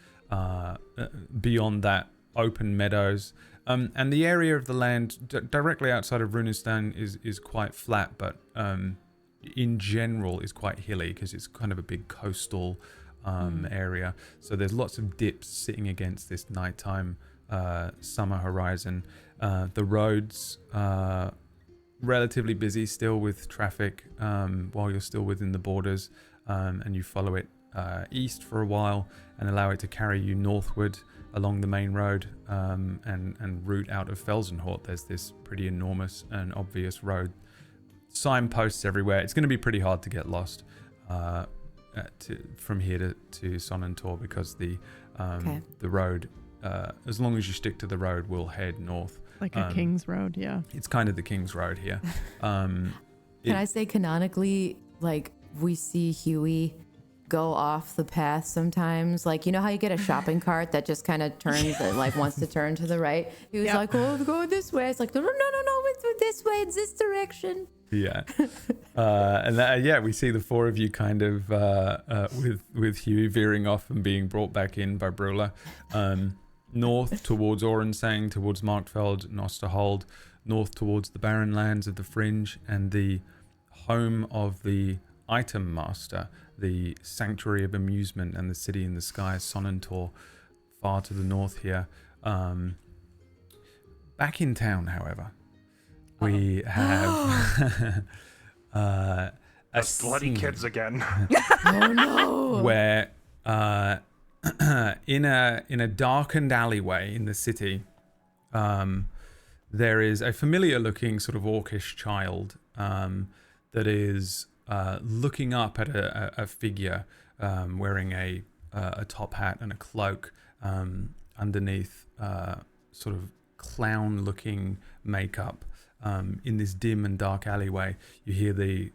Beyond that, open meadows. And the area of the land directly outside of Runenstein is quite flat, but in general is quite hilly because it's kind of a big coastal area. So there's lots of dips sitting against this nighttime summer horizon. The roads are relatively busy still with traffic while you're still within the borders, and you follow it east for a while and allow it to carry you northward along the main road, and route out of Felsenhort. There's this pretty enormous and obvious road, signposts everywhere. It's going to be pretty hard to get lost from here to Sonnentor, because the road, as long as you stick to the road, will head north. Like a King's Road, yeah. It's kind of the King's Road here. Can I say canonically, like, we see Huey go off the path sometimes? Like, you know how you get a shopping cart that just kind of turns, that like wants to turn to the right? He was like, oh, go this way. It's like, no, it's this way. It's this direction. Yeah. We see the four of you kind of with Huey veering off and being brought back in by Brula. North towards Orensang, towards Markfeld and Osterhold, north towards the barren lands of the Fringe and the home of the Item Master, the Sanctuary of Amusement and the City in the Sky, Sonnentor, far to the north here. Back in town, however, we have Those bloody kids again. Oh no! Where in a darkened alleyway in the city, there is a familiar-looking sort of orcish child that is looking up at a figure wearing a top hat and a cloak underneath sort of clown-looking makeup, in this dim and dark alleyway, you hear the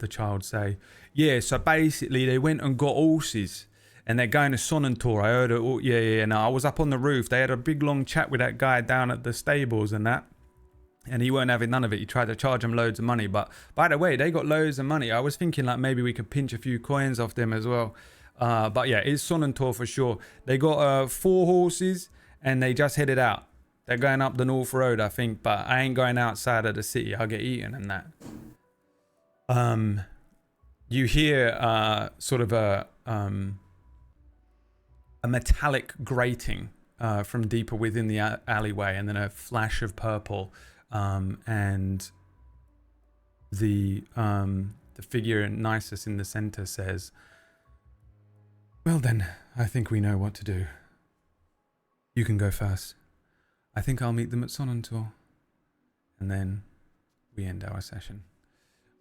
child say, "Yeah, so basically they went and got horses, and they're going to Sonnentor. I heard it. Yeah. No, I was up on the roof. They had a big long chat with that guy down at the stables and that." And he weren't having none of it. He tried to charge them loads of money. But by the way, they got loads of money. I was thinking like maybe we could pinch a few coins off them as well. But yeah, it's Sonnentor for sure. They got 4 horses and they just headed out. They're going up the North Road, I think. But I ain't going outside of the city. I'll get eaten and that. You hear sort of a metallic grating from deeper within the alleyway, and then a flash of purple. And the figure Nisus in the center says, "Well then, I think we know what to do. You can go first. I think I'll meet them at Sonnentor." And then we end our session.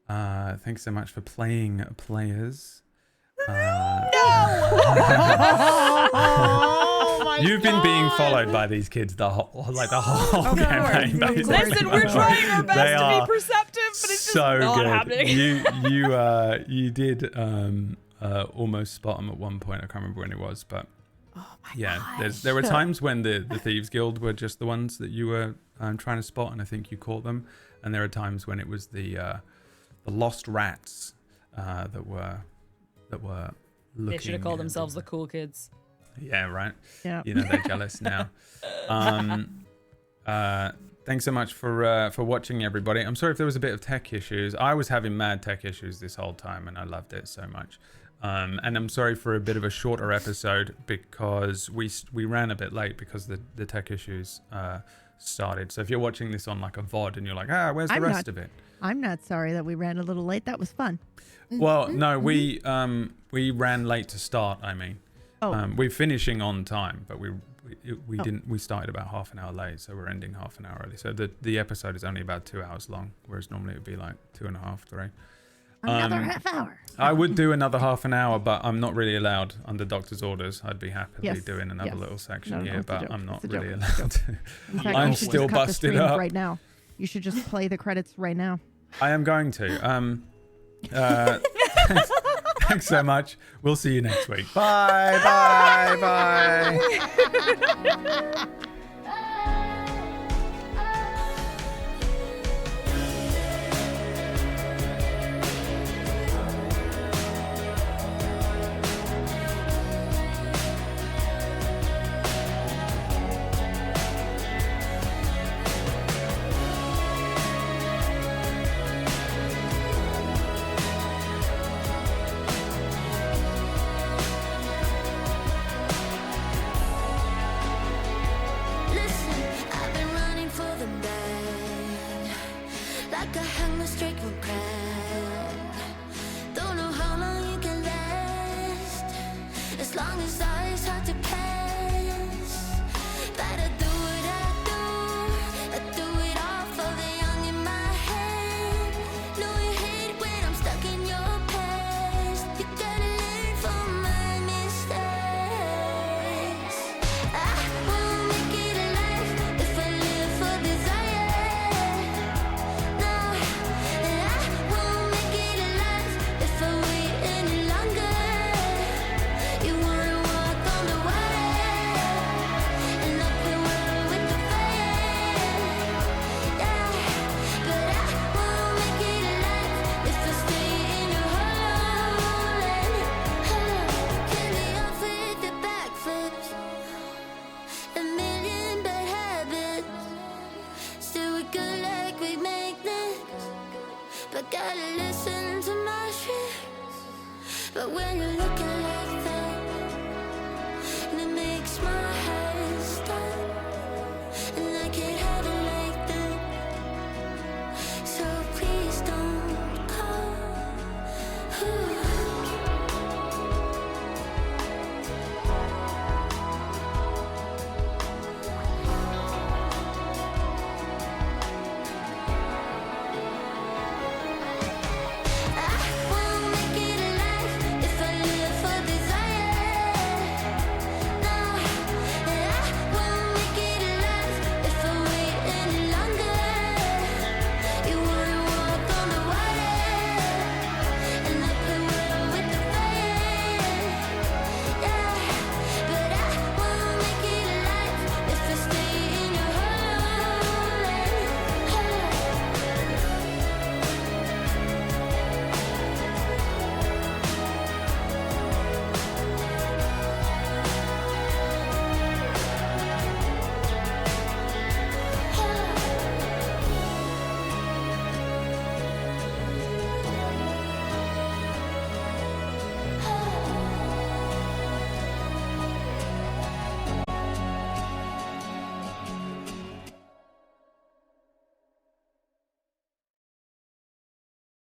Thanks so much for playing, players. You've been being followed by these kids the whole campaign. Listen, we're trying our best to be perceptive, but it's so just not good. happening. You did almost spot them at one point. I can't remember when it was, but there were times when the Thieves Guild were just the ones that you were trying to spot, and I think you caught them. And there are times when it was the lost rats that were looking. They should have called themselves the cool kids. Yeah, right. Yeah. You know, they're jealous now. Thanks so much for watching, everybody. I'm sorry if there was a bit of tech issues. I was having mad tech issues this whole time, and I loved it so much. And I'm sorry for a bit of a shorter episode because we ran a bit late because the tech issues started. So if you're watching this on like a VOD and you're like, where's the rest of it? I'm not sorry that we ran a little late. That was fun. Well, no, we ran late to start. I mean, we're finishing on time, but we didn't. We started about half an hour late, so we're ending half an hour early. So the episode is only about 2 hours long, whereas normally it would be like 2.5, 3. Another half hour. I would do another half an hour, but I'm not really allowed under doctor's orders. I'd be happily doing another little section here, but I'm not really allowed to. In fact, I'm you should still just cut the busted stream up right now. You should just play the credits right now. I am going to. Thanks so much. We'll see you next week. Bye, bye, bye. But when you're looking like that, it makes my